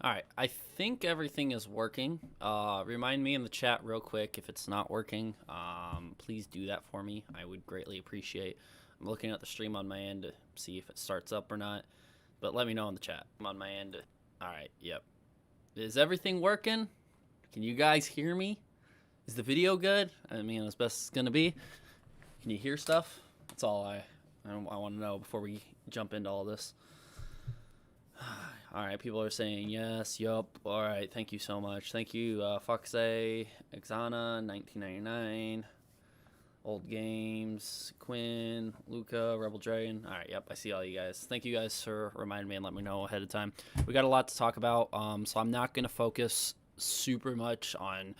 All right, I think everything is working. Remind me in the chat real quick if it's not working. Please do that for me. I would greatly appreciate. I'm looking at the stream on my end to see if it starts up or not, but let me know in the chat. I'm on my end. All right, yep. Is everything working? Can you guys hear me? Is the video good? I mean, as best it's gonna be. Can you hear stuff? That's all I want to know before we jump into all this. All right, people are saying yes, yup. All right, thank you so much. Thank you, Foxe, Exana, 1999, Old Games, Quinn, Luca, Rebel Dragon. All right, yep, I see all you guys. Thank you guys for reminding me and letting me know ahead of time. We got a lot to talk about, so I'm not going to focus super much on,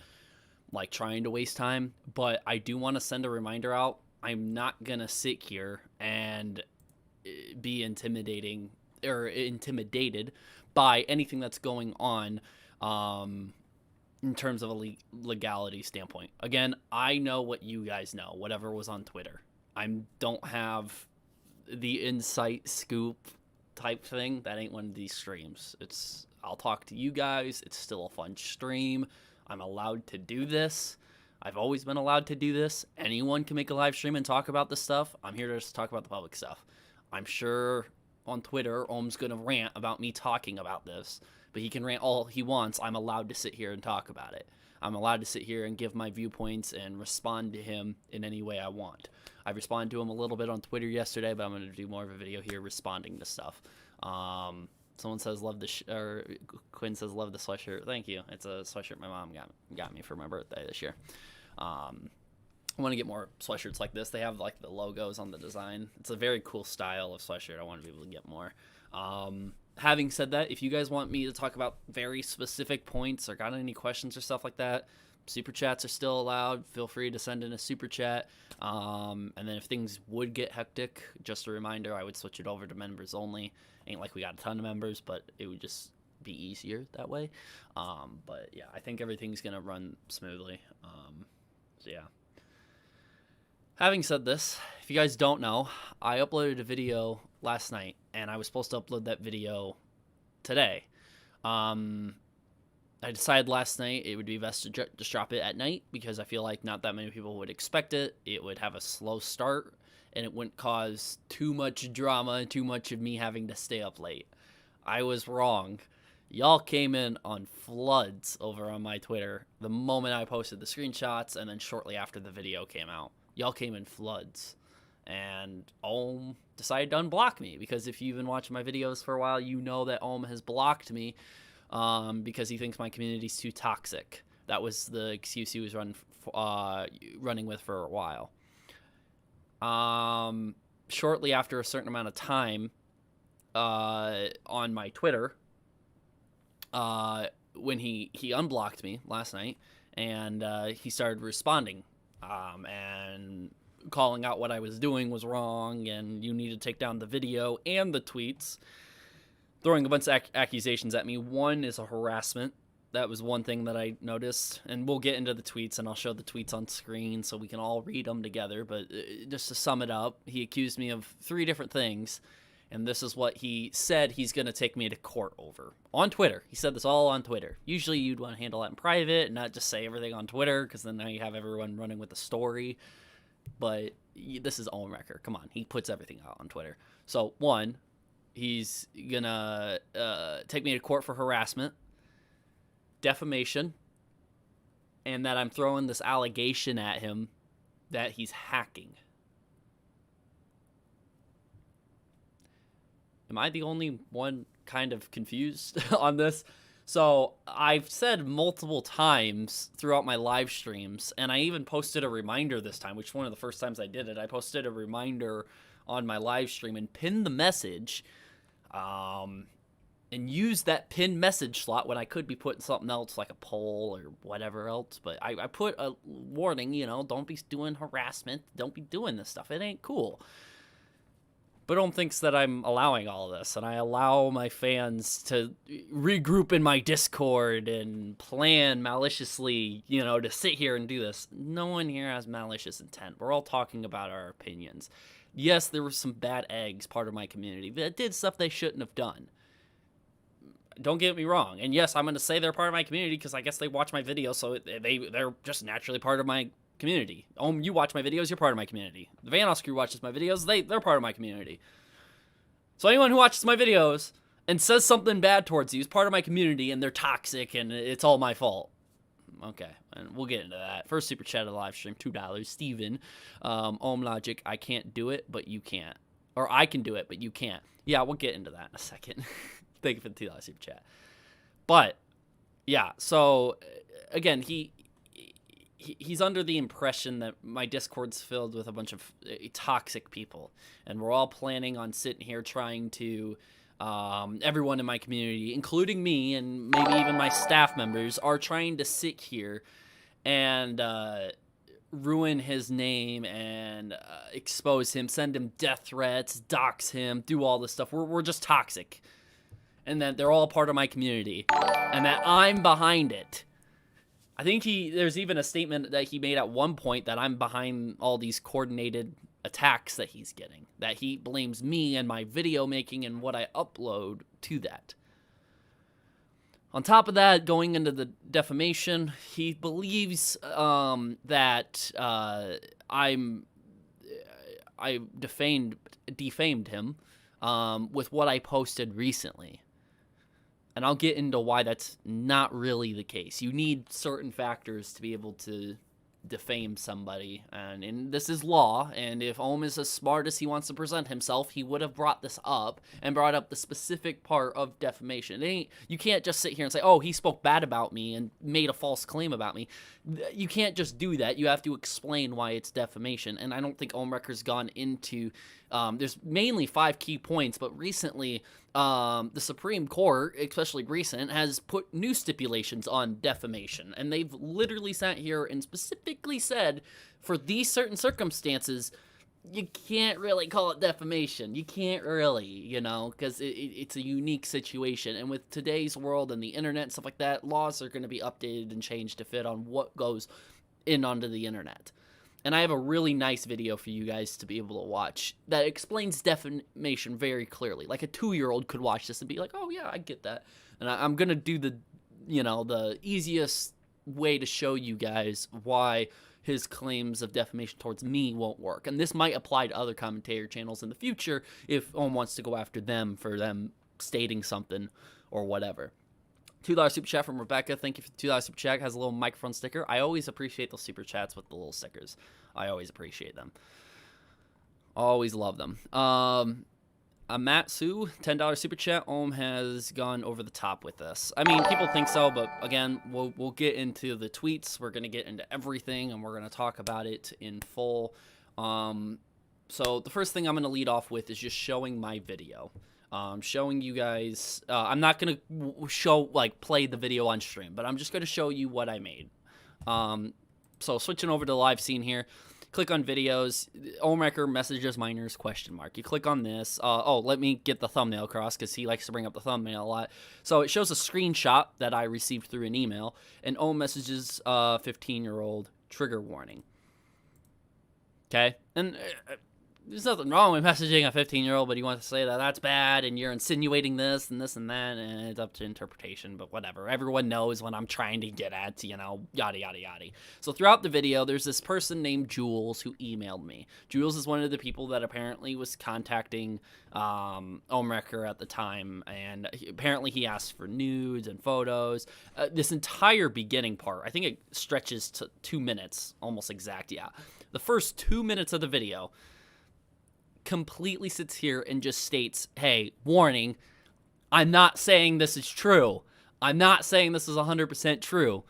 like, trying to waste time, but I do want to send a reminder out. I'm not going to sit here and be intimidated by anything that's going on in terms of a legality standpoint. Again, I know what you guys know, whatever was on Twitter. I don't have the insight scoop type thing. That ain't one of these streams. I'll talk to you guys. It's still a fun stream. I'm allowed to do this. I've always been allowed to do this. Anyone can make a live stream and talk about this stuff. I'm here to just talk about the public stuff. I'm sure on Twitter, Ohm's going to rant about me talking about this, but he can rant all he wants. I'm allowed to sit here and talk about it. I'm allowed to sit here and give my viewpoints and respond to him in any way I want. I responded to him a little bit on Twitter yesterday, but I'm going to do more of a video here responding to stuff. Someone says love the or Quinn says love the sweatshirt. Thank you. It's a sweatshirt my mom got me for my birthday this year. I want to get more sweatshirts like this. They have like the logos on the design. It's a very cool style of sweatshirt. I want to be able to get more. Having said that, if you guys want me to talk about very specific points or got any questions or stuff like that, super chats are still allowed. Feel free to send in a super chat. And then if things would get hectic, just a reminder, I would switch it over to members only. Ain't like we got a ton of members, but it would just be easier that way. But yeah, I think everything's going to run smoothly. So yeah. Having said this, if you guys don't know, I uploaded a video last night, and I was supposed to upload that video today. I decided last night it would be best to just drop it at night because I feel like not that many people would expect it. It would have a slow start, and it wouldn't cause too much drama, too much of me having to stay up late. I was wrong. Y'all came in on floods over on my Twitter the moment I posted the screenshots, and then shortly after the video came out. Y'all came in floods, and Ohm decided to unblock me, because if you've been watching my videos for a while, you know that Ohm has blocked me because he thinks my community's too toxic. That was the excuse he was running with for a while. Shortly after a certain amount of time on my Twitter, when he unblocked me last night, and he started responding and calling out what I was doing was wrong, and you need to take down the video and the tweets, throwing a bunch of accusations at me. One is a harassment. That was one thing that I noticed, and we'll get into the tweets, and I'll show the tweets on screen so we can all read them together. But just to sum it up, he accused me of 3 different things, and this is what he said he's going to take me to court over. On Twitter. He said this all on Twitter. Usually you'd want to handle that in private and not just say everything on Twitter, because then now you have everyone running with the story. But this is Ohmwrecker. Come on. He puts everything out on Twitter. So, 1, he's going to take me to court for harassment, defamation, and that I'm throwing this allegation at him that he's hacking. Am I the only one kind of confused on this? So I've said multiple times throughout my live streams, and I even posted a reminder this time, which is one of the first times I did it. I posted a reminder on my live stream and pinned the message, and used that pinned message slot when I could be putting something else like a poll or whatever else. But I put a warning, don't be doing harassment. Don't be doing this stuff. It ain't cool. But Ohm thinks that I'm allowing all of this, and I allow my fans to regroup in my Discord and plan maliciously, to sit here and do this. No one here has malicious intent. We're all talking about our opinions. Yes, there were some bad eggs, part of my community, that did stuff they shouldn't have done. Don't get me wrong. And yes, I'm going to say they're part of my community because I guess they watch my videos, so they're just naturally part of my community. You watch my videos, you're part of my community. The Vanoss crew watches my videos, they're part of my community. So anyone who watches my videos and says something bad towards you is part of my community, and they're toxic, and it's all my fault. Okay, and we'll get into that. First super chat of the live stream, $2. Steven, Ohm Logic, I can't do it, but you can't. Or I can do it, but you can't. Yeah, we'll get into that in a second. Thank you for the $2 super chat. But, yeah, so, again, he's under the impression that my Discord's filled with a bunch of toxic people, and we're all planning on sitting here trying to, everyone in my community, including me and maybe even my staff members, are trying to sit here and ruin his name and expose him, send him death threats, dox him, do all this stuff. We're just toxic, and that they're all part of my community, and that I'm behind it. I think there's even a statement that he made at one point that I'm behind all these coordinated attacks that he's getting, that he blames me and my video making and what I upload to that. On top of that, going into the defamation, he believes that I defamed him with what I posted recently. And I'll get into why that's not really the case. You need certain factors to be able to defame somebody, and this is law, and if Ohm is as smart as he wants to present himself, he would have brought this up and brought up the specific part of defamation. You can't just sit here and say, oh, he spoke bad about me and made a false claim about me. You can't just do that. You have to explain why it's defamation, and I don't think Ohmwrecker's gone into, there's mainly 5 key points, but recently the Supreme Court, especially recent, has put new stipulations on defamation, and they've literally sat here and specifically said, for these certain circumstances, you can't really call it defamation. You can't really, because it's a unique situation, and with today's world and the internet and stuff like that, laws are going to be updated and changed to fit on what goes in onto the internet. And I have a really nice video for you guys to be able to watch that explains defamation very clearly. Like a 2-year-old could watch this and be like, oh yeah, I get that. And I'm going to do the easiest way to show you guys why his claims of defamation towards me won't work. And this might apply to other commentator channels in the future if Ohm wants to go after them for them stating something or whatever. $2 super chat from Rebecca. Thank you for the $2 super chat. Has a little microphone sticker. I always appreciate those super chats with the little stickers. I always appreciate them. Always love them. Amatsu, $10 super chat. Ohm has gone over the top with this. I mean, people think so, but again, we'll get into the tweets. We're going to get into everything, and we're going to talk about it in full. So the first thing I'm going to lead off with is just showing my video. Showing you guys, I'm not going to play the video on stream, but I'm just going to show you what I made. So switching over to the live scene here, click on videos, Ohmwrecker messages minors, ? You click on this. Let me get the thumbnail across because he likes to bring up the thumbnail a lot. So it shows a screenshot that I received through an email, and Ohm messages 15-year-old trigger warning. Okay? And there's nothing wrong with messaging a 15-year-old, but he wants to say that that's bad, and you're insinuating this and this and that, and it's up to interpretation, but whatever. Everyone knows what I'm trying to get at, yada, yada, yada. So throughout the video, there's this person named Jules who emailed me. Jules is one of the people that apparently was contacting Ohmwrecker at the time, and apparently he asked for nudes and photos. This entire beginning part, I think it stretches to 2 minutes, almost exact, yeah. The first 2 minutes of the video completely sits here and just states, hey, warning, I'm not saying this is true. I'm not saying this is 100% true.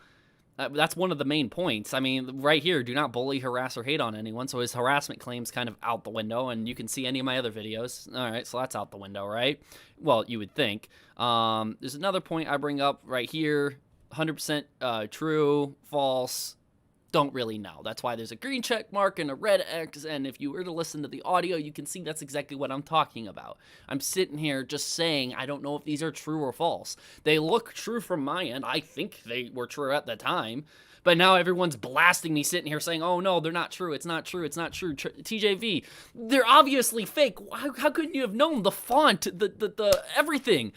That's one of the main points. I mean, right here, do not bully, harass, or hate on anyone. So his harassment claim's kind of out the window, and you can see any of my other videos. All right, so that's out the window, right? Well, you would think. There's another point I bring up right here. 100% true, false, don't really know. That's why there's a green check mark and a red X, and if you were to listen to the audio, you can see that's exactly what I'm talking about. I'm sitting here just saying I don't know if these are true or false. They look true from my end. I think they were true at the time, but now everyone's blasting me sitting here saying, oh no, they're not true, it's not true, it's not true. TJV, they're obviously fake. How couldn't you have known? The font, the everything.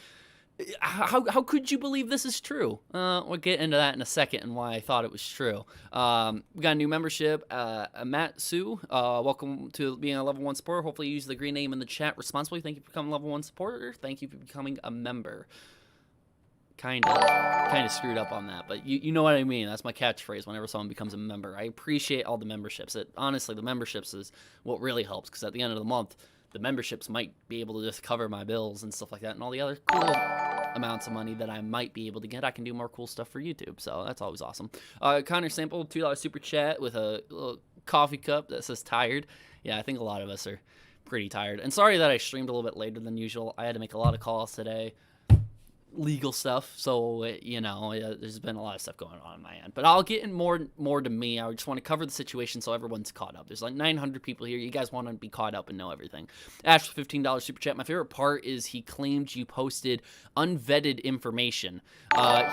How could you believe this is true? We'll get into that in a second and why I thought it was true. We got a new membership, Matt Sue. Welcome to being a level 1 supporter. Hopefully you use the green name in the chat responsibly. Thank you for becoming a level 1 supporter. Thank you for becoming a member. Kind of screwed up on that, but you know what I mean. That's my catchphrase whenever someone becomes a member. I appreciate all the memberships. Honestly, the memberships is what really helps, because at the end of the month, the memberships might be able to just cover my bills and stuff like that, and all the other cool amounts of money that I might be able to get. I can do more cool stuff for YouTube, so that's always awesome. Connor Sample, $2 super chat with a little coffee cup that says tired. Yeah, I think a lot of us are pretty tired. And sorry that I streamed a little bit later than usual. I had to make a lot of calls today. Legal stuff, so there's been a lot of stuff going on my end, but I'll get in more to me. I just want to cover the situation so everyone's caught up. There's like 900 people here. You guys want to be caught up and know everything. Ash, $15 super chat. My favorite part is he claimed you posted unvetted information.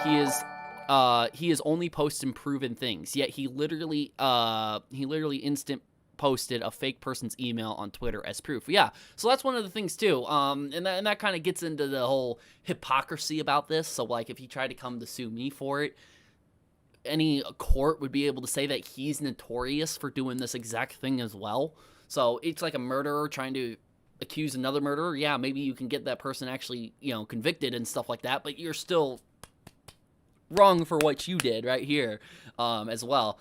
He is only posting proven things, yet he literally instant posted a fake person's email on Twitter as proof. Yeah, so that's one of the things too. And that kind of gets into the whole hypocrisy about this. So like, if he tried to come to sue me for it, any court would be able to say that he's notorious for doing this exact thing as well. So it's like a murderer trying to accuse another murderer. Yeah, maybe you can get that person actually, convicted and stuff like that, but you're still wrong for what you did right here as well.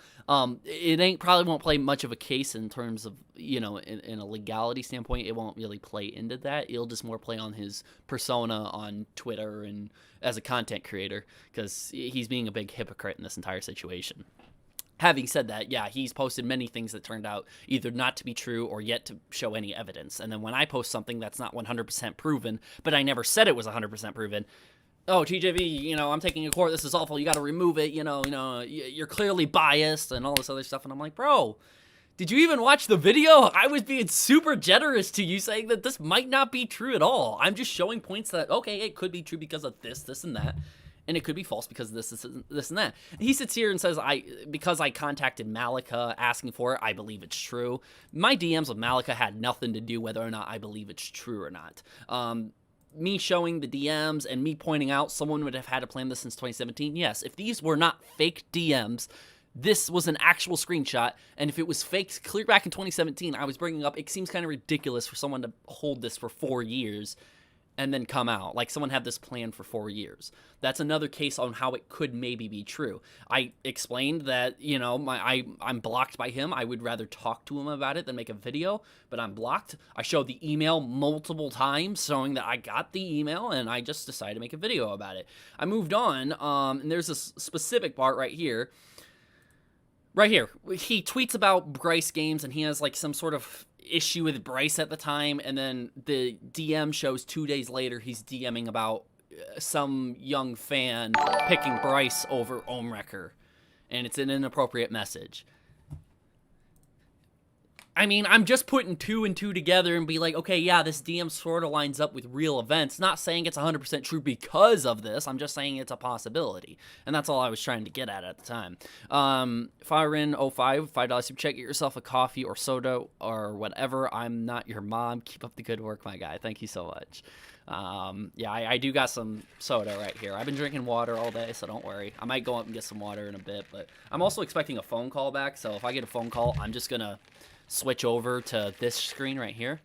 It probably won't play much of a case in terms of, in a legality standpoint. It won't really play into that. It'll just more play on his persona on Twitter and as a content creator, because he's being a big hypocrite in this entire situation. Having said that, yeah, he's posted many things that turned out either not to be true or yet to show any evidence. And then when I post something that's not 100% proven, but I never said it was 100% proven, oh, TJV, I'm taking a court, this is awful, you got to remove it, you're clearly biased and all this other stuff. And I'm like, bro, did you even watch the video? I was being super generous to you, saying that this might not be true at all. I'm just showing points that, okay, it could be true because of this, and that, and it could be false because of this, and that. And he sits here and says, because I contacted Malika asking for it, I believe it's true. My DMs with Malika had nothing to do whether or not I believe it's true or not. Me showing the DMs and me pointing out someone would have had to plan this since 2017. Yes, if these were not fake DMs, this was an actual screenshot. And if it was faked clear back in 2017, I was bringing up, it seems kind of ridiculous for someone to hold this for 4 years and then come out. Like, someone had this plan for 4 years. That's another case on how it could maybe be true. I explained that, I'm blocked by him. I would rather talk to him about it than make a video, but I'm blocked. I showed the email multiple times showing that I got the email, and I just decided to make a video about it. I moved on, and there's this specific part right here. Right here, he tweets about Bryce games, and he has like some sort of issue with Bryce at the time, and then the DM shows 2 days later he's DMing about some young fan picking Bryce over Ohmwrecker, and it's an inappropriate message. I mean, I'm just putting 2 and 2 together and be like, okay, yeah, this DM sort of lines up with real events. Not saying it's 100% true because of this. I'm just saying it's a possibility. And that's all I was trying to get at the time. Firein05, $5 super chat. Get yourself a coffee or soda or whatever. I'm not your mom. Keep up the good work, my guy. Thank you so much. Yeah, I do got some soda right here. I've been drinking water all day, so don't worry. I might go up and get some water in a bit, but I'm also expecting a phone call back. So if I get a phone call, I'm just going to switch over to this screen right here,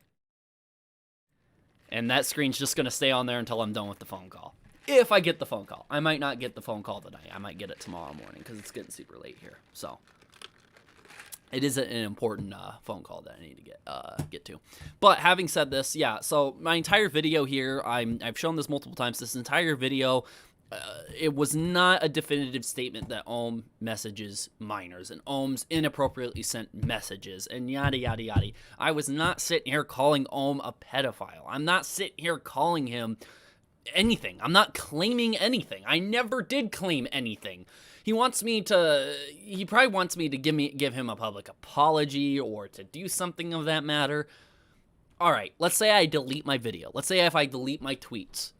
and that screen's just gonna stay on there until I'm done with the phone call. If I get the phone call. I might not get the phone call tonight. I might get it tomorrow morning because it's getting super late here. So it is an important phone call that I need to get to. But having said this, yeah, so my entire video here, I've shown this multiple times. This entire video, it was not a definitive statement that Ohm messages minors and Ohm's inappropriately sent messages and yada, yada, yada. I was not sitting here calling Ohm a pedophile. I'm not sitting here calling him anything. I'm not claiming anything. I never did claim anything. He probably wants me to give him a public apology or to do something of that matter. All right, let's say I delete my video. Let's say if I delete my tweets.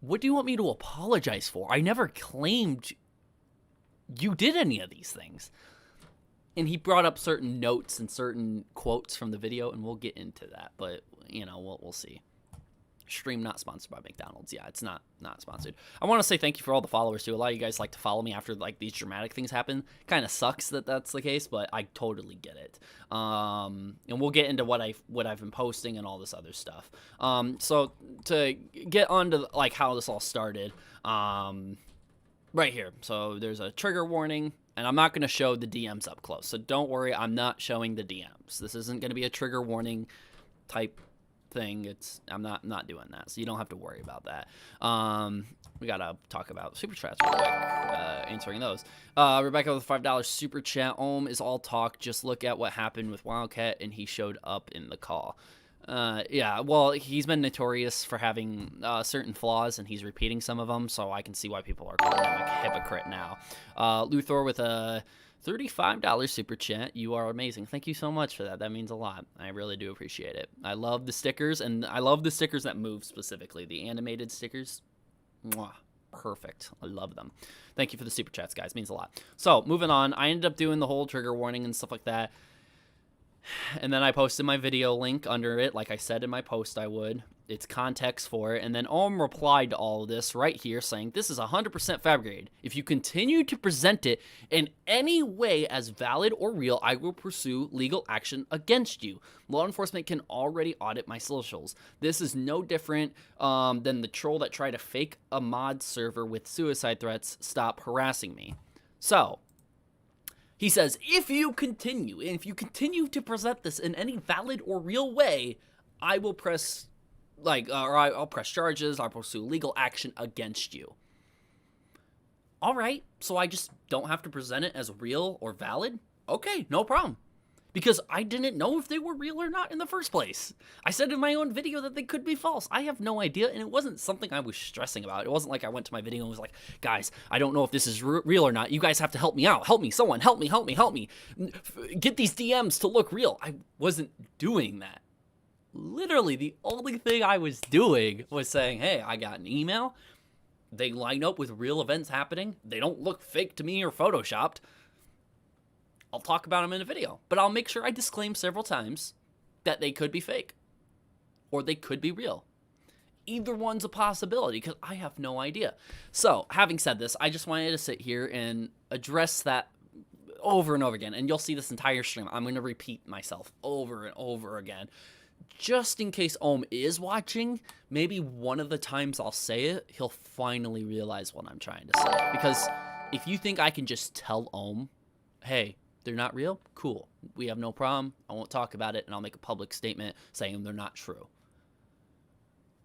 What do you want me to apologize for? I never claimed you did any of these things. And he brought up certain notes and certain quotes from the video, and we'll get into that. But, we'll see. Stream not sponsored by McDonald's. Yeah, it's not sponsored. I want to say thank you for all the followers too. A lot of you guys like to follow me after like these dramatic things happen. Kind of sucks that that's the case, but I totally get it. And we'll get into what I've been posting and all this other stuff. So to get on to like how this all started, right here. So there's a trigger warning, and I'm not going to show the DMs up close. So don't worry, I'm not showing the DMs. This isn't going to be a trigger warning type thing. I'm not doing that, so you don't have to worry about that. We gotta talk about super chats real quick, answering those. Rebecca with $5 super chat. Ohm is all talk, just look at what happened with Wildcat and he showed up in the call. Yeah, well, he's been notorious for having certain flaws, and he's repeating some of them, so I can see why people are calling him a hypocrite now. Luthor with a $35 super chat. You are amazing. Thank you so much for that. That means a lot. I really do appreciate it. I love the stickers, and I love the stickers that move specifically. The animated stickers. Mwah. Perfect. I love them. Thank you for the super chats, guys. It means a lot. So, moving on. I ended up doing the whole trigger warning and stuff like that. And then I posted my video link under it, like I said in my post I would. It's context for it. And then Ohm replied to all of this right here saying, this is 100% fabricated. If you continue to present it in any way as valid or real, I will pursue legal action against you. Law enforcement can already audit my socials. This is no different than the troll that tried to fake a mod server with suicide threats. Stop harassing me. So, he says, if you continue to present this in any valid or real way, I will press, I'll press charges, I'll pursue legal action against you. All right, so I just don't have to present it as real or valid? Okay, no problem. Because I didn't know if they were real or not in the first place. I said in my own video that they could be false. I have no idea, and it wasn't something I was stressing about. It wasn't like I went to my video and was like, guys, I don't know if this is real or not. You guys have to help me out. Help me, someone, help me. Get these DMs to look real. I wasn't doing that. Literally, the only thing I was doing was saying, hey, I got an email. They line up with real events happening. They don't look fake to me or photoshopped. I'll talk about them in a video, but I'll make sure I disclaim several times that they could be fake or they could be real. Either one's a possibility because I have no idea. So, having said this, I just wanted to sit here and address that over and over again, and you'll see this entire stream. I'm going to repeat myself over and over again. Just in case Ohm is watching, maybe one of the times I'll say it, he'll finally realize what I'm trying to say. Because if you think I can just tell Ohm, hey, they're not real? Cool. We have no problem. I won't talk about it, and I'll make a public statement saying they're not true.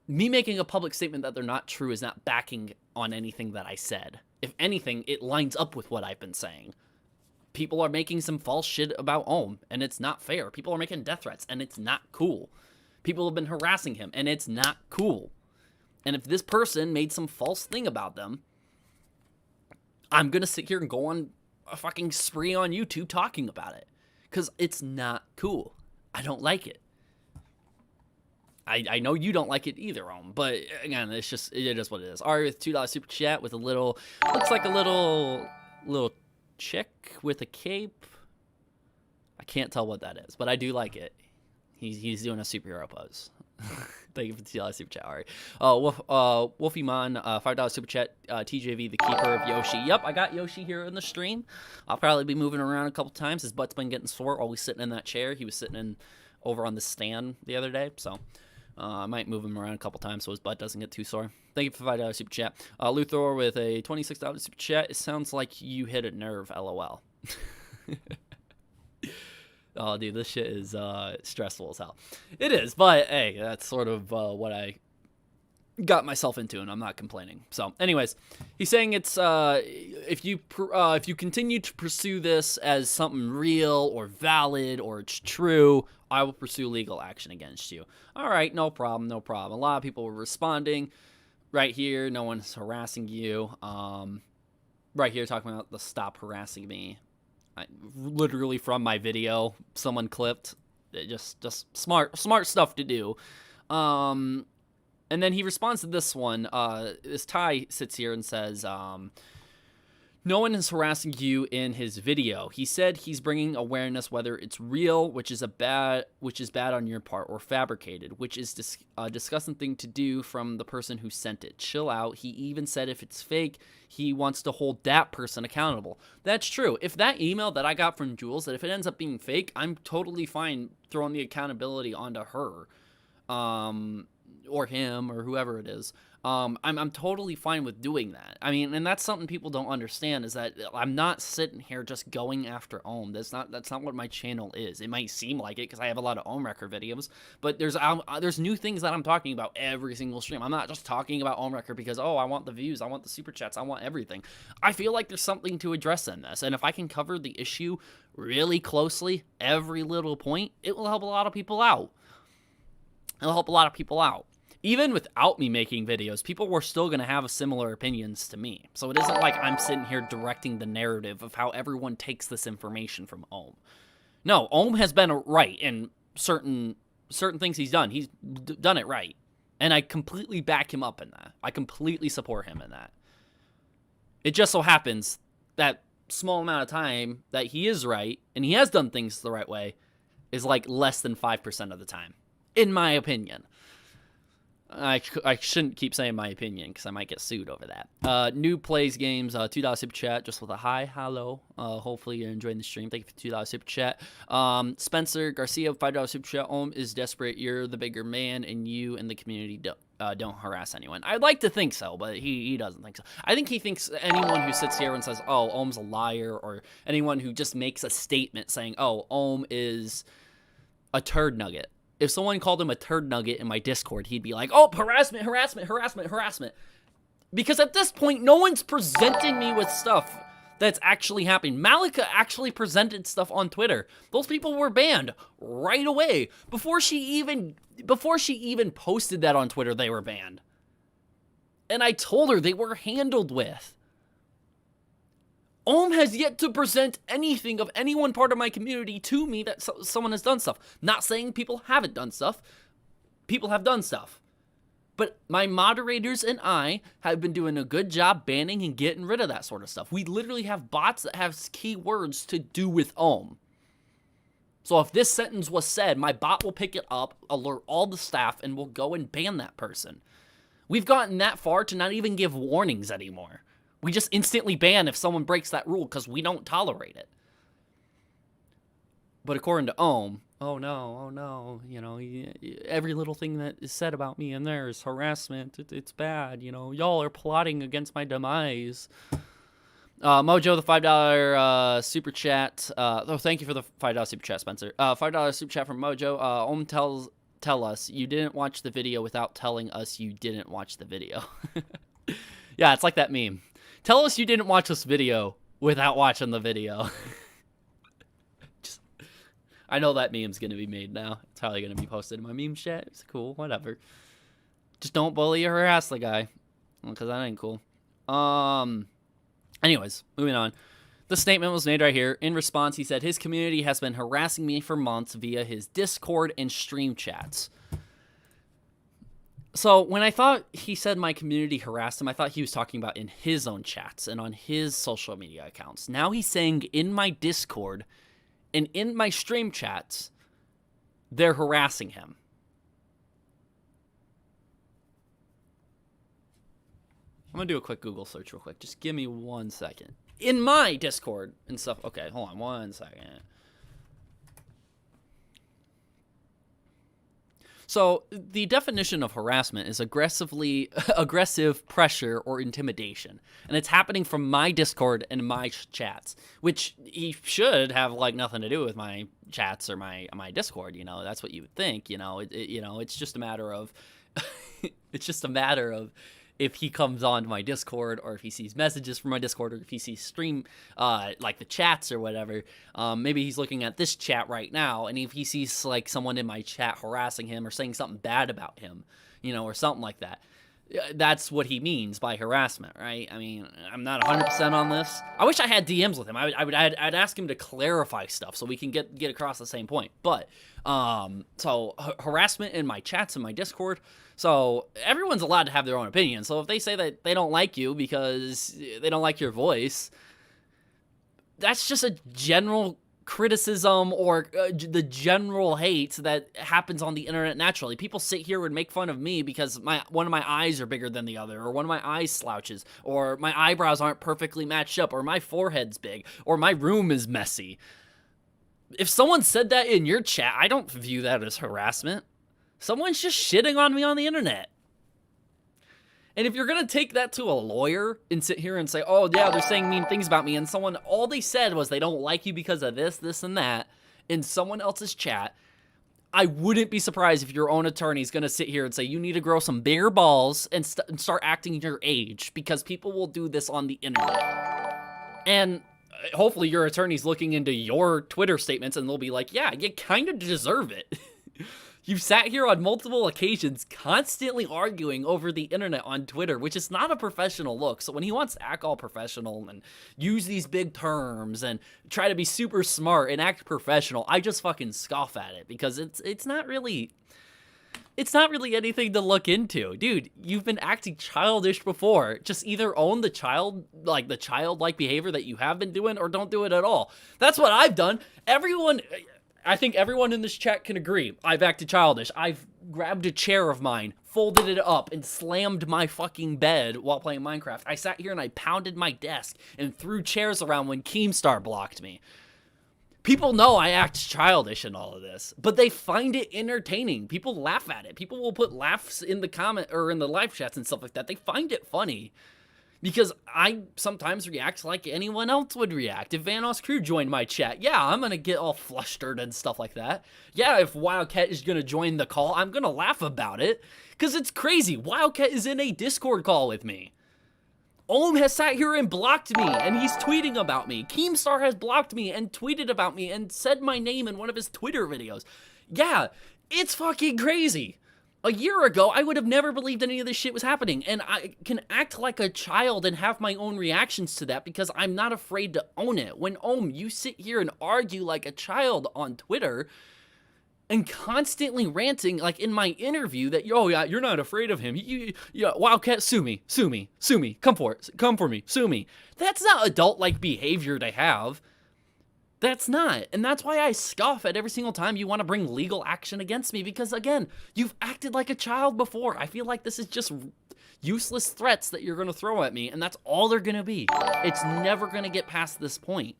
Me making a public statement that they're not true is not backing on anything that I said. If anything, it lines up with what I've been saying. People are making some false shit about Ohm, and it's not fair. People are making death threats, and it's not cool. People have been harassing him, and it's not cool. And if this person made some false thing about them, I'm going to sit here and go on a fucking spree on YouTube talking about it. Because it's not cool. I don't like it. I know you don't like it either, Ohm. But, again, it is what it is. Ari with $2 super chat with a little, looks like a little chick with a cape. I can't tell what that is, but I do like it. He's doing a superhero pose. Thank you for the $2 super chat, Ari. Wolfiemon, $5 super chat. TJV, the keeper of Yoshi. Yep, I got Yoshi here in the stream. I'll probably be moving around a couple times. His butt's been getting sore, always sitting in that chair. He was sitting over on the stand the other day, so I might move him around a couple times so his butt doesn't get too sore. Thank you for the $5 super chat. Luthor with a $26 super chat. It sounds like you hit a nerve, LOL. Oh, dude, this shit is stressful as hell. It is, but hey, that's sort of what I got myself into, and I'm not complaining. So, anyways, he's saying it's if you continue to pursue this as something real or valid or it's true, I will pursue legal action against you. All right, no problem, no problem. A lot of people were responding right here. No one's harassing you. Right here, talking about the stop harassing me. Literally from my video, someone clipped. Just smart stuff to do. And then he responds to this one. This Ty sits here and says, No one is harassing you in his video. He said he's bringing awareness, whether it's real, which is bad on your part, or fabricated, which is a disgusting thing to do from the person who sent it. Chill out. He even said if it's fake, he wants to hold that person accountable. That's true. If that email that I got from Jules, that if it ends up being fake, I'm totally fine throwing the accountability onto her, or him, or whoever it is. I'm totally fine with doing that. I mean, and that's something people don't understand, is that I'm not sitting here just going after Ohm. That's not what my channel is. It might seem like it because I have a lot of Ohmwrecker videos, but there's new things that I'm talking about every single stream. I'm not just talking about Ohmwrecker because, oh, I want the views, I want the super chats, I want everything. I feel like there's something to address in this, and if I can cover the issue really closely, every little point, it will help a lot of people out. It'll help a lot of people out. Even without me making videos, people were still going to have similar opinions to me. So it isn't like I'm sitting here directing the narrative of how everyone takes this information from Ohm. No, Ohm has been right in certain things he's done. He's done it right. And I completely back him up in that. I completely support him in that. It just so happens that small amount of time that he is right, and he has done things the right way, is like less than 5% of the time, in my opinion. I shouldn't keep saying my opinion because I might get sued over that. New plays games, $2 super chat, just with a hi, hello. Hopefully you're enjoying the stream. Thank you for $2 super chat. Spencer Garcia, $5 super chat. Ohm is desperate. You're the bigger man, and you and the community don't harass anyone. I'd like to think so, but he doesn't think so. I think he thinks anyone who sits here and says, oh, Ohm's a liar, or anyone who just makes a statement saying, oh, Ohm is a turd nugget. If someone called him a turd nugget in my Discord, he'd be like, oh, harassment, harassment, harassment, harassment. Because at this point, no one's presenting me with stuff that's actually happening. Malika actually presented stuff on Twitter. Those people were banned right away. Before she even posted that on Twitter, they were banned. And I told her they were handled with. Ohm has yet to present anything of any one part of my community to me that someone has done stuff. Not saying people haven't done stuff. People have done stuff. But my moderators and I have been doing a good job banning and getting rid of that sort of stuff. We literally have bots that have keywords to do with Ohm. So if this sentence was said, my bot will pick it up, alert all the staff, and will go and ban that person. We've gotten that far to not even give warnings anymore. We just instantly ban if someone breaks that rule because we don't tolerate it. But according to Ohm, oh no, you know, every little thing that is said about me in there is harassment. It's bad, you know. Y'all are plotting against my demise. Mojo, the $5 super chat. Oh, thank you for the $5 super chat, Spencer. $5 super chat from Mojo. Ohm tell us you didn't watch the video without telling us you didn't watch the video. Yeah, it's like that meme. Tell us you didn't watch this video without watching the video. I know that meme's going to be made now. It's probably going to be posted in my meme chat. It's cool, whatever. Just don't bully or harass the guy, because that ain't cool. Anyways, moving on. The statement was made right here. In response, he said his community has been harassing me for months via his Discord and stream chats. So when I thought he said my community harassed him, I thought he was talking about in his own chats and on his social media accounts. Now he's saying in my Discord and in my stream chats, they're harassing him. I'm going to do a quick Google search real quick. Just give me 1 second. In my Discord and stuff. Okay, hold on 1 second. So the definition of harassment is aggressive pressure or intimidation. And it's happening from my Discord and my chats, which he should have like nothing to do with my chats or my Discord, you know. That's what you would think, you know. It's just a matter of if he comes on to my Discord, or if he sees messages from my Discord, or if he sees stream, like the chats or whatever. Maybe he's looking at this chat right now, and if he sees like someone in my chat harassing him or saying something bad about him, you know, or something like that. That's what he means by harassment, right? I mean, I'm not 100% on this. I wish I had DMs with him. I'd ask him to clarify stuff so we can get across the same point. But so harassment in my chats and my Discord. So everyone's allowed to have their own opinion. So if they say that they don't like you because they don't like your voice, that's just a general criticism or the general hate that happens on the internet naturally. People sit here and make fun of me because one of my eyes are bigger than the other, or one of my eyes slouches, or my eyebrows aren't perfectly matched up, or my forehead's big, or my room is messy. If someone said that in your chat, I don't view that as harassment. Someone's just shitting on me on the internet. And if you're going to take that to a lawyer and sit here and say, oh, yeah, they're saying mean things about me, and all they said was they don't like you because of this, this, and that in someone else's chat, I wouldn't be surprised if your own attorney is going to sit here and say, you need to grow some bigger balls and start acting your age, because people will do this on the internet. And hopefully your attorney's looking into your Twitter statements and they'll be like, yeah, you kind of deserve it. You've sat here on multiple occasions constantly arguing over the internet on Twitter, which is not a professional look. So when he wants to act all professional and use these big terms and try to be super smart and act professional, I just fucking scoff at it, because it's not really anything to look into. Dude, you've been acting childish before. Just either own the childlike behavior that you have been doing, or don't do it at all. That's what I've done. I think everyone in this chat can agree. I've acted childish. I've grabbed a chair of mine, folded it up, and slammed my fucking bed while playing Minecraft. I sat here and I pounded my desk and threw chairs around when Keemstar blocked me. People know I act childish in all of this, but they find it entertaining. People laugh at it. People will put laughs in the comment or in the live chats and stuff like that. They find it funny. Because I sometimes react like anyone else would react. If Vanos Crew joined my chat, yeah, I'm going to get all flustered and stuff like that. Yeah, if Wildcat is going to join the call, I'm going to laugh about it. Because it's crazy. Wildcat is in a Discord call with me. Ohm has sat here and blocked me, and he's tweeting about me. Keemstar has blocked me and tweeted about me and said my name in one of his Twitter videos. Yeah, it's fucking crazy. A year ago, I would have never believed any of this shit was happening, and I can act like a child and have my own reactions to that because I'm not afraid to own it. When, you sit here and argue like a child on Twitter and constantly ranting, like in my interview, that, oh yeah, you're not afraid of him. Wildcat, sue me, come for me, sue me. That's not adult-like behavior to have. That's not. And that's why I scoff at every single time you want to bring legal action against me, because, again, you've acted like a child before. I feel like this is just useless threats that you're going to throw at me, and that's all they're going to be. It's never going to get past this point.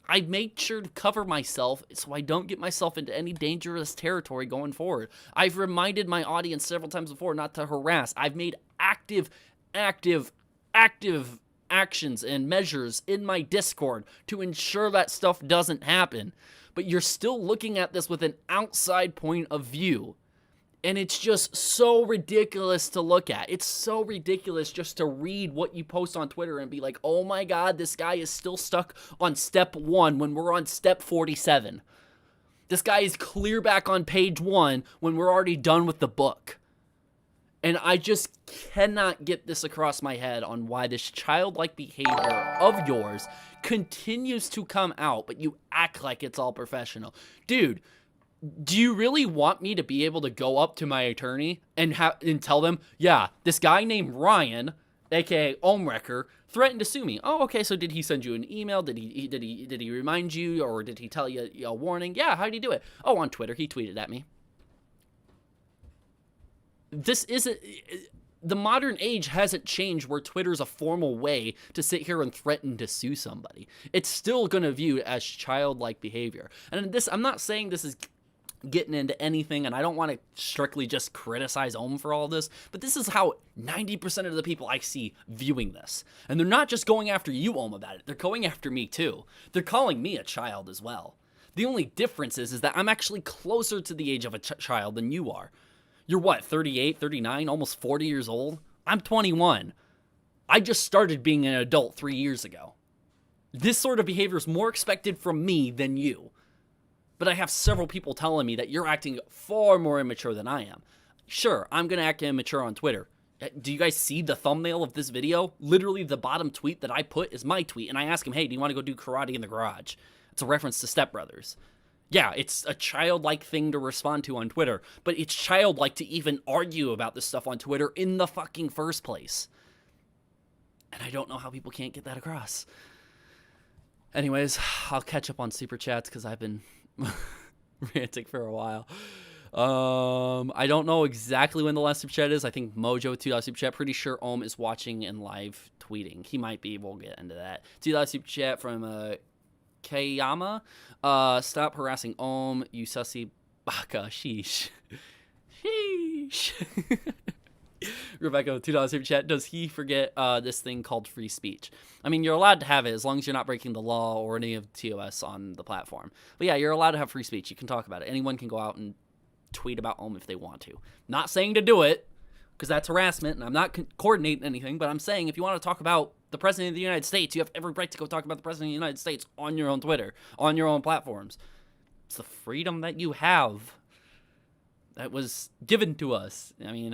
I made sure to cover myself so I don't get myself into any dangerous territory going forward. I've reminded my audience several times before not to harass. I've made active actions and measures in my Discord to ensure that stuff doesn't happen. But you're still looking at this with an outside point of view. And it's just so ridiculous to look at. It's so ridiculous just to read what you post on Twitter and be like, oh my god, this guy is still stuck on step 1 when we're on step 47. This guy is clear back on page 1 when we're already done with the book. And I just cannot get this across my head on why this childlike behavior of yours continues to come out, but you act like it's all professional. Dude, do you really want me to be able to go up to my attorney and tell them, yeah, this guy named Ryan, aka Ohmwrecker, threatened to sue me? Oh, okay, so did he send you an email? Did he remind you, or did he tell you a warning? Yeah, how did he do it? Oh, on Twitter, he tweeted at me. This isn't, the modern age hasn't changed where Twitter's a formal way to sit here and threaten to sue somebody. It's still going to view it as childlike behavior. And this, I'm not saying this is getting into anything, and I don't want to strictly just criticize Ohm for all this, but this is how 90% of the people I see viewing this. And they're not just going after you, Ohm, about it. They're going after me, too. They're calling me a child as well. The only difference is that I'm actually closer to the age of a child than you are. You're what, 38, 39, almost 40 years old? I'm 21. I just started being an adult 3 years ago. This sort of behavior is more expected from me than you. But I have several people telling me that you're acting far more immature than I am. Sure, I'm going to act immature on Twitter. Do you guys see the thumbnail of this video? Literally the bottom tweet that I put is my tweet, and I ask him, hey, do you want to go do karate in the garage? It's a reference to Step Brothers. Yeah, it's a childlike thing to respond to on Twitter, but it's childlike to even argue about this stuff on Twitter in the fucking first place. And I don't know how people can't get that across. Anyways, I'll catch up on super chats because I've been ranting for a while. I don't know exactly when the last super chat is. I think Mojo with $2 super chat. Pretty sure Ohm is watching and live tweeting. He might be. We'll get into that. $2 super chat from Kayama. Stop harassing Ohm, you sussy baka. Sheesh. Sheesh. Rebecca with $2 super chat. Does he forget this thing called free speech? I mean, you're allowed to have it as long as you're not breaking the law or any of TOS on the platform. But yeah, you're allowed to have free speech. You can talk about it. Anyone can go out and tweet about Ohm if they want to. Not saying to do it, because that's harassment, and I'm not coordinating anything, but I'm saying if you want to talk about the President of the United States, you have every right to go talk about the President of the United States on your own Twitter, on your own platforms. It's the freedom that you have that was given to us. I mean,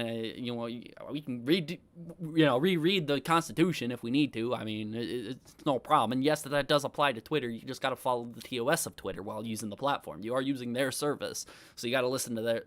we can reread the Constitution if we need to. I mean, it's no problem. And yes, that does apply to Twitter. You just got to follow the TOS of Twitter while using the platform. You are using their service, so you got to listen to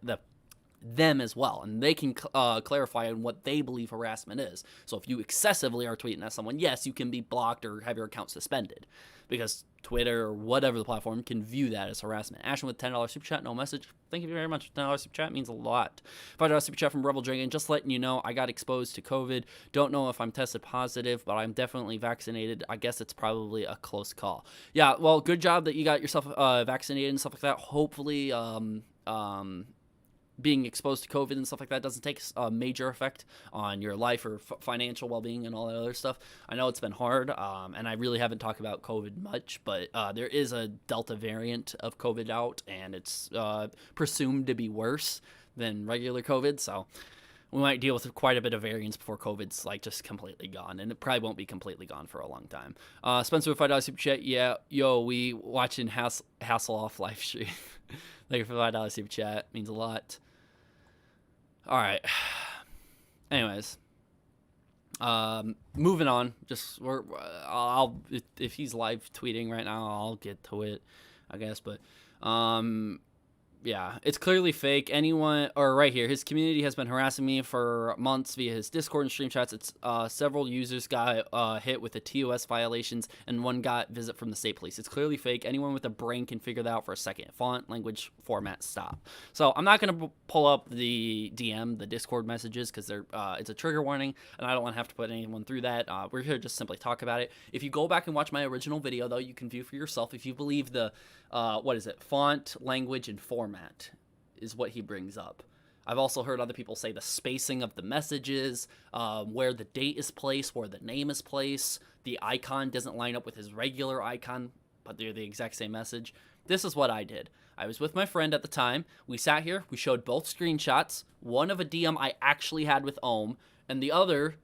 them as well, and they can clarify on what they believe harassment is. So if you excessively are tweeting at someone, yes, you can be blocked or have your account suspended, because Twitter or whatever the platform can view that as harassment. Ashton with $10 super chat, no message. Thank you very much. $10 super chat means a lot. $5 super chat from Rebel Dragon. Just letting you know, I got exposed to COVID. Don't know if I'm tested positive, but I'm definitely vaccinated. I guess it's probably a close call. Yeah, well, good job that you got yourself vaccinated and stuff like that. Hopefully, being exposed to COVID and stuff like that doesn't take a major effect on your life or financial well-being and all that other stuff. I know it's been hard, and I really haven't talked about COVID much, but there is a Delta variant of COVID out, and it's presumed to be worse than regular COVID, so we might deal with quite a bit of variants before COVID's like just completely gone, and it probably won't be completely gone for a long time. Spencer with $5 super chat. Yeah, yo, we watching Hasselhoff live stream. Thank you for $5 super chat. Means a lot. All right. Anyways, moving on. If he's live tweeting right now, I'll get to it, I guess. But yeah, it's clearly fake. Right here, his community has been harassing me for months via his Discord and stream chats. It's several users got hit with the TOS violations, and one got visit from the state police. It's clearly fake. Anyone with a brain can figure that out for a second. Font, language, format, stop. So I'm not gonna pull up the DM, the Discord messages, because it's a trigger warning, and I don't want to have to put anyone through that. We're here to just simply talk about it. If you go back and watch my original video, though, you can view for yourself. If you believe the font, language, and format is what he brings up. I've also heard other people say the spacing of the messages, where the date is placed, where the name is placed, the icon doesn't line up with his regular icon, but they're the exact same message. This is what I did. I was with my friend at the time. We sat here, we showed both screenshots, one of a DM I actually had with Ohm, and the other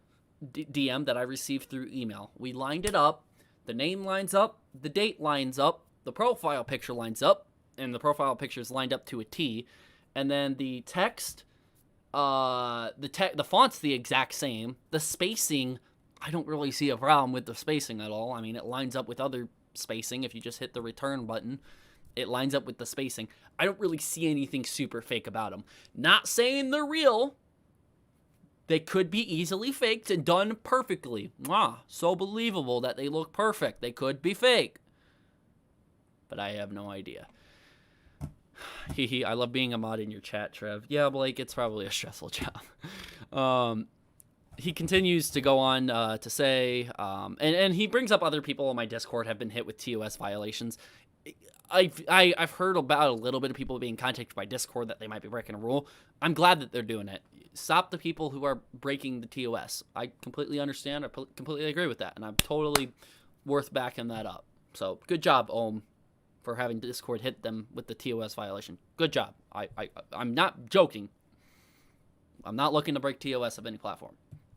DM that I received through email. We lined it up, the name lines up, the date lines up, the profile picture lines up, and the profile picture is lined up to a T, and then the text, the font's the exact same. The spacing, I don't really see a problem with the spacing at all. I mean, it lines up with other spacing. If you just hit the return button, it lines up with the spacing. I don't really see anything super fake about them. Not saying they're real. They could be easily faked and done perfectly. So believable that they look perfect. They could be fake. But I have no idea. I love being a mod in your chat, Trev. Yeah, Blake, it's probably a stressful job. He continues to go on to say, and he brings up other people on my Discord have been hit with TOS violations. I've heard about a little bit of people being contacted by Discord that they might be breaking a rule. I'm glad that they're doing it. Stop the people who are breaking the TOS. I completely understand. I completely agree with that, and I'm totally worth backing that up. So good job, Ohm, for having Discord hit them with the TOS violation. Good job. I'm not joking. I'm not looking to break TOS of any platform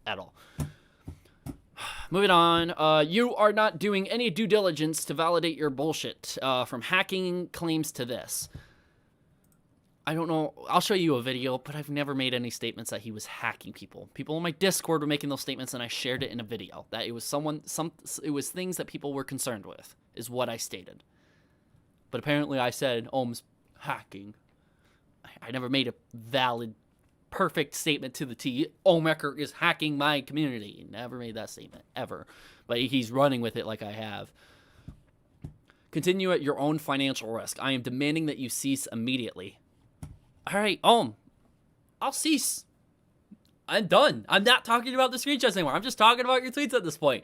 at all. Moving on. You are not doing any due diligence to validate your bullshit. From hacking claims to this. I don't know. I'll show you a video, but I've never made any statements that he was hacking people. People on my Discord were making those statements, and I shared it in a video. That it was it was things that people were concerned with, is what I stated. But apparently I said Ohm's hacking. I never made a valid, perfect statement to the T. Ohmwrecker is hacking my community. Never made that statement, ever. But he's running with it like I have. Continue at your own financial risk. I am demanding that you cease immediately. All right, I'll cease. I'm done. I'm not talking about the screenshots anymore. I'm just talking about your tweets at this point.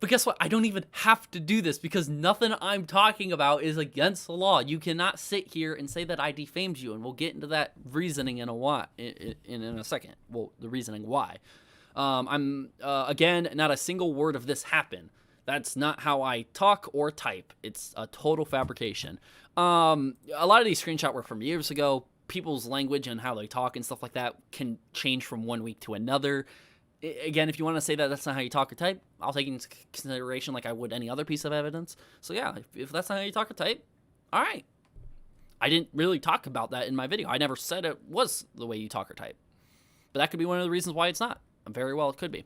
But guess what? I don't even have to do this because nothing I'm talking about is against the law. You cannot sit here and say that I defamed you, and we'll get into that reasoning in a second. Well, the reasoning why. Again, not a single word of this happened. That's not how I talk or type. It's a total fabrication. A lot of these screenshots were from years ago. People's language and how they talk and stuff like that can change from one week to another. Again, if you want to say that that's not how you talk or type, I'll take it into consideration like I would any other piece of evidence. So yeah, if that's not how you talk or type, all right. I didn't really talk about that in my video. I never said it was the way you talk or type. But that could be one of the reasons why it's not. Very well, it could be.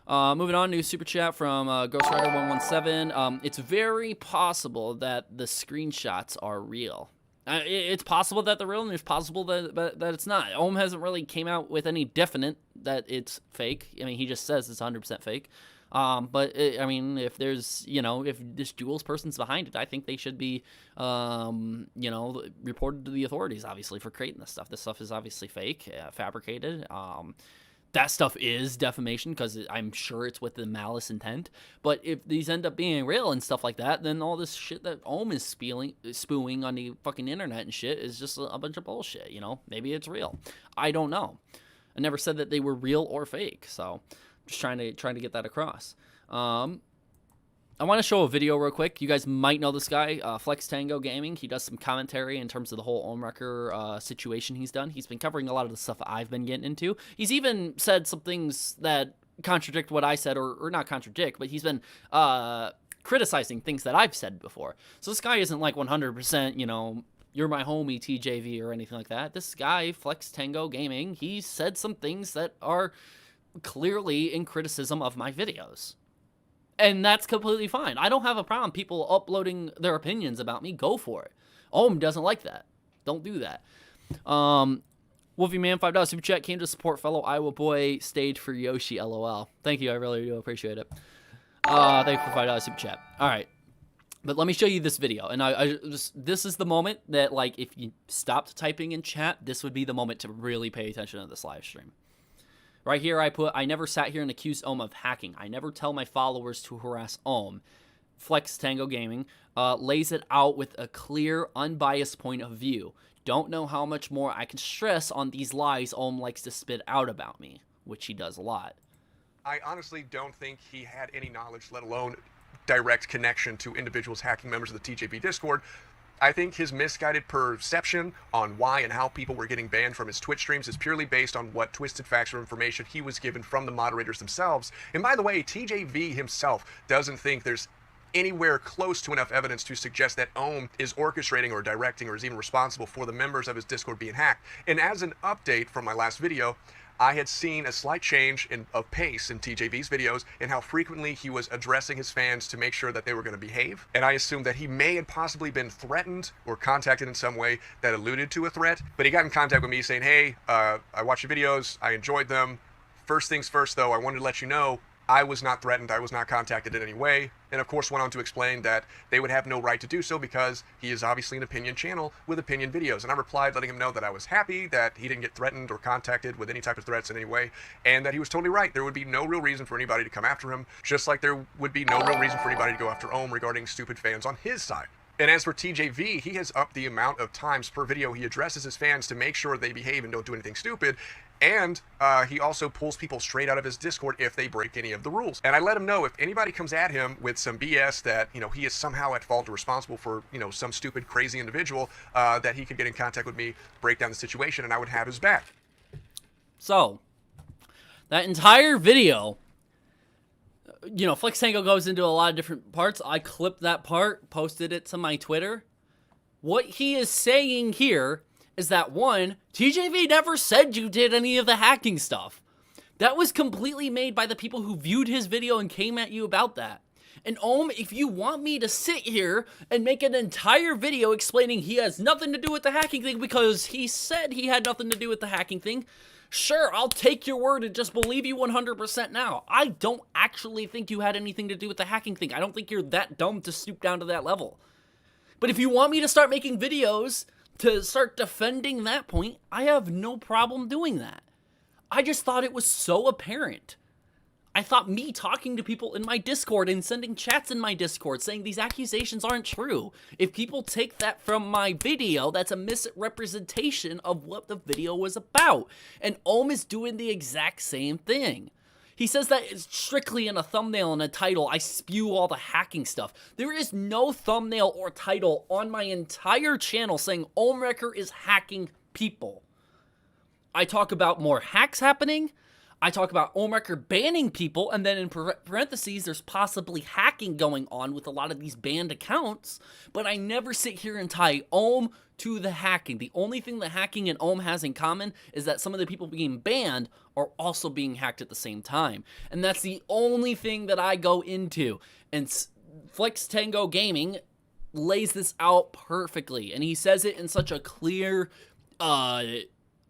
Moving on, new super chat from Ghostwriter117. It's very possible that the screenshots are real. It's possible that they're real, and it's possible that it's not. Ohm hasn't really came out with any definite that it's fake. I mean, he just says it's 100% fake. I mean, if there's, if this Jules person's behind it, I think they should be, reported to the authorities, obviously, for creating this stuff. This stuff is obviously fake, fabricated. That stuff is defamation because I'm sure it's with the malice intent. But if these end up being real and stuff like that, then all this shit that Ohm is spewing on the fucking internet and shit is just a bunch of bullshit, Maybe it's real. I don't know. I never said that they were real or fake, so just trying to get that across. I want to show a video real quick. You guys might know this guy, Flex Tango Gaming. He does some commentary in terms of the whole Ohmwrecker situation he's done. He's been covering a lot of the stuff I've been getting into. He's even said some things that contradict what I said, or not contradict, but he's been criticizing things that I've said before. So this guy isn't like 100%, you're my homie TJV or anything like that. This guy, Flex Tango Gaming, he said some things that are clearly in criticism of my videos. And that's completely fine. I don't have a problem people uploading their opinions about me. Go for it. Ohm doesn't like that. Don't do that. Wolfie Man, $5 super chat, came to support fellow Iowa boy, stayed for Yoshi, LOL. Thank you. I really do appreciate it. Thank you for $5 super chat. All right. But let me show you this video. And this is the moment that, like, if you stopped typing in chat, this would be the moment to really pay attention to this live stream. Right here, I never sat here and accused Ohm of hacking. I never tell my followers to harass Ohm. Flex Tango Gaming lays it out with a clear, unbiased point of view. Don't know how much more I can stress on these lies Ohm likes to spit out about me, which he does a lot. I honestly don't think he had any knowledge, let alone direct connection to individuals hacking members of the TJP Discord. I think his misguided perception on why and how people were getting banned from his Twitch streams is purely based on what twisted facts or information he was given from the moderators themselves. And by the way, TJV himself doesn't think there's anywhere close to enough evidence to suggest that Ohm is orchestrating or directing or is even responsible for the members of his Discord being hacked. And as an update from my last video, I had seen a slight change of pace in TJV's videos and how frequently he was addressing his fans to make sure that they were going to behave. And I assumed that he may have possibly been threatened or contacted in some way that alluded to a threat. But he got in contact with me saying, hey, I watched your videos, I enjoyed them. First things first, though, I wanted to let you know I was not threatened, I was not contacted in any way, and of course went on to explain that they would have no right to do so because he is obviously an opinion channel with opinion videos. And I replied letting him know that I was happy that he didn't get threatened or contacted with any type of threats in any way, and that he was totally right. There would be no real reason for anybody to come after him, just like there would be no real reason for anybody to go after Ohm regarding stupid fans on his side. And as for TJV, he has upped the amount of times per video he addresses his fans to make sure they behave and don't do anything stupid. And he also pulls people straight out of his Discord if they break any of the rules. And I let him know if anybody comes at him with some BS that, he is somehow at fault or responsible for, some stupid, crazy individual, that he could get in contact with me, break down the situation, and I would have his back. So, that entire video, Flex Tango goes into a lot of different parts. I clipped that part, posted it to my Twitter. What he is saying here is that, one, TJV never said you did any of the hacking stuff. That was completely made by the people who viewed his video and came at you about that. And Ohm, if you want me to sit here and make an entire video explaining he has nothing to do with the hacking thing because he said he had nothing to do with the hacking thing, Sure, I'll take your word and just believe you 100% now. I don't actually think you had anything to do with the hacking thing. I don't think you're that dumb to stoop down to that level. But if you want me to start making videos to start defending that point, I have no problem doing that. I just thought it was so apparent. I thought me talking to people in my Discord and sending chats in my Discord saying these accusations aren't true. If people take that from my video, that's a misrepresentation of what the video was about. And Ohm is doing the exact same thing. He says that it's strictly in a thumbnail and a title. I spew all the hacking stuff. There is no thumbnail or title on my entire channel saying Ohmwrecker is hacking people. I talk about more hacks happening. I talk about Ohmwrecker banning people, and then in parentheses, there's possibly hacking going on with a lot of these banned accounts, but I never sit here and tie Ohm to the hacking. The only thing that hacking and Ohm has in common is that some of the people being banned are also being hacked at the same time, and that's the only thing that I go into. And Flex Tango Gaming lays this out perfectly, and he says it in such a clear,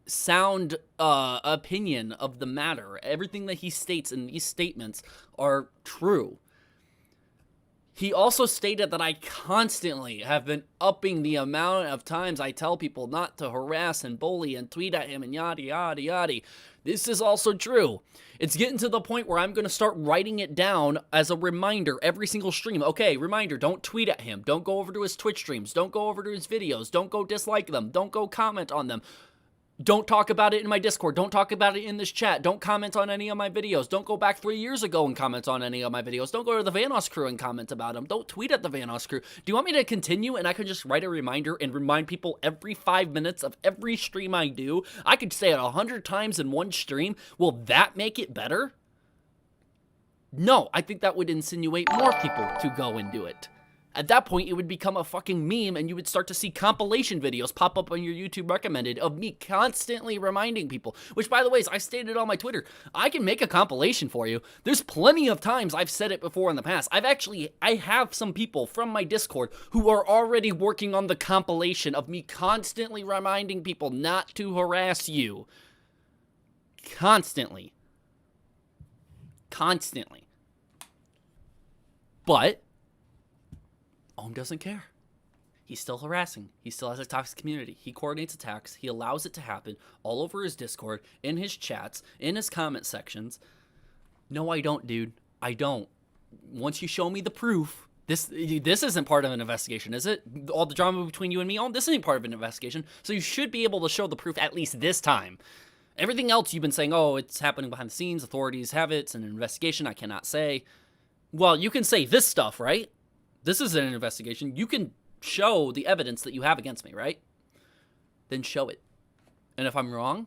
sound opinion of the matter. Everything that he states in these statements are true. He also stated that I constantly have been upping the amount of times I tell people not to harass and bully and tweet at him and yada yada yada. This is also true. It's getting to the point where I'm going to start writing it down as a reminder every single stream. Okay, reminder, don't tweet at him. Don't go over to his Twitch streams. Don't go over to his videos. Don't go dislike them. Don't go comment on them. Don't talk about it in my Discord. Don't talk about it in this chat. Don't comment on any of my videos. Don't go back 3 years ago and comment on any of my videos. Don't go to the Vanos crew and comment about them. Don't tweet at the Vanos crew. Do you want me to continue and I can just write a reminder and remind people every 5 minutes of every stream I do? I could say it 100 times in one stream. Will that make it better? No, I think that would insinuate more people to go and do it. At that point, it would become a fucking meme, and you would start to see compilation videos pop up on your YouTube recommended of me constantly reminding people. Which, by the way, as I stated on my Twitter, I can make a compilation for you. There's plenty of times I've said it before in the past. I have some people from my Discord who are already working on the compilation of me constantly reminding people not to harass you. Constantly. But Ohm doesn't care. He's still harassing. He still has a toxic community. He coordinates attacks. He allows it to happen all over his Discord, in his chats, in his comment sections. No, I don't, dude. I don't. Once you show me the proof, this isn't part of an investigation, is it? All the drama between you and me, this isn't part of an investigation. So you should be able to show the proof at least this time. Everything else you've been saying, oh, it's happening behind the scenes, authorities have it, it's an investigation, I cannot say. Well, you can say this stuff, right? This isn't an investigation. You can show the evidence that you have against me, right? Then show it. And if I'm wrong,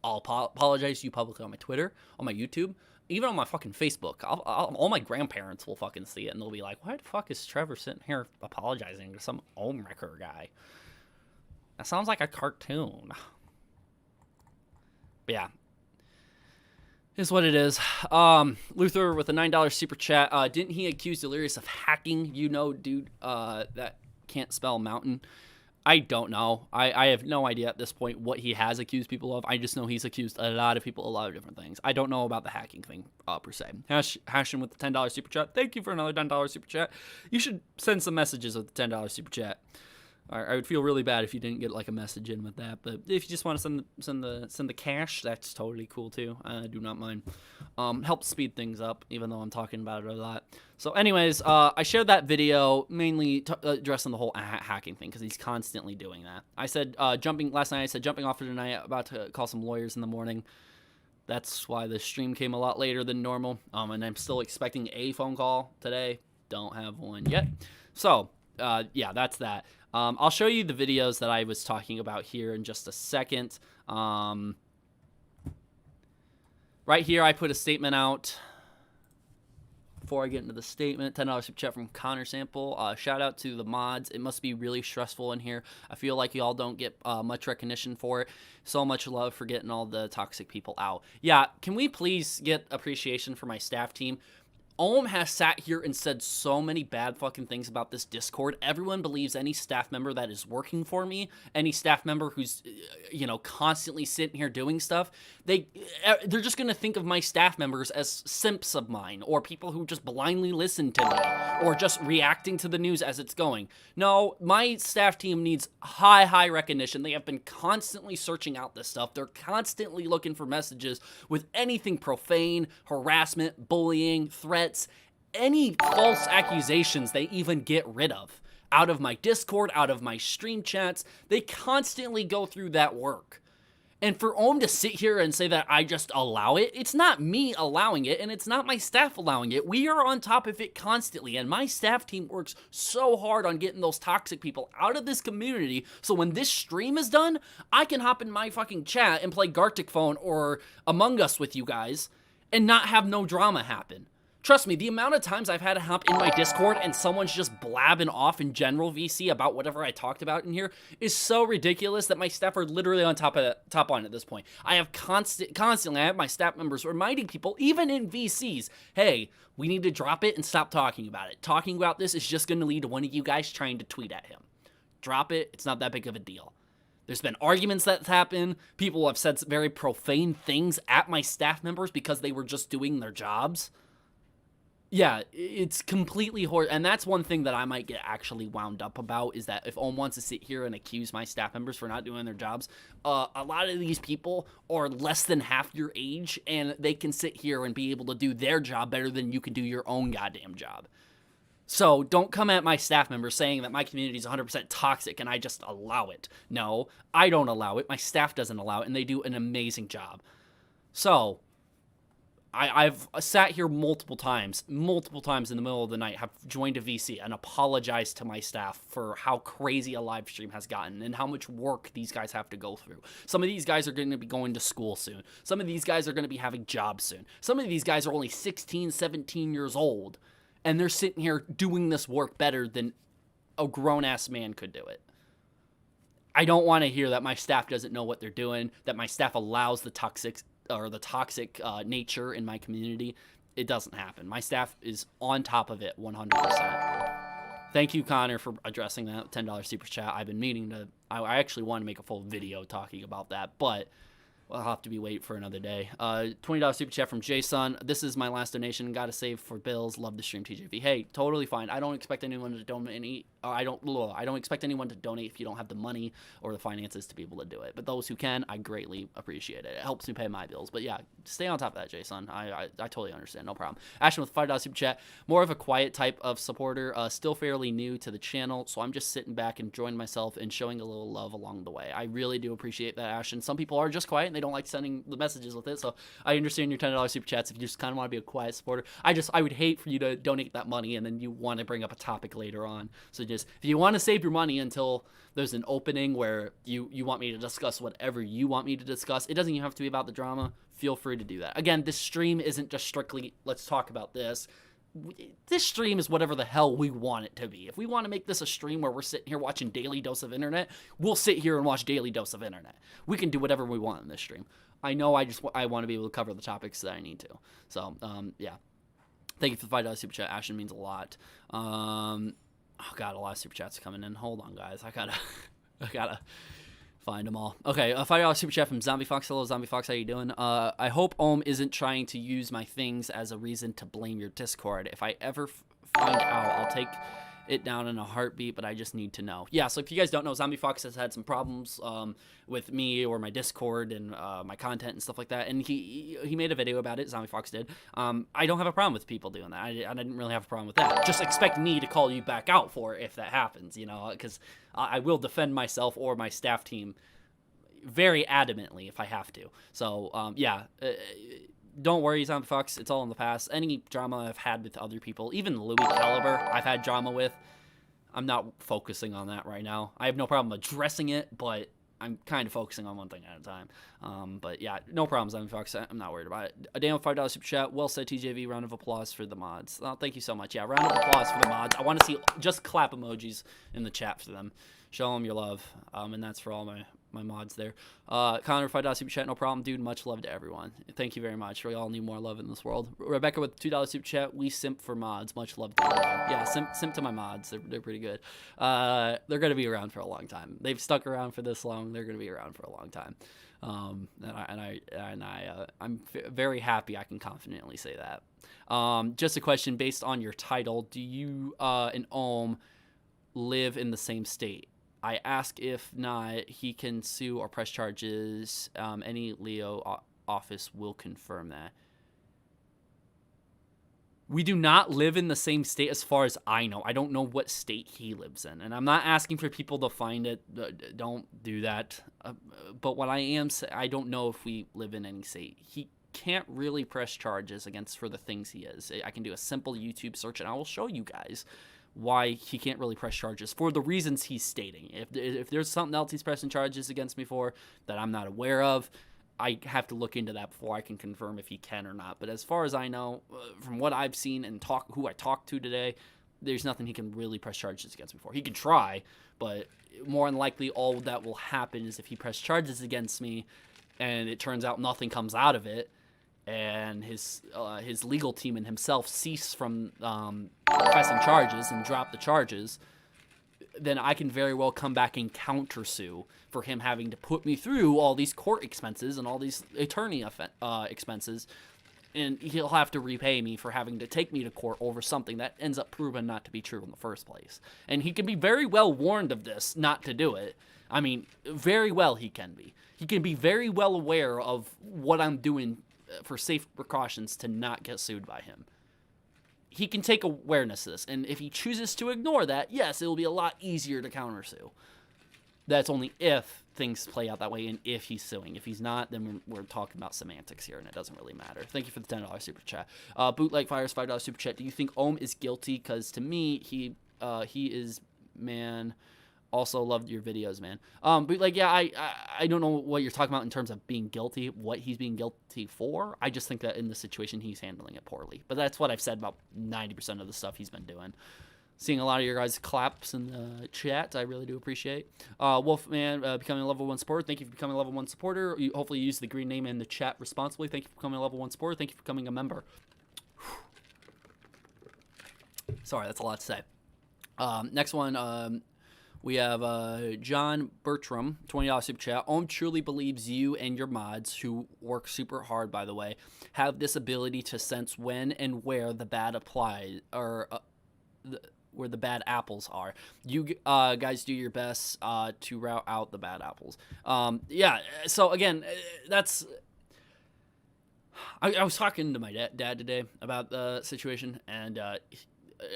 I'll apologize to you publicly on my Twitter, on my YouTube, even on my fucking Facebook. All my grandparents will fucking see it, and they'll be like, why the fuck is Trevor sitting here apologizing to some Ohmwrecker guy? That sounds like a cartoon. But yeah. Is what it is. Luther with a $9 super chat. Didn't he accuse Delirious of hacking? You know, dude, that can't spell mountain. I don't know. I have no idea at this point what he has accused people of. I just know he's accused a lot of people of a lot of different things. I don't know about the hacking thing, per se. Hashin with the $10 super chat. Thank you for another $10 super chat. You should send some messages with the $10 super chat. I would feel really bad if you didn't get like a message in with that, but if you just want to send the cash, that's totally cool too. I do not mind. Helps speed things up, even though I'm talking about it a lot. So, anyways, I shared that video mainly addressing the whole hacking thing because he's constantly doing that. I said last night. I said jumping off for tonight. About to call some lawyers in the morning. That's why the stream came a lot later than normal. And I'm still expecting a phone call today. Don't have one yet. So, yeah, that's that. I'll show you the videos that I was talking about here in just a second. Right here, I put a statement out. Before I get into the statement, $10 super chat from Connor Sample. Shout out to the mods. It must be really stressful in here. I feel like y'all don't get much recognition for it. So much love for getting all the toxic people out. Yeah, can we please get appreciation for my staff team? Ohm has sat here and said so many bad fucking things about this Discord. Everyone believes any staff member that is working for me, any staff member who's, constantly sitting here doing stuff, they're just going to think of my staff members as simps of mine, or people who just blindly listen to me, or just reacting to the news as it's going. No, my staff team needs high recognition. They have been constantly searching out this stuff. They're constantly looking for messages with anything profane, harassment, bullying, threats, any false accusations they even get rid of. Out of my Discord, out of my stream chats, they constantly go through that work. And for Ohm to sit here and say that I just allow it, it's not me allowing it, and it's not my staff allowing it. We are on top of it constantly, and my staff team works so hard on getting those toxic people out of this community, so when this stream is done, I can hop in my fucking chat and play Gartic Phone or Among Us with you guys and not have no drama happen. Trust me, the amount of times I've had to hop in my Discord and someone's just blabbing off in general VC about whatever I talked about in here is so ridiculous that my staff are literally on top on at this point. I have constantly, I have my staff members reminding people, even in VCs, hey, we need to drop it and stop talking about it. Talking about this is just going to lead to one of you guys trying to tweet at him. Drop it. It's not that big of a deal. There's been arguments that happen. People have said very profane things at my staff members because they were just doing their jobs. Yeah, it's completely horrible, and that's one thing that I might get actually wound up about, is that if Ohm wants to sit here and accuse my staff members for not doing their jobs, a lot of these people are less than half your age, and they can sit here and be able to do their job better than you can do your own goddamn job. So don't come at my staff members saying that my community is 100% toxic and I just allow it. No, I don't allow it. My staff doesn't allow it, and they do an amazing job. So I've sat here multiple times in the middle of the night, have joined a VC and apologized to my staff for how crazy a live stream has gotten and how much work these guys have to go through. Some of these guys are going to be going to school soon. Some of these guys are going to be having jobs soon. Some of these guys are only 16, 17 years old, and they're sitting here doing this work better than a grown-ass man could do it. I don't want to hear that my staff doesn't know what they're doing, that my staff allows the toxic nature in my community. It doesn't happen. My staff is on top of it 100%. Thank you, Connor, for addressing that $10 super chat. I've been meaning to, I actually want to make a full video talking about that, but I'll have to wait for another day. $20 super chat from Jason. This is my last donation. Got to save for bills. Love the stream, TJV. Hey, totally fine. I don't expect anyone to donate. I don't expect anyone to donate if you don't have the money or the finances to be able to do it. But those who can, I greatly appreciate it. It helps me pay my bills. But yeah, stay on top of that, Jason. I totally understand. No problem. Ashton with $5 super chat. More of a quiet type of supporter. Still fairly new to the channel, so I'm just sitting back and enjoying myself and showing a little love along the way. I really do appreciate that, Ashton. Some people are just quiet and they don't like sending the messages with it, so I understand your $10 super chats if you just kind of want to be a quiet supporter. I would hate for you to donate that money and then you want to bring up a topic later on. So just, if you want to save your money until there's an opening where you want me to discuss whatever you want me to discuss, it doesn't even have to be about the drama, feel free to do that. Again, this stream isn't just strictly, let's talk about this. This stream is whatever the hell we want it to be. If we want to make this a stream where we're sitting here watching Daily Dose of Internet, we'll sit here and watch Daily Dose of Internet. We can do whatever we want in this stream. I know I want to be able to cover the topics that I need to. So, yeah. Thank you for the $5 super chat. Ashton means a lot. Oh, God, a lot of super chats coming in. Hold on, guys. I gotta find them all. Okay, a $5 super chat from Zombie Fox. Hello, Zombie Fox. How you doing? I hope Ohm isn't trying to use my things as a reason to blame your Discord. If I ever find out, I'll take it down in a heartbeat, but I just need to know. Yeah, so if you guys don't know, Zombie Fox has had some problems with me or my Discord and my content and stuff like that, and he made a video about it. Zombie Fox did. I don't have a problem with people doing that. I didn't really have a problem with that. Just expect me to call you back out for it if that happens, because I will defend myself or my staff team very adamantly if I have to. So, yeah, don't worry, Zombie Fox. It's all in the past. Any drama I've had with other people, even Louis Caliber, I've had drama with. I'm not focusing on that right now. I have no problem addressing it, but I'm kind of focusing on one thing at a time. But yeah, no problem, Zombie Fox. I'm not worried about it. A damn $5 super chat. Well said, TJV. Round of applause for the mods. Oh, thank you so much. Yeah, round of applause for the mods. I want to see just clap emojis in the chat for them. Show them your love. And that's for all my mods there. Connor, $5 super chat, no problem, dude. Much love to everyone. Thank you very much. We all need more love in this world. Rebecca with $2 super chat. We simp for mods. Much love to everyone. Yeah, simp to my mods. They're pretty good. They're gonna be around for a long time. They've stuck around for this long. They're gonna be around for a long time. I'm very happy I can confidently say that. Just a question based on your title. Do you and Ohm live in the same state? I ask if not, he can sue or press charges. Any Leo office will confirm that. We do not live in the same state as far as I know. I don't know what state he lives in. And I'm not asking for people to find it. Don't do that. But what I am saying, I don't know if we live in any state. He can't really press charges against for the things he is. I can do a simple YouTube search and I will show you guys why he can't really press charges for the reasons he's stating. If there's something else he's pressing charges against me for that I'm not aware of, I have to look into that before I can confirm if he can or not. But as far as I know, from what I've seen and who I talked to today, there's nothing he can really press charges against me for. He can try, but more than likely all that will happen is if he press charges against me and it turns out nothing comes out of it, and his legal team and himself cease from pressing charges and drop the charges, then I can very well come back and countersue for him having to put me through all these court expenses and all these attorney expenses, and he'll have to repay me for having to take me to court over something that ends up proven not to be true in the first place. And he can be very well warned of this, not to do it. I mean, very well he can be. He can be very well aware of what I'm doing for safe precautions to not get sued by him. He can take awareness of this, and if he chooses to ignore that, yes, it will be a lot easier to countersue. That's only if things play out that way and if he's suing. If he's not, then we're talking about semantics here, and it doesn't really matter. Thank you for the $10 super chat. Bootleg Fires, $5 super chat. Do you think Ohm is guilty? Because to me, he is, man. Also loved your videos, man. But yeah, I don't know what you're talking about in terms of being guilty, what he's being guilty for. I just think that in this situation, he's handling it poorly. But that's what I've said about 90% of the stuff he's been doing. Seeing a lot of your guys' claps in the chat, I really do appreciate. Wolfman, becoming a level 1 supporter. Thank you for becoming a level 1 supporter. Hopefully you use the green name in the chat responsibly. Thank you for becoming a level 1 supporter. Thank you for becoming a member. Sorry, that's a lot to say. Next one, we have John Bertram, $20 super chat. Ohm truly believes you and your mods, who work super hard, by the way, have this ability to sense when and where the bad applies, or where the bad apples are. You guys do your best to route out the bad apples. Yeah, so again, that's... I was talking to my dad today about the situation, and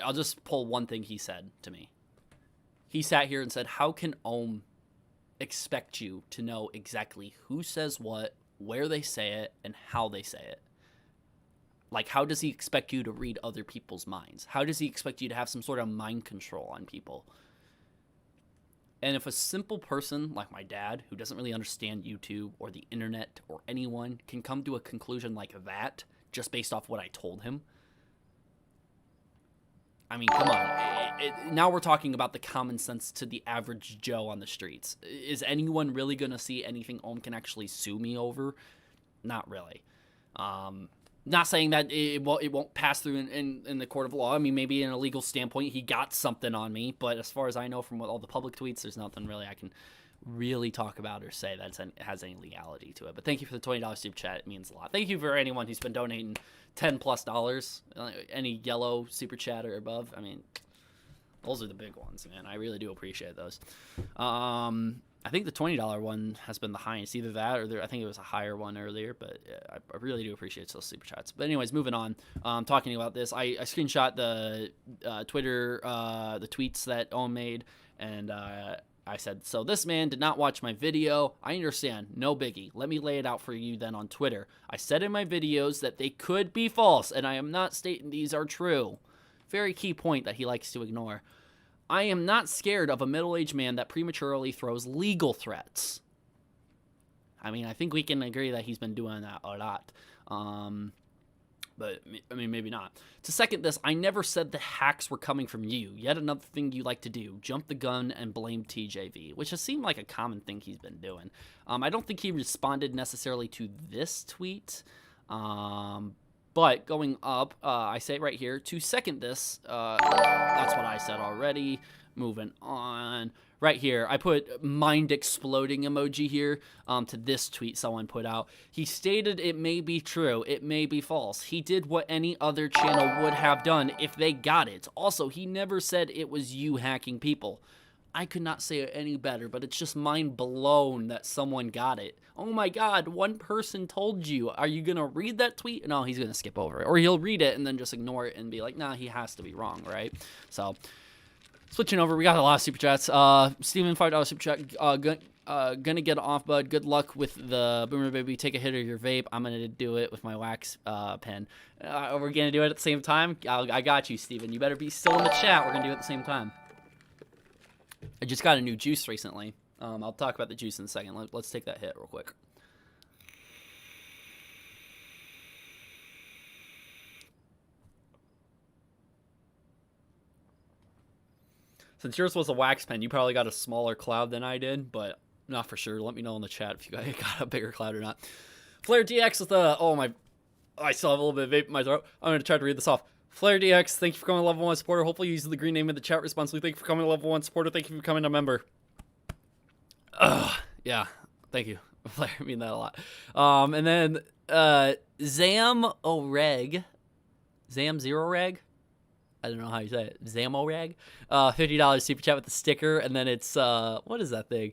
I'll just pull one thing he said to me. He sat here and said, how can Ohm expect you to know exactly who says what, where they say it, and how they say it? Like, how does he expect you to read other people's minds? How does he expect you to have some sort of mind control on people? And if a simple person like my dad, who doesn't really understand YouTube or the internet or anyone, can come to a conclusion like that just based off what I told him, I mean, come on. Now we're talking about the common sense to the average Joe on the streets. Is anyone really going to see anything Ohm can actually sue me over? Not really. Not saying that it won't pass through in the court of law. I mean, maybe in a legal standpoint, he got something on me. But as far as I know from all the public tweets, there's nothing really I can really talk about or say that has any legality to it. But thank you for the $20 super chat. It means a lot. Thank you for anyone who's been donating $10+. Any yellow super chat or above. I mean, those are the big ones, man. I really do appreciate those. I think the $20 one has been the highest. Either that or I think it was a higher one earlier. But yeah, I really do appreciate those super chats. But anyways, moving on. Talking about this, I screenshot the Twitter, the tweets that Ohm made, and I said, so this man did not watch my video. I understand. No biggie. Let me lay it out for you then on Twitter. I said in my videos that they could be false, and I am not stating these are true. Very key point that he likes to ignore. I am not scared of a middle-aged man that prematurely throws legal threats. I mean, I think we can agree that he's been doing that a lot. But, I mean, maybe not. To second this, I never said the hacks were coming from you. Yet another thing you like to do, jump the gun and blame TJV, which has seemed like a common thing he's been doing. I don't think he responded necessarily to this tweet. But going up, I say right here, to second this, that's what I said already. Moving on. Right here, I put mind exploding emoji here to this tweet someone put out. He stated it may be true, it may be false. He did what any other channel would have done if they got it. Also, he never said it was you hacking people. I could not say it any better, but it's just mind blown that someone got it. Oh my god, one person told you. Are you going to read that tweet? No, he's going to skip over it. Or he'll read it and then just ignore it and be like, nah, he has to be wrong, right? So, switching over, we got a lot of super chats. Steven, $5 super chat. Gonna get off, bud. Good luck with the Boomer Baby. Take a hit of your vape. I'm gonna do it with my wax pen. We're gonna do it at the same time. I got you, Steven. You better be still in the chat. We're gonna do it at the same time. I just got a new juice recently. I'll talk about the juice in a second. Let's take that hit real quick. Since yours was a wax pen, you probably got a smaller cloud than I did, but not for sure. Let me know in the chat if you guys got a bigger cloud or not. Flare DX with the... Oh, my... I still have a little bit of vape in my throat. I'm going to try to read this off. Flare DX, thank you for becoming a level 1 supporter. Hopefully you use the green name in the chat responsibly. Thank you for becoming a level 1 supporter. Thank you for becoming a member. Yeah, thank you. Flare, I mean that a lot. And then Zam Oreg. Zam Zero Reg? I don't know how you say it. Zamorag. $50 super chat with the sticker. And then it's, what is that thing?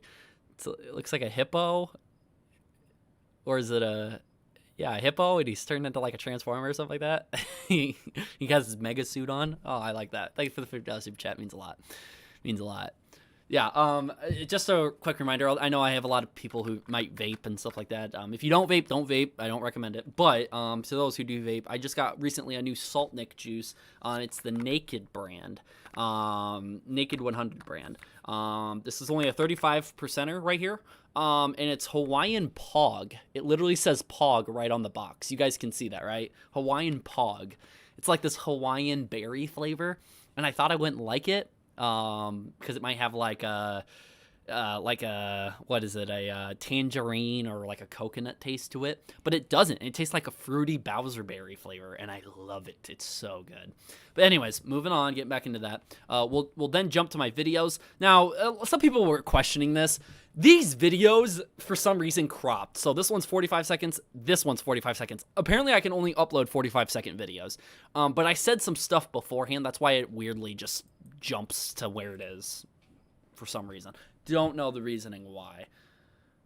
It looks like a hippo. Or is it a hippo? And he's turned into like a transformer or something like that. he has his mega suit on. Oh, I like that. Thank you for the $50 super chat. Means a lot. Means a lot. Yeah, just a quick reminder. I know I have a lot of people who might vape and stuff like that. If you don't vape, don't vape. I don't recommend it. But to those who do vape, I just got recently a new Salt Nick juice. It's the Naked brand, Naked 100 brand. This is only a 35%er right here. And it's Hawaiian Pog. It literally says Pog right on the box. You guys can see that, right? Hawaiian Pog. It's like this Hawaiian berry flavor, and I thought I wouldn't like it. Because it might have like a what is it, a tangerine or like a coconut taste to it, but it doesn't. It tastes like a fruity Bowser berry flavor, and I love it. It's so good. But anyways, moving on, getting back into that. We'll then jump to my videos. Now, some people were questioning this. These videos, for some reason, cropped. So this one's 45 seconds. This one's 45 seconds. Apparently, I can only upload 45-second videos. But I said some stuff beforehand. That's why it weirdly just jumps to where it is for some reason. Don't know the reasoning why.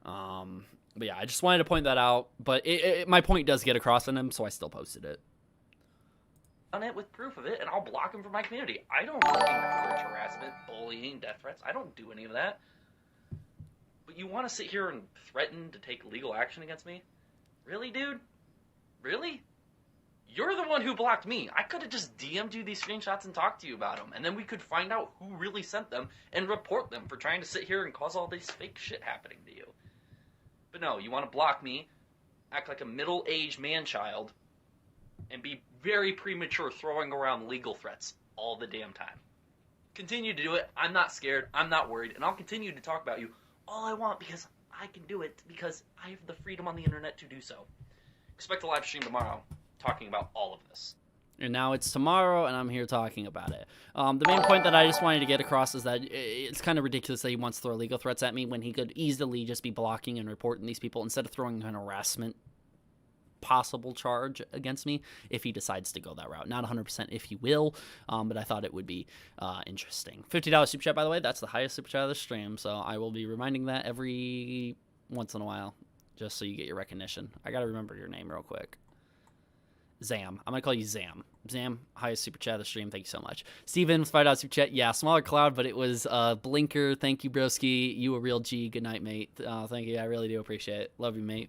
But yeah, I just wanted to point that out. But my point does get across in him, so I still posted it. On it with proof of it, and I'll block him from my community. I don't encourage harassment, bullying, death threats. I don't do any of that. But you want to sit here and threaten to take legal action against me? Really, dude? Really? You're the one who blocked me. I could have just DM'd you these screenshots and talked to you about them, and then we could find out who really sent them and report them for trying to sit here and cause all this fake shit happening to you. But no, you want to block me, act like a middle-aged man-child, and be very premature throwing around legal threats all the damn time. Continue to do it. I'm not scared. I'm not worried. And I'll continue to talk about you all I want because I can do it because I have the freedom on the internet to do so. Expect a live stream tomorrow talking about all of this. And now it's tomorrow, and I'm here talking about it. The main point that I just wanted to get across is that it's kind of ridiculous that he wants to throw legal threats at me when he could easily just be blocking and reporting these people instead of throwing an harassment possible charge against me if he decides to go that route. Not 100% if he will, but I thought it would be interesting. $50 super chat, by the way. That's the highest super chat of the stream, so I will be reminding that every once in a while just so you get your recognition. I got to remember your name real quick. Zam. I'm going to call you Zam. Zam, highest super chat of the stream. Thank you so much. Steven, $5 super chat. Yeah, smaller cloud, but it was Blinker. Thank you, broski. You a real G. Good night, mate. Thank you. I really do appreciate it. Love you, mate.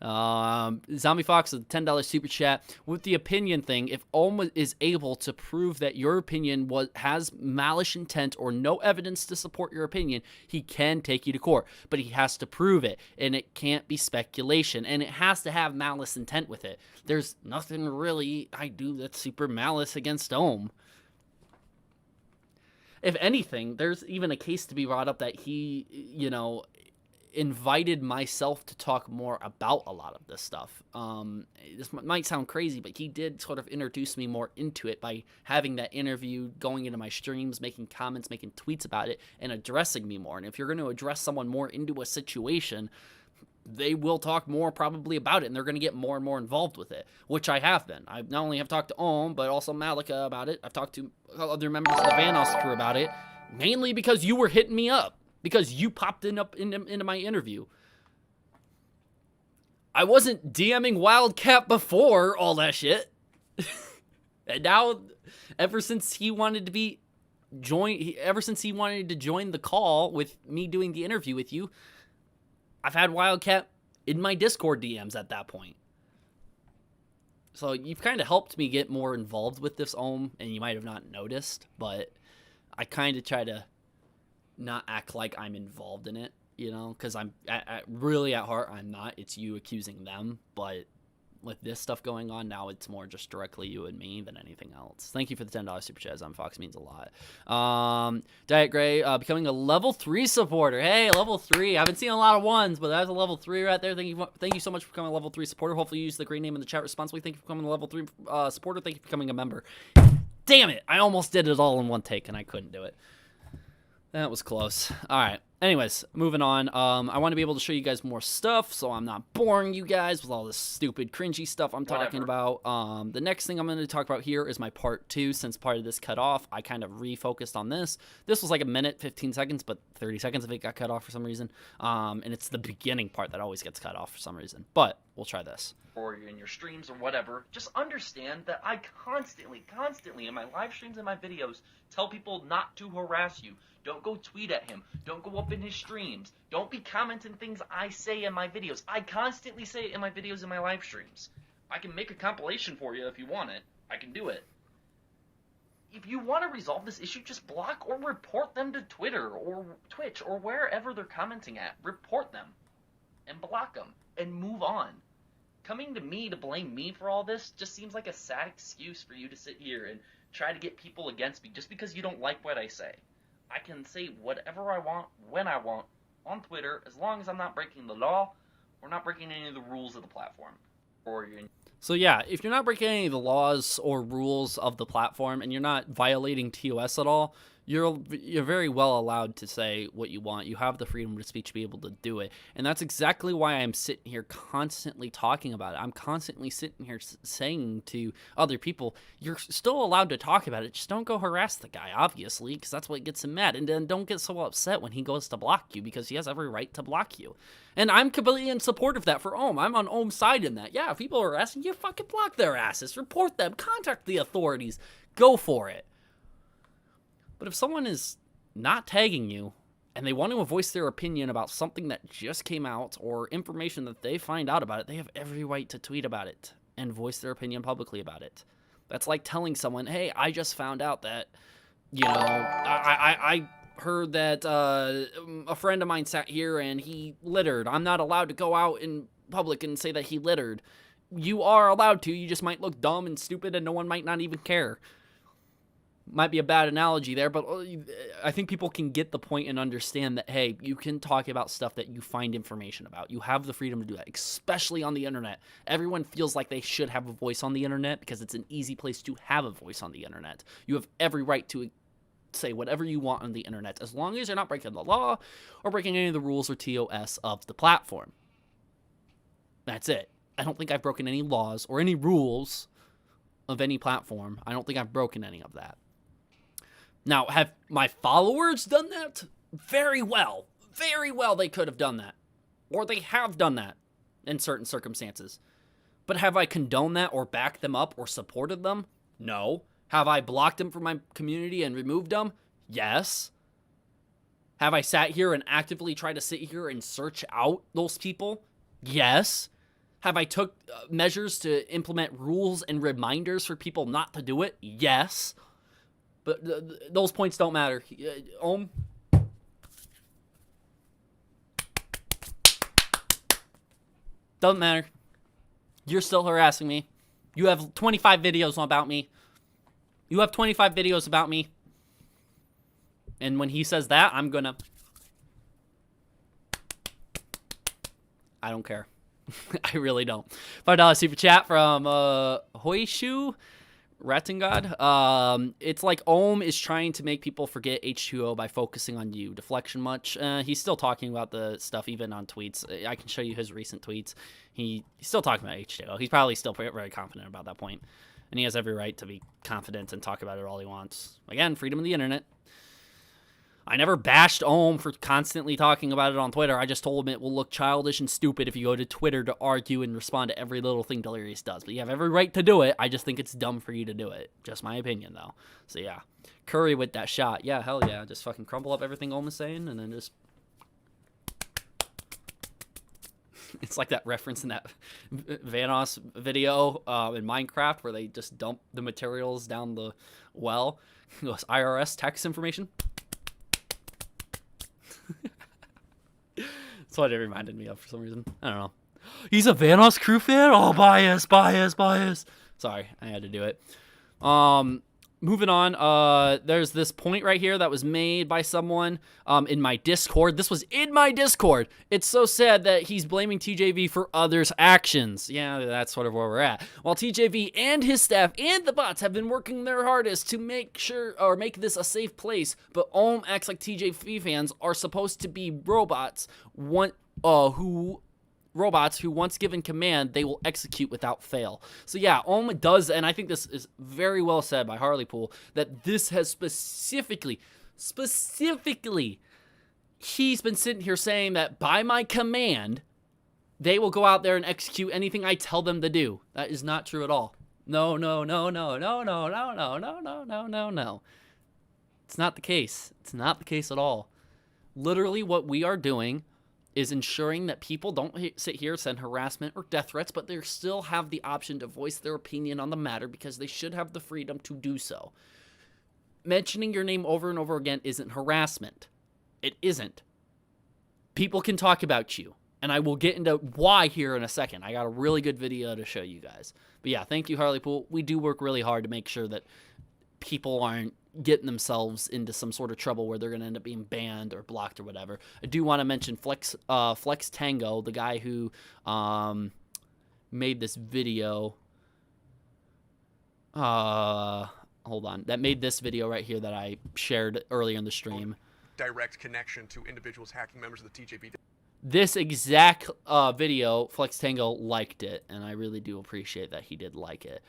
Zombie Fox with a $10 super chat. With the opinion thing, if Ohm is able to prove that your opinion has malice intent or no evidence to support your opinion, he can take you to court. But he has to prove it, and it can't be speculation, and it has to have malice intent with it. There's nothing really I do that's super malice against Ohm. If anything, there's even a case to be brought up that he, invited myself to talk more about a lot of this stuff. This might sound crazy, but he did sort of introduce me more into it by having that interview, going into my streams, making comments, making tweets about it, and addressing me more. And if you're going to address someone more into a situation, they will talk more probably about it, and they're going to get more and more involved with it, which I have been. I not only have talked to Ohm, but also Malika about it. I've talked to other members of the Vanos crew about it, mainly because you were hitting me up. Because you popped into my interview. I wasn't DMing Wildcat before all that shit. And now, ever since he wanted to join the call with me doing the interview with you, I've had Wildcat in my Discord DMs at that point. So you've kind of helped me get more involved with this Ohm, and you might have not noticed, but I kind of try to not act like I'm involved in it, because I'm really at heart, I'm not. It's you accusing them, but with this stuff going on now, it's more just directly you and me than anything else. Thank you for the $10 super chat. On Fox means a lot. Diet Gray, becoming a level 3 supporter. Hey, level 3. I haven't seen a lot of ones, but that's a level 3 right there. Thank you so much for becoming a level 3 supporter. Hopefully you use the great name in the chat responsibly. Thank you for becoming a level 3 supporter. Thank you for becoming a member. Damn it. I almost did it all in one take, and I couldn't do it. That was close. All right. Anyways, moving on. I want to be able to show you guys more stuff, so I'm not boring you guys with all this stupid, cringy stuff I'm talking about. The next thing I'm going to talk about here is my part 2. Since part of this cut off, I kind of refocused on this. This was like a minute, 15 seconds, but 30 seconds of it got cut off for some reason. And it's the beginning part that always gets cut off for some reason. But we'll try this. Or in your streams or whatever, just understand that I constantly in my live streams and my videos tell people not to harass you. Don't go tweet at him. Don't go up in his streams. Don't be commenting things I say in my videos. I constantly say it in my videos and my live streams. I can make a compilation for you if you want it. I can do it. If you want to resolve this issue, just block or report them to Twitter or Twitch or wherever they're commenting at. Report them and block them and move on. Coming to me to blame me for all this just seems like a sad excuse for you to sit here and try to get people against me just because you don't like what I say. I can say whatever I want, when I want, on Twitter, as long as I'm not breaking the law or not breaking any of the rules of the platform. So yeah, if you're not breaking any of the laws or rules of the platform and you're not violating TOS at all, you're very well allowed to say what you want. You have the freedom of speech to be able to do it. And that's exactly why I'm sitting here constantly talking about it. I'm constantly sitting here saying to other people, you're still allowed to talk about it. Just don't go harass the guy, obviously, because that's what gets him mad. And then don't get so upset when he goes to block you, because he has every right to block you. And I'm completely in support of that for Ohm. I'm on Ohm's side in that. Yeah, if people are harassing you, fucking block their asses. Report them. Contact the authorities. Go for it. But if someone is not tagging you and they want to voice their opinion about something that just came out or information that they find out about it, they have every right to tweet about it and voice their opinion publicly about it. That's like telling someone, hey, I just found out that, I heard that a friend of mine sat here and he littered. I'm not allowed to go out in public and say that he littered. You are allowed to. You just might look dumb and stupid and no one might not even care. Might be a bad analogy there, but I think people can get the point and understand that, hey, you can talk about stuff that you find information about. You have the freedom to do that, especially on the internet. Everyone feels like they should have a voice on the internet because it's an easy place to have a voice on the internet. You have every right to say whatever you want on the internet, as long as you're not breaking the law or breaking any of the rules or TOS of the platform. That's it. I don't think I've broken any laws or any rules of any platform. I don't think I've broken any of that. Now, have my followers done that? Very well. Very well they could have done that. Or they have done that in certain circumstances. But have I condoned that or backed them up or supported them? No. Have I blocked them from my community and removed them? Yes. Have I sat here and actively tried to sit here and search out those people? Yes. Have I took measures to implement rules and reminders for people not to do it? Yes. But those points don't matter. Ohm? Doesn't matter. You're still harassing me. You have 25 videos about me. You have 25 videos about me. And when he says that, I'm gonna... I don't care. I really don't. $5 super chat from Hoishu Rattengod. It's like Ohm is trying to make people forget H2O by focusing on you. Deflection much? He's still talking about the stuff even on tweets. I can show you his recent tweets. He's still talking about H2O. He's probably still very confident about that point. And he has every right to be confident and talk about it all he wants. Again, freedom of the internet. I never bashed Ohm for constantly talking about it on Twitter. I just told him it will look childish and stupid if you go to Twitter to argue and respond to every little thing Delirious does. But you have every right to do it. I just think it's dumb for you to do it. Just my opinion, though. So, yeah. Curry with that shot. Yeah, hell yeah. Just fucking crumble up everything Ohm is saying and then just... It's like that reference in that Vanoss video in Minecraft where they just dump the materials down the well. It goes, IRS tax information. That's what it reminded me of for some reason. I don't know. He's a Vanoss crew fan? Oh, bias. Sorry, I had to do it. Moving on. There's this point right here that was made by someone in my Discord. This was in my Discord. It's so sad that he's blaming TJV for others' actions. Yeah, that's sort of where we're at. While TJV and his staff and the bots have been working their hardest to make this a safe place, but Ohm acts like TJV fans are supposed to be robots who once given command, they will execute without fail. So yeah, Ohm does, and I think this is very well said by Harleypool, that this has specifically, he's been sitting here saying that by my command, they will go out there and execute anything I tell them to do. That is not true at all. No. It's not the case. It's not the case at all. Literally what we are doing is ensuring that people don't sit here, send harassment or death threats, but they still have the option to voice their opinion on the matter because they should have the freedom to do so. Mentioning your name over and over again isn't harassment. It isn't. People can talk about you, and I will get into why here in a second. I got a really good video to show you guys. But yeah, thank you, Harleypool. We do work really hard to make sure that people aren't getting themselves into some sort of trouble where they're going to end up being banned or blocked or whatever. I do want to mention Flex Tango, the guy who made this video. Hold on. That made this video right here that I shared earlier in the stream. Direct connection to individuals hacking members of the TJP. This exact video, Flex Tango liked it, and I really do appreciate that he did like it.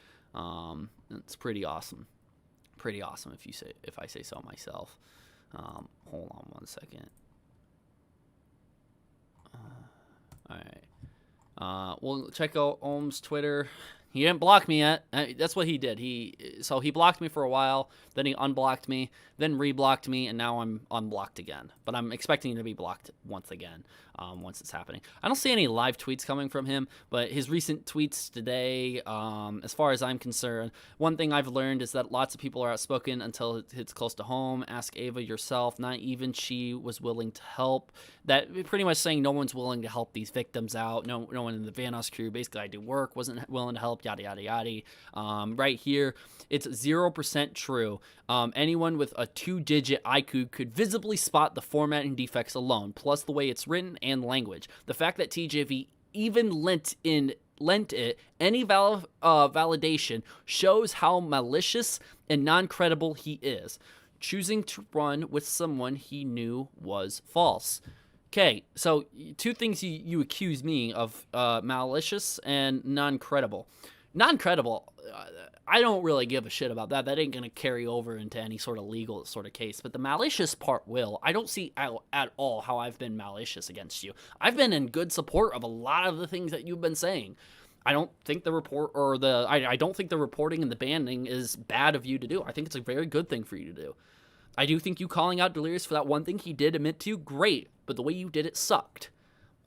It's pretty awesome. Pretty awesome if I say so myself. Hold on one second. All right. We'll check out Ohm's Twitter. He didn't block me yet. That's what he did. So he blocked me for a while, then he unblocked me, then reblocked me, and now I'm unblocked again. But I'm expecting to be blocked once again once it's happening. I don't see any live tweets coming from him, but his recent tweets today, as far as I'm concerned, one thing I've learned is that lots of people are outspoken until it hits close to home. Ask Ava yourself. Not even she was willing to help. That pretty much saying no one's willing to help these victims out. No one in the Vanoss crew, basically I do work, wasn't willing to help, yada, yada, yada. Right here, it's 0% true. Anyone with a 2-digit IQ could visibly spot the formatting defects alone, plus the way it's written and language. The fact that TJV even lent it any validation shows how malicious and non-credible he is, choosing to run with someone he knew was false. Okay, so two things you accuse me of, malicious and non-credible. Non-credible, I don't really give a shit about that. That ain't going to carry over into any sort of legal sort of case. But the malicious part will. I don't see at all how I've been malicious against you. I've been in good support of a lot of the things that you've been saying. I don't think the report or I don't think the reporting and the banning is bad of you to do. I think it's a very good thing for you to do. I do think you calling out Delirious for that one thing he did admit to, great. But the way you did it sucked.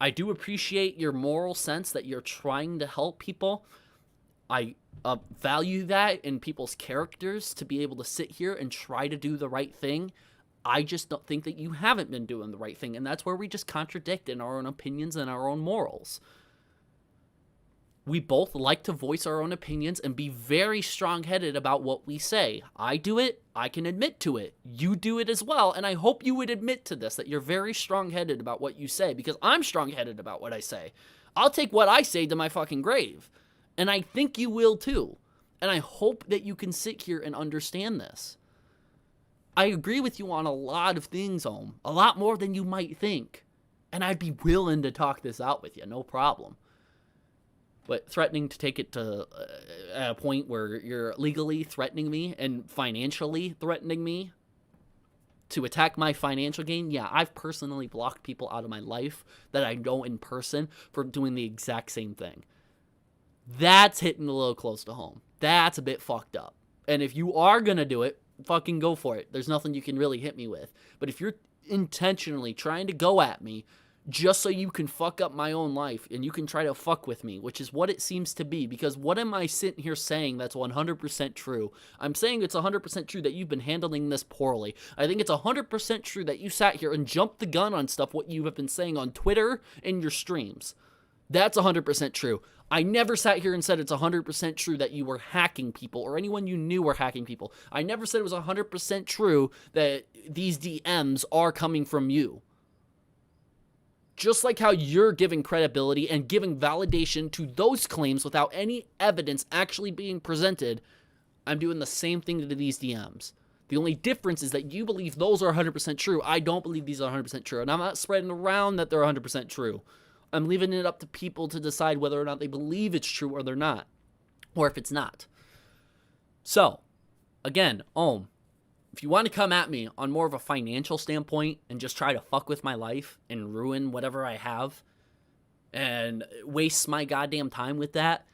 I do appreciate your moral sense that you're trying to help people. I value that in people's characters to be able to sit here and try to do the right thing. I just don't think that you haven't been doing the right thing, and that's where we just contradict in our own opinions and our own morals. We both like to voice our own opinions and be very strong-headed about what we say. I do it, I can admit to it. You do it as well, and I hope you would admit to this, that you're very strong-headed about what you say, because I'm strong-headed about what I say. I'll take what I say to my fucking grave, and I think you will too. And I hope that you can sit here and understand this. I agree with you on a lot of things, Ohm. A lot more than you might think. And I'd be willing to talk this out with you, no problem. But threatening to take it to a point where you're legally threatening me and financially threatening me to attack my financial gain, yeah, I've personally blocked people out of my life that I know in person for doing the exact same thing. That's hitting a little close to home. That's a bit fucked up. And if you are going to do it, fucking go for it. There's nothing you can really hit me with. But if you're intentionally trying to go at me just so you can fuck up my own life and you can try to fuck with me, which is what it seems to be, because what am I sitting here saying that's 100% true? I'm saying it's 100% true that you've been handling this poorly. I think it's 100% true that you sat here and jumped the gun on stuff what you have been saying on Twitter and your streams. That's 100% true. I never sat here and said it's 100% true that you were hacking people or anyone you knew were hacking people. I never said it was 100% true that these DMs are coming from you. Just like how you're giving credibility and giving validation to those claims without any evidence actually being presented, I'm doing the same thing to these DMs. The only difference is that you believe those are 100% true. I don't believe these are 100% true. And I'm not spreading around that they're 100% true. I'm leaving it up to people to decide whether or not they believe it's true or they're not. Or if it's not. So, again, Ohm, if you want to come at me on more of a financial standpoint and just try to fuck with my life and ruin whatever I have and waste my goddamn time with that,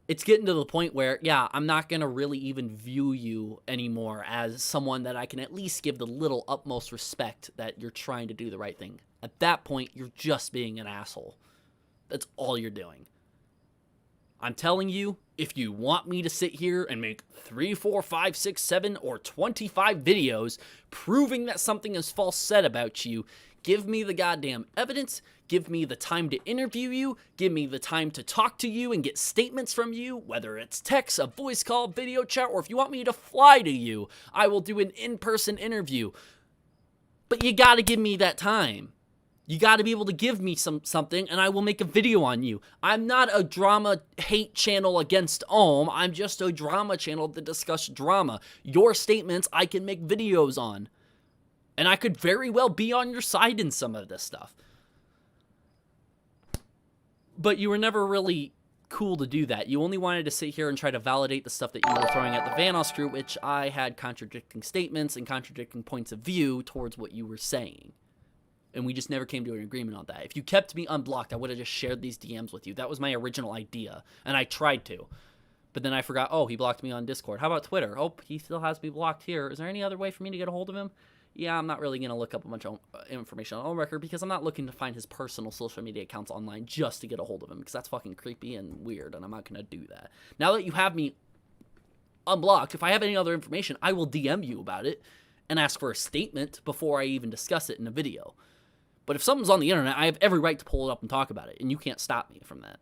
it's getting to the point where, yeah, I'm not going to really even view you anymore as someone that I can at least give the little utmost respect that you're trying to do the right thing. At that point, you're just being an asshole. That's all you're doing. I'm telling you, if you want me to sit here and make 3, 4, 5, 6, 7, or 25 videos proving that something is false said about you, give me the goddamn evidence, give me the time to interview you, give me the time to talk to you and get statements from you, whether it's text, a voice call, video chat, or if you want me to fly to you, I will do an in-person interview. But you gotta give me that time. You got to be able to give me something, and I will make a video on you. I'm not a drama hate channel against Ohm. I'm just a drama channel that discuss drama. Your statements I can make videos on. And I could very well be on your side in some of this stuff. But you were never really cool to do that. You only wanted to sit here and try to validate the stuff that you were throwing at the Vanos crew, which I had contradicting statements and contradicting points of view towards what you were saying. And we just never came to an agreement on that. If you kept me unblocked, I would have just shared these DMs with you. That was my original idea, and I tried to. But then I forgot, oh, he blocked me on Discord. How about Twitter? Oh, he still has me blocked here. Is there any other way for me to get a hold of him? Yeah, I'm not really going to look up a bunch of information on Ohmwrecker because I'm not looking to find his personal social media accounts online just to get a hold of him because that's fucking creepy and weird, and I'm not going to do that. Now that you have me unblocked, if I have any other information, I will DM you about it and ask for a statement before I even discuss it in a video. But if something's on the internet, I have every right to pull it up and talk about it, and you can't stop me from that.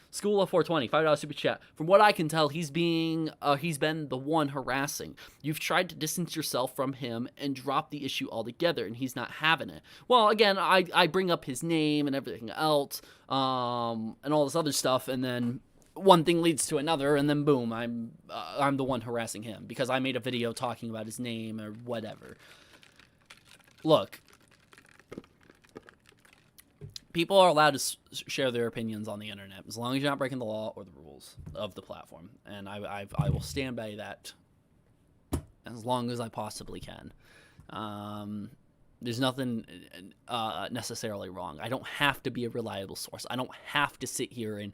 School of 420, $5 super chat. From what I can tell, he's been the one harassing. You've tried to distance yourself from him and drop the issue altogether, and he's not having it. Well, again, I bring up his name and everything else, and all this other stuff, and then one thing leads to another, and then boom, I'm the one harassing him because I made a video talking about his name or whatever. Look. People are allowed to share their opinions on the internet as long as you're not breaking the law or the rules of the platform. And I will stand by that as long as I possibly can. There's nothing necessarily wrong. I don't have to be a reliable source. I don't have to sit here and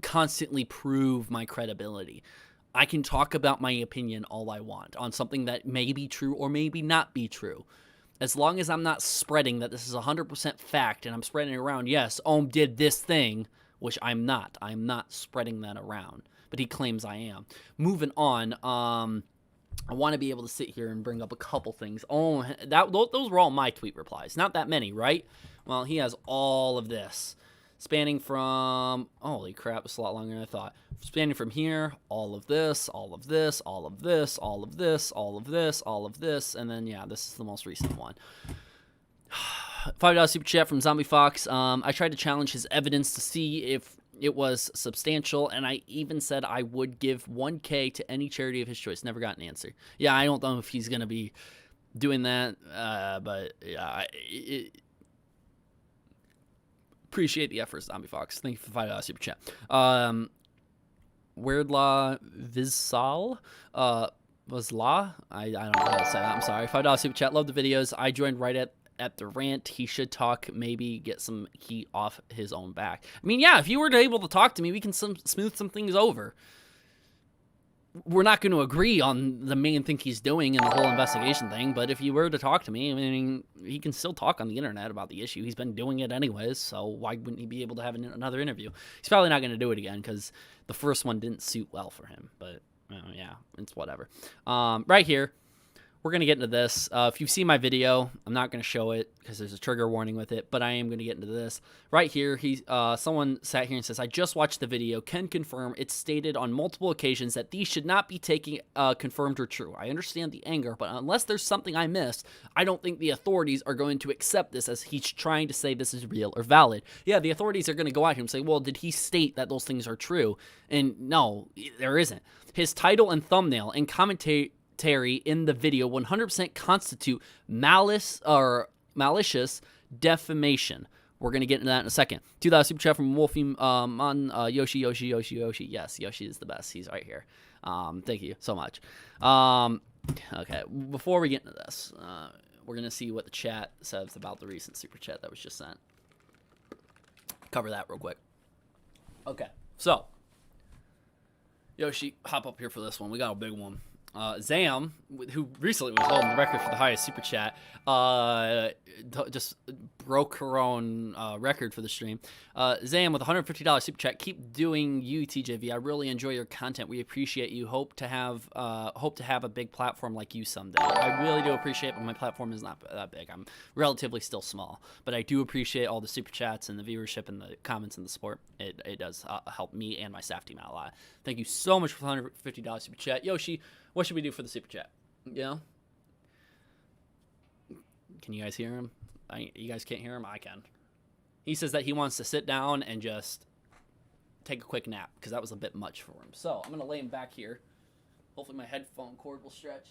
constantly prove my credibility. I can talk about my opinion all I want on something that may be true or maybe not be true. as long as I'm not spreading that this is 100% fact and I'm spreading it around, yes, Ohm did this thing, which I'm not. I'm not spreading that around. But he claims I am. Moving on, I want to be able to sit here and bring up a couple things. Oh, those were all my tweet replies. Not that many, right? Well, he has all of this. Spanning from, holy crap, it's a lot longer than I thought. Spanning from here, all of this, all of this, all of this, all of this, all of this, all of this, and then, yeah, this is the most recent one. $5 super chat from Zombie Fox. I tried to challenge his evidence to see if it was substantial, and I even said I would give $1K to any charity of his choice. Never got an answer. Yeah, I don't know if he's going to be doing that, but yeah, appreciate the effort, Zombie Fox. Thank you for $5 super chat. Weirdlaw Vizsal, was La? I don't know how to say that. I'm sorry. $5 super chat. Love the videos. I joined right at the rant. He should talk, maybe get some heat off his own back. I mean, yeah, if you were able to talk to me, we can smooth some things over. We're not going to agree on the main thing he's doing in the whole investigation thing, but if you were to talk to me, I mean, he can still talk on the internet about the issue. He's been doing it anyways, so why wouldn't he be able to have another interview? He's probably not going to do it again because the first one didn't suit well for him, but yeah, it's whatever. Right here, we're going to get into this. If you've seen my video, I'm not going to show it because there's a trigger warning with it, but I am going to get into this. Right here, someone sat here and says, I just watched the video, can confirm it's stated on multiple occasions that these should not be taken confirmed or true. I understand the anger, but unless there's something I missed, I don't think the authorities are going to accept this as he's trying to say this is real or valid. Yeah, the authorities are going to go at him and say, well, did he state that those things are true? And no, there isn't. His title and thumbnail and commentary in the video 100% constitute malice or malicious defamation. We're going to get into that in a second. $2 super chat from Wolfie Yoshi. Yes, Yoshi is the best. He's right here. Thank you so much. Okay, before we get into this, we're going to see what the chat says about the recent super chat that was just sent. Cover that real quick. Okay, so Yoshi, hop up here for this one. We got a big one. Zam, who recently was holding the record for the highest super chat, just broke her own record for the stream. Zam with $150 super chat. Keep doing you, TJV. I really enjoy your content. We appreciate you. Hope to have a big platform like you someday. I really do appreciate it, but my platform is not that big. I'm relatively still small, but I do appreciate all the super chats and the viewership and the comments and the support. It does help me and my staff team out a lot. Thank you so much for the $150 super chat. Yoshi, what should we do for the super chat? You know? Can you guys hear him? You guys can't hear him? I can. He says that he wants to sit down and just take a quick nap because that was a bit much for him. So I'm going to lay him back here. Hopefully my headphone cord will stretch.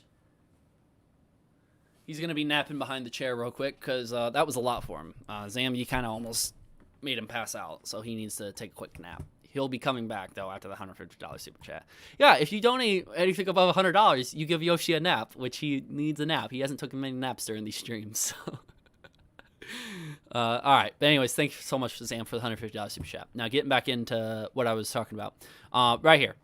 He's going to be napping behind the chair real quick because that was a lot for him. Zam, you kind of almost made him pass out, so he needs to take a quick nap. He'll be coming back, though, after the $150 super chat. Yeah, if you donate anything above $100, you give Yoshi a nap, which he needs a nap. He hasn't taken many naps during these streams. So. All right. But anyways, thank you so much, Sam, for the $150 super chat. Now, getting back into what I was talking about. Right here.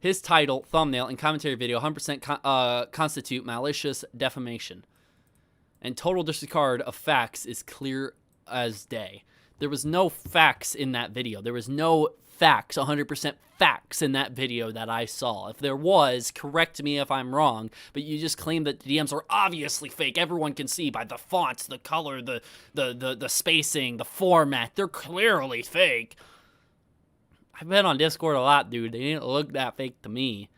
His title, thumbnail, and commentary video 100% constitute malicious defamation. And total disregard of facts is clear as day. There was no facts in that video. There was no facts, 100% facts in that video that I saw. If there was, correct me if I'm wrong, but you just claim that the DMs are obviously fake. Everyone can see by the fonts, the color, the spacing, the format. They're clearly fake. I've been on Discord a lot, dude. They didn't look that fake to me.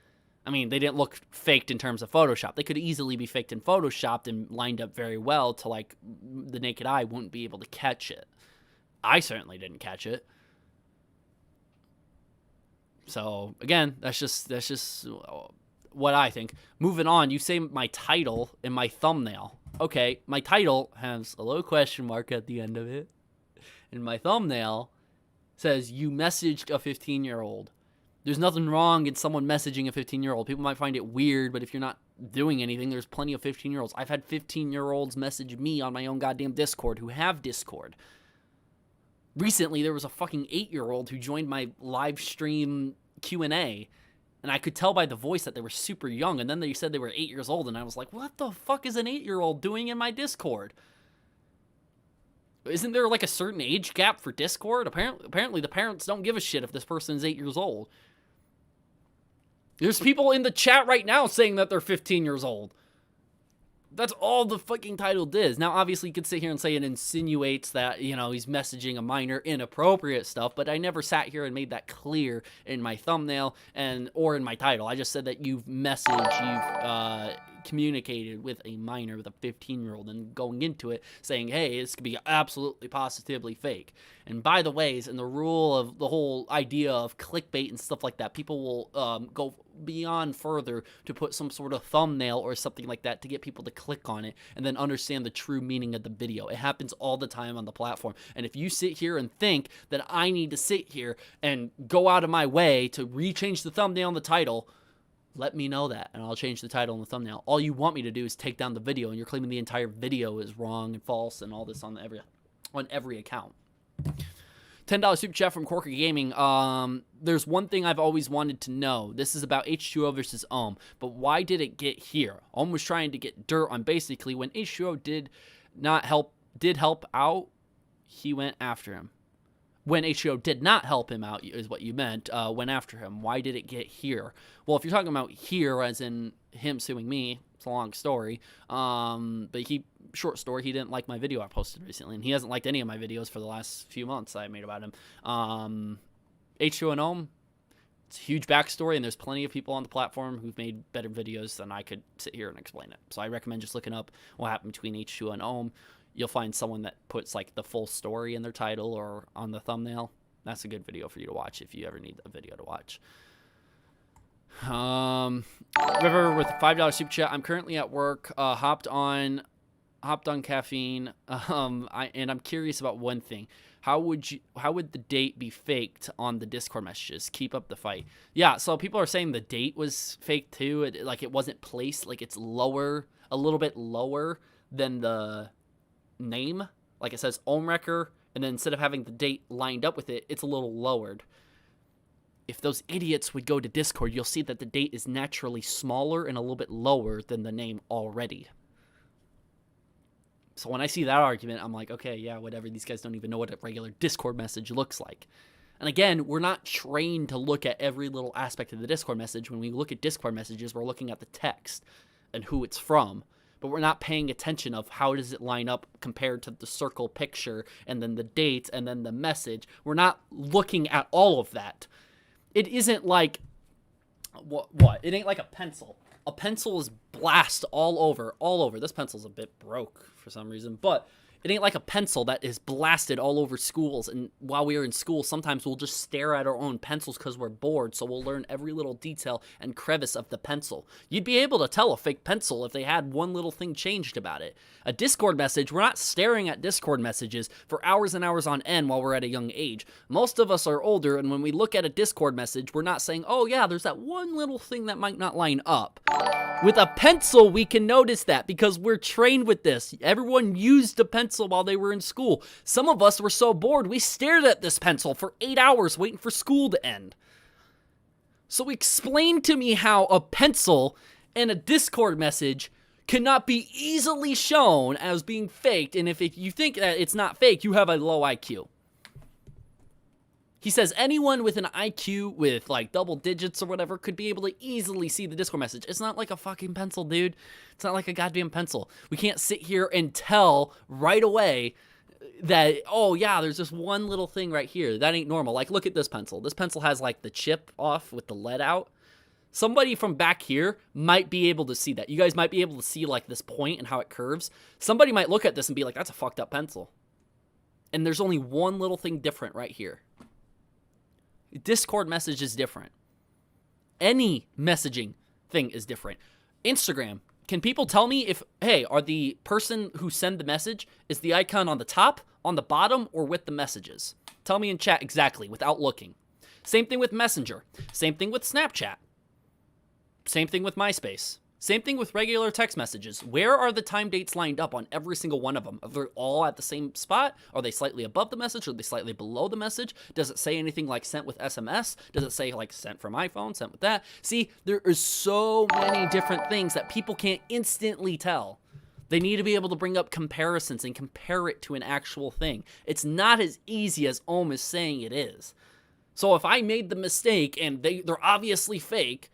I mean, they didn't look faked in terms of Photoshop. They could easily be faked in Photoshop and lined up very well to, like, the naked eye wouldn't be able to catch it. I certainly didn't catch it. So, again, that's just what I think. Moving on, you say my title and my thumbnail. Okay, my title has a little question mark at the end of it. And my thumbnail says, you messaged a 15-year-old. There's nothing wrong in someone messaging a 15-year-old. People might find it weird, but if you're not doing anything, there's plenty of 15-year-olds. I've had 15-year-olds message me on my own goddamn Discord who have Discord. Recently, there was a fucking 8-year-old who joined my live stream Q&A And I could tell by the voice that they were super young, and then they said they were 8 years old, and I was like, what the fuck is an 8-year-old doing in my Discord? Isn't there like a certain age gap for Discord? Apparently the parents don't give a shit if this person is 8 years old. There's people in the chat right now saying that they're 15 years old. That's all the fucking title does. Now, obviously, you could sit here and say it insinuates that, you know, he's messaging a minor inappropriate stuff, but I never sat here and made that clear in my thumbnail or in my title. I just said that you've communicated with a minor, with a 15-year-old, and going into it saying, hey, this could be absolutely positively fake. And by the ways, in the rule of the whole idea of clickbait and stuff like that, people will go beyond further to put some sort of thumbnail or something like that to get people to click on it and then understand the true meaning of the video. It happens all the time on the platform. And if you sit here and think that I need to sit here and go out of my way to rechange the thumbnail and the title, let me know that, and I'll change the title and the thumbnail. All you want me to do is take down the video, and you're claiming the entire video is wrong and false and all this on every account. $10 super chat from Corker Gaming. There's one thing I've always wanted to know. This is about H2O versus Ohm, but why did it get here? Ohm was trying to get dirt on basically when H2O did help out, he went after him. When H2O did not help him out is what you meant, went after him. Why did it get here? Well, if you're talking about here as in him suing me, it's a long story. But short story, he didn't like my video I posted recently, and he hasn't liked any of my videos for the last few months I made about him. H2O and Ohm, it's a huge backstory, and there's plenty of people on the platform who've made better videos than I could sit here and explain it. So I recommend just looking up what happened between H2O and Ohm. You'll find someone that puts like the full story in their title or on the thumbnail. That's a good video for you to watch if you ever need a video to watch. River with a $5 super chat. I'm currently at work. Hopped on caffeine. And I'm curious about one thing. How would the date be faked on the Discord messages? Keep up the fight. Yeah. So people are saying the date was fake too. It wasn't placed. Like it's lower, a little bit lower than the name. Like it says Ohmwrecker, and then instead of having the date lined up with it, it's a little lowered. If those idiots would go to Discord, you'll see that the date is naturally smaller and a little bit lower than the name already. So when I see that argument, I'm like, okay, yeah, whatever. These guys don't even know what a regular Discord message looks like. And again, we're not trained to look at every little aspect of the Discord message. When we look at Discord messages, we're looking at the text and who it's from. But we're not paying attention of how does it line up compared to the circle picture and then the date and then the message. We're not looking at all of that. It isn't like, what? It ain't like a pencil. A pencil is blast all over. This pencil's a bit broke for some reason, but it ain't like a pencil that is blasted all over schools. And while we are in school, sometimes we'll just stare at our own pencils because we're bored. So we'll learn every little detail and crevice of the pencil. You'd be able to tell a fake pencil if they had one little thing changed about it. A Discord message, we're not staring at Discord messages for hours and hours on end while we're at a young age. Most of us are older, and when we look at a Discord message, we're not saying, oh yeah, there's that one little thing that might not line up. With a pencil, we can notice that because we're trained with this. Everyone used a pencil while they were in school. Some of us were so bored, we stared at this pencil for 8 hours waiting for school to end. So explain to me how a pencil and a Discord message cannot be easily shown as being faked, and if you think that it's not fake, you have a low IQ. He says anyone with an IQ with like double digits or whatever could be able to easily see the Discord message. It's not like a fucking pencil, dude. It's not like a goddamn pencil. We can't sit here and tell right away that, oh yeah, there's just one little thing right here. That ain't normal. Like, look at this pencil. This pencil has like the chip off with the lead out. Somebody from back here might be able to see that. You guys might be able to see like this point and how it curves. Somebody might look at this and be like, that's a fucked up pencil. And there's only one little thing different right here. Discord message is different. Any messaging thing is different. Instagram. Can people tell me if, hey, are the person who sent the message, is the icon on the top, on the bottom, or with the messages? Tell me in chat exactly without looking. Same thing with Messenger. Same thing with Snapchat. Same thing with MySpace. Same thing with regular text messages. Where are the time dates lined up on every single one of them? Are they all at the same spot? Are they slightly above the message? Are they slightly below the message? Does it say anything like sent with SMS? Does it say like sent from iPhone, sent with that? See, there is so many different things that people can't instantly tell. They need to be able to bring up comparisons and compare it to an actual thing. It's not as easy as Ohm is saying it is. So if I made the mistake and they're obviously fake,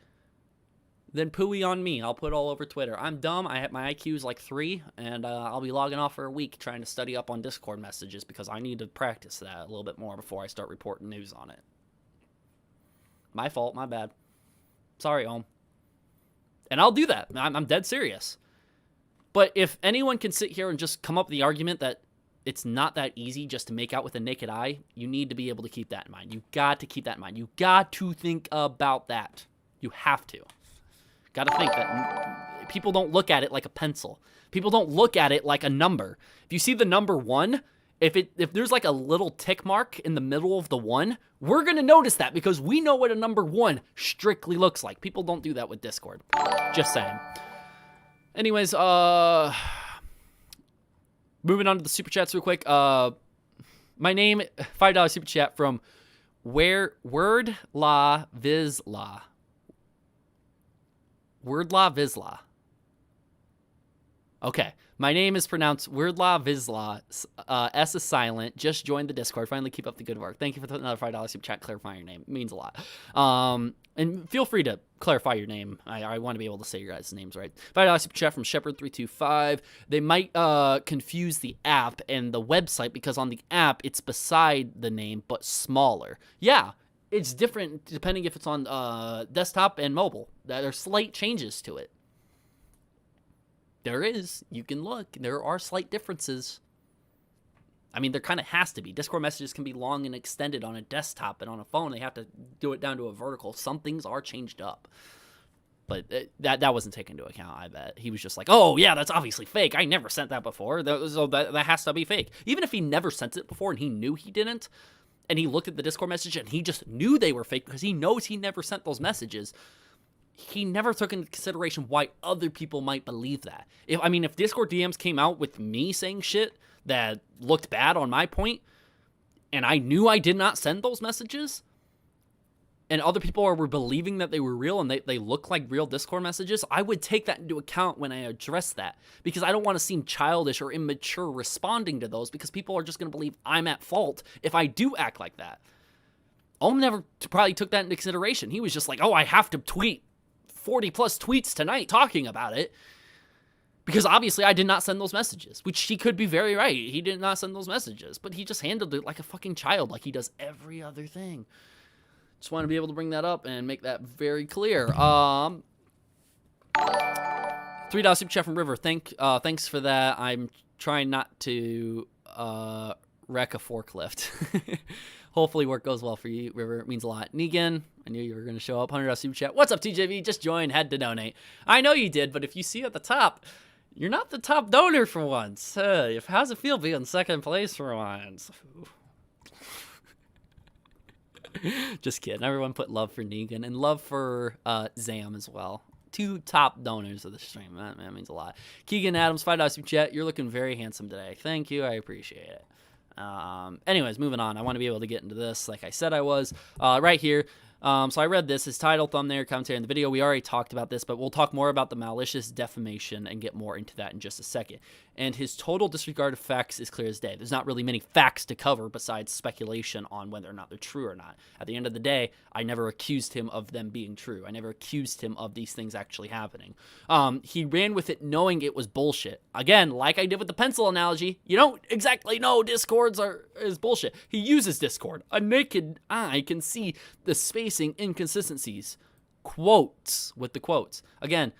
then pooey on me. I'll put it all over Twitter. I'm dumb. My IQ is like 3, and I'll be logging off for a week trying to study up on Discord messages because I need to practice that a little bit more before I start reporting news on it. My fault. My bad. Sorry, Ohm. And I'll do that. I'm dead serious. But if anyone can sit here and just come up with the argument that it's not that easy just to make out with a naked eye, you need to be able to keep that in mind. You got to keep that in mind. You got to think about that. You have to. Got to think that people don't look at it like a pencil. People don't look at it like a number. If you see the number 1, if there's like a little tick mark in the middle of the 1, we're going to notice that because we know what a number 1 strictly looks like. People don't do that with Discord. Just saying. Anyways, moving on to the super chats real quick. My name, $5 super chat from Word La Vizla. Wordla Vizla. Okay. My name is pronounced Wordla Vizla. S is silent. Just joined the Discord. Finally keep up the good work. Thank you for another $5 super chat clarifying your name. It means a lot. And feel free to clarify your name. I want to be able to say your guys' names right. $5 super chat from Shepherd325. They might confuse the app and the website because on the app, it's beside the name, but smaller. Yeah. It's different depending if it's on desktop and mobile. There are slight changes to it. There is. You can look. There are slight differences. I mean, there kind of has to be. Discord messages can be long and extended on a desktop, and on a phone, they have to do it down to a vertical. Some things are changed up. But that wasn't taken into account, I bet. He was just like, oh, yeah, that's obviously fake. I never sent that before. So that has to be fake. Even if he never sent it before and he knew he didn't, and he looked at the Discord message and he just knew they were fake because he knows he never sent those messages, he never took into consideration why other people might believe that. If Discord DMs came out with me saying shit that looked bad on my point, and I knew I did not send those messages, and other people were believing that they were real and they look like real Discord messages, I would take that into account when I address that. Because I don't want to seem childish or immature responding to those, because people are just going to believe I'm at fault if I do act like that. Ohm never probably took that into consideration. He was just like, oh, I have to tweet 40 plus tweets tonight talking about it. Because obviously I did not send those messages, which he could be very right. He did not send those messages, but he just handled it like a fucking child, like he does every other thing. Just want to be able to bring that up and make that very clear. $3 super chat from River. Thanks for that. I'm trying not to wreck a forklift. Hopefully work goes well for you, River. It means a lot. Negan, I knew you were going to show up. $100 super chat. What's up, TJV? Just joined. Had to donate. I know you did, but if you see at the top, you're not the top donor for once. How's it feel being second place for once? Just kidding. Everyone put love for Negan and love for Zam as well. 2 top donors of the stream. That means a lot. Keegan Adams, $5 super chat. You're looking very handsome today. Thank you. I appreciate it. Anyways, moving on. I want to be able to get into this like I said I was. Right here. So I read this. His title, thumbnail, commentary in the video. We already talked about this, but we'll talk more about the malicious defamation and get more into that in just a second. And his total disregard of facts is clear as day. There's not really many facts to cover besides speculation on whether or not they're true or not. At the end of the day, I never accused him of them being true. I never accused him of these things actually happening. He ran with it knowing it was bullshit. Again, like I did with the pencil analogy, you don't exactly know Discords is bullshit. He uses Discord. A naked eye can see the spacing inconsistencies. Quotes with the quotes. Again,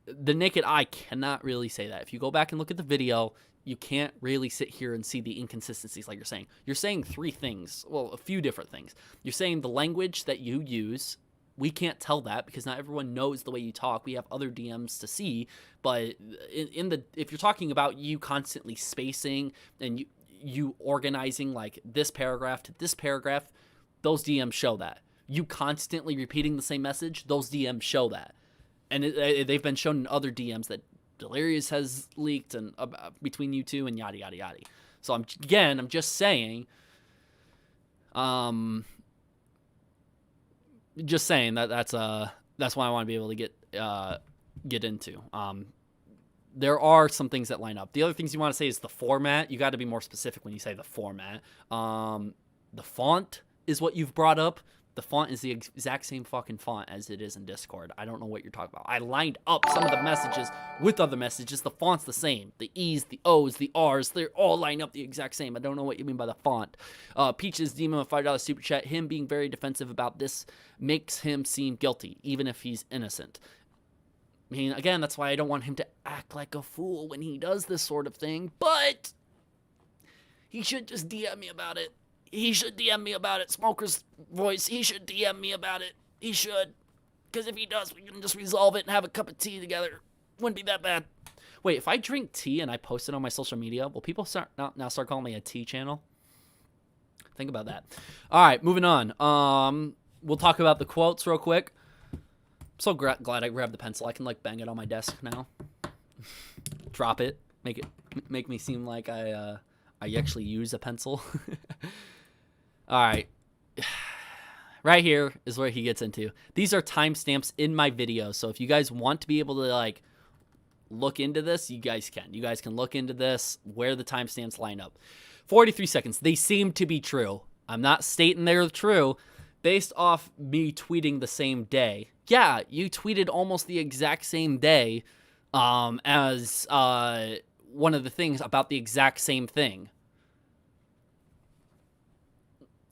the naked eye cannot really say that. If you go back and look at the video, you can't really sit here and see the inconsistencies like you're saying. You're saying 3 things. Well, a few different things. You're saying the language that you use. We can't tell that because not everyone knows the way you talk. We have other DMs to see. But if you're talking about you constantly spacing and you organizing like this paragraph to this paragraph, those DMs show that. You constantly repeating the same message, those DMs show that. And they've been shown in other DMs that Delirious has leaked and between you two and yada yada yada. So I'm just saying, that's why I want to be able to get into. There are some things that line up. The other things you want to say is the format. You got to be more specific when you say the format. The font is what you've brought up. The font is the exact same fucking font as it is in Discord. I don't know what you're talking about. I lined up some of the messages with other messages. The font's the same. The E's, the O's, the R's, they're all lined up the exact same. I don't know what you mean by the font. Peaches Demon with $5 super chat. Him being very defensive about this makes him seem guilty, even if he's innocent. I mean, again, that's why I don't want him to act like a fool when he does this sort of thing, but he should just DM me about it. He should DM me about it. Smoker's voice, he should DM me about it. He should. Because if he does, we can just resolve it and have a cup of tea together. Wouldn't be that bad. Wait, if I drink tea and I post it on my social media, will people now start calling me a tea channel? Think about that. All right, moving on. We'll talk about the quotes real quick. I'm so glad I grabbed the pencil. I can like bang it on my desk now. Drop it. Make me seem like I actually use a pencil. All right. Right here is where he gets into. These are timestamps in my videos. So if you guys want to be able to like look into this, you guys can. You guys can look into this, where the timestamps line up. 43 seconds. They seem to be true. I'm not stating they're true based off me tweeting the same day. Yeah, you tweeted almost the exact same day as one of the things about the exact same thing.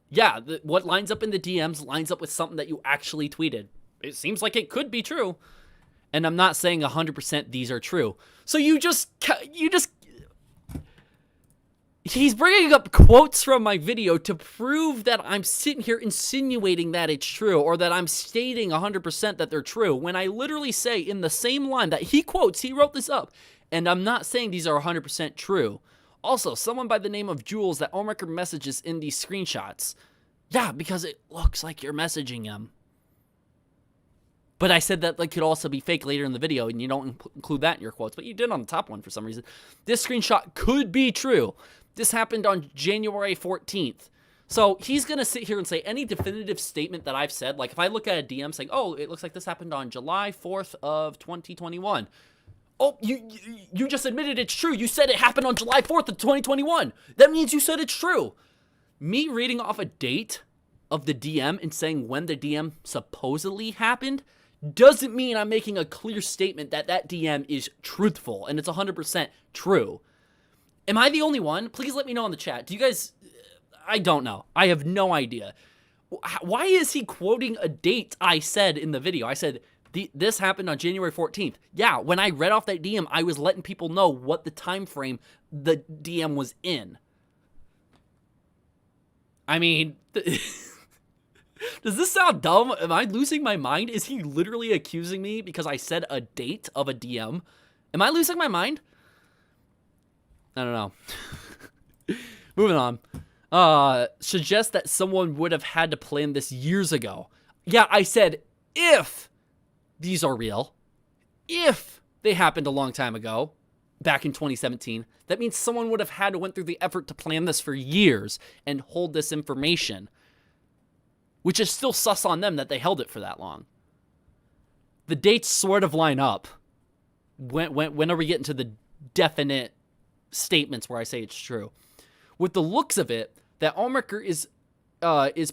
Yeah, what lines up in the DMs lines up with something that you actually tweeted. It seems like it could be true. And I'm not saying 100% these are true. So he's bringing up quotes from my video to prove that I'm sitting here insinuating that it's true, or that I'm stating 100% that they're true, when I literally say in the same line that he quotes, he wrote this up, and I'm not saying these are 100% true. Also, someone by the name of Jules that Ohmwrecker messages in these screenshots. Yeah, because it looks like you're messaging him. But I said that could also be fake later in the video, and you don't include that in your quotes, but you did on the top one for some reason. This screenshot could be true. This happened on January 14th. So he's going to sit here and say any definitive statement that I've said, like if I look at a DM saying, oh, it looks like this happened on July 4th of 2021. Oh, you just admitted it's true. You said it happened on July 4th of 2021. That means you said it's true. Me reading off a date of the DM and saying when the DM supposedly happened doesn't mean I'm making a clear statement that that DM is truthful and it's 100% true. Am I the only one? Please let me know in the chat. Do you guys... I don't know. I have no idea. Why is he quoting a date I said in the video? I said... This happened on January 14th. Yeah, when I read off that DM, I was letting people know what the time frame the DM was in. I mean, does this sound dumb? Am I losing my mind? Is he literally accusing me because I said a date of a DM? Am I losing my mind? I don't know. Moving on. Suggest that someone would have had to plan this years ago. Yeah, I said if these are real, if they happened a long time ago, back in 2017, that means someone would have had to went through the effort to plan this for years and hold this information, which is still sus on them that they held it for that long. The dates sort of line up. When are we getting to the definite statements where I say it's true? With the looks of it, that Ohmwrecker is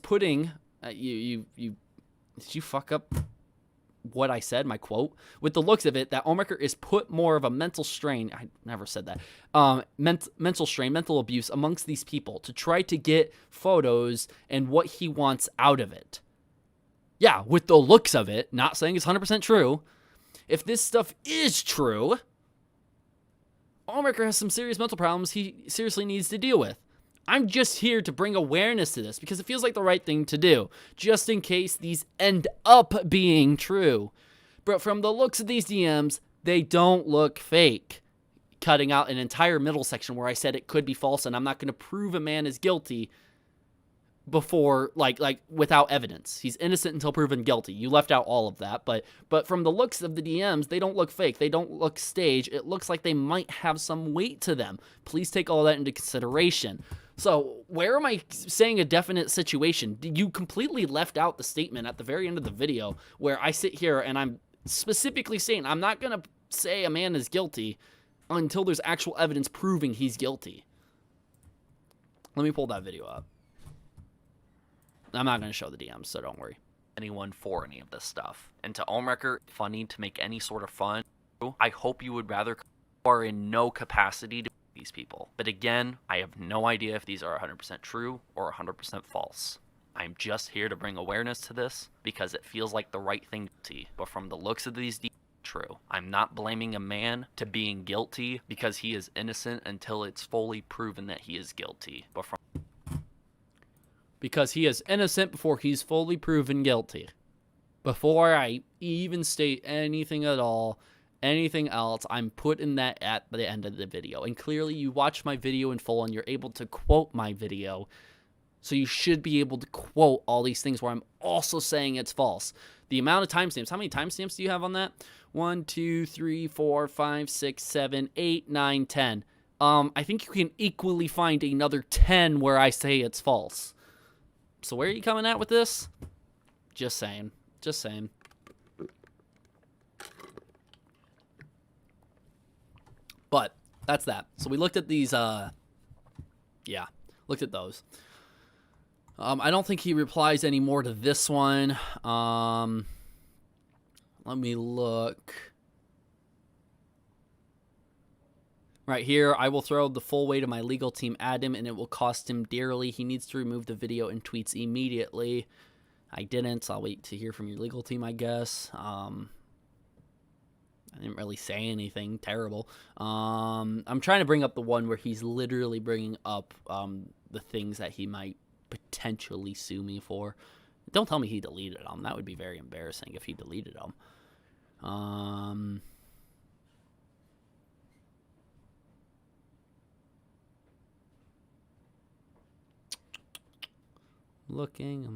putting did you fuck up what I said, my quote? With the looks of it, that Ohmwrecker is put more of a mental strain, I never said that, mental strain, mental abuse amongst these people to try to get photos and what he wants out of it. Yeah, with the looks of it, not saying it's 100% true. If this stuff is true, Ohmwrecker has some serious mental problems he seriously needs to deal with. I'm just here to bring awareness to this because it feels like the right thing to do, just in case these end up being true. But from the looks of these DMs, they don't look fake. Cutting out an entire middle section where I said it could be false and I'm not going to prove a man is guilty before, like without evidence. He's innocent until proven guilty. You left out all of that, but from the looks of the DMs, they don't look fake. They don't look staged. It looks like they might have some weight to them. Please take all that into consideration. So where am I saying a definite situation? You completely left out the statement at the very end of the video where I sit here and I'm specifically saying I'm not going to say a man is guilty until there's actual evidence proving he's guilty. Let me pull that video up. I'm not going to show the DMs, so don't worry. Anyone for any of this stuff. And to Ohmwrecker, funny to make any sort of fun. I hope you would rather are in no capacity to these people. But again, I have no idea if these are 100% true or 100% false. I'm just here to bring awareness to this because it feels like the right thing to see. But from the looks of these true. I'm not blaming a man to being guilty because he is innocent until it's fully proven that he is guilty. But from because he is innocent before he's fully proven guilty. Before I even state anything at all, anything else, I'm putting that at the end of the video. And clearly you watch my video in full and you're able to quote my video. So you should be able to quote all these things where I'm also saying it's false. The amount of timestamps, how many timestamps do you have on that? 1, 2, 3, 4, 5, 6, 7, 8, 9, 10. I think you can equally find another 10 where I say it's false. So where are you coming at with this? Just saying. Just saying. But that's that. So we looked at these, yeah, looked at those. I don't think he replies anymore to this one. Let me look. Right here, I will throw the full weight of my legal team at him, and it will cost him dearly. He needs to remove the video and tweets immediately. I didn't, so I'll wait to hear from your legal team, I guess. I didn't really say anything terrible. I'm trying to bring up the one where he's literally bringing up the things that he might potentially sue me for. Don't tell me he deleted them. That would be very embarrassing if he deleted them. I'm looking.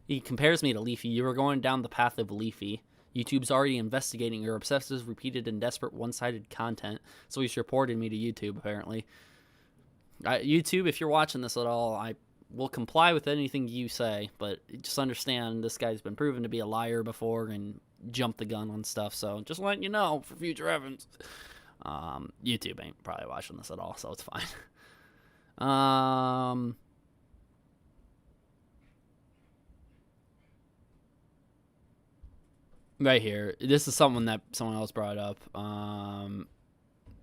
He compares me to Leafy. You were going down the path of Leafy. YouTube's already investigating your obsessive, repeated, and desperate one-sided content, so he's reported me to YouTube, apparently. YouTube, if you're watching this at all, I will comply with anything you say, but just understand this guy's been proven to be a liar before and jumped the gun on stuff, so just letting you know for future evidence. YouTube ain't probably watching this at all, so it's fine. Right here. This is someone that someone else brought up.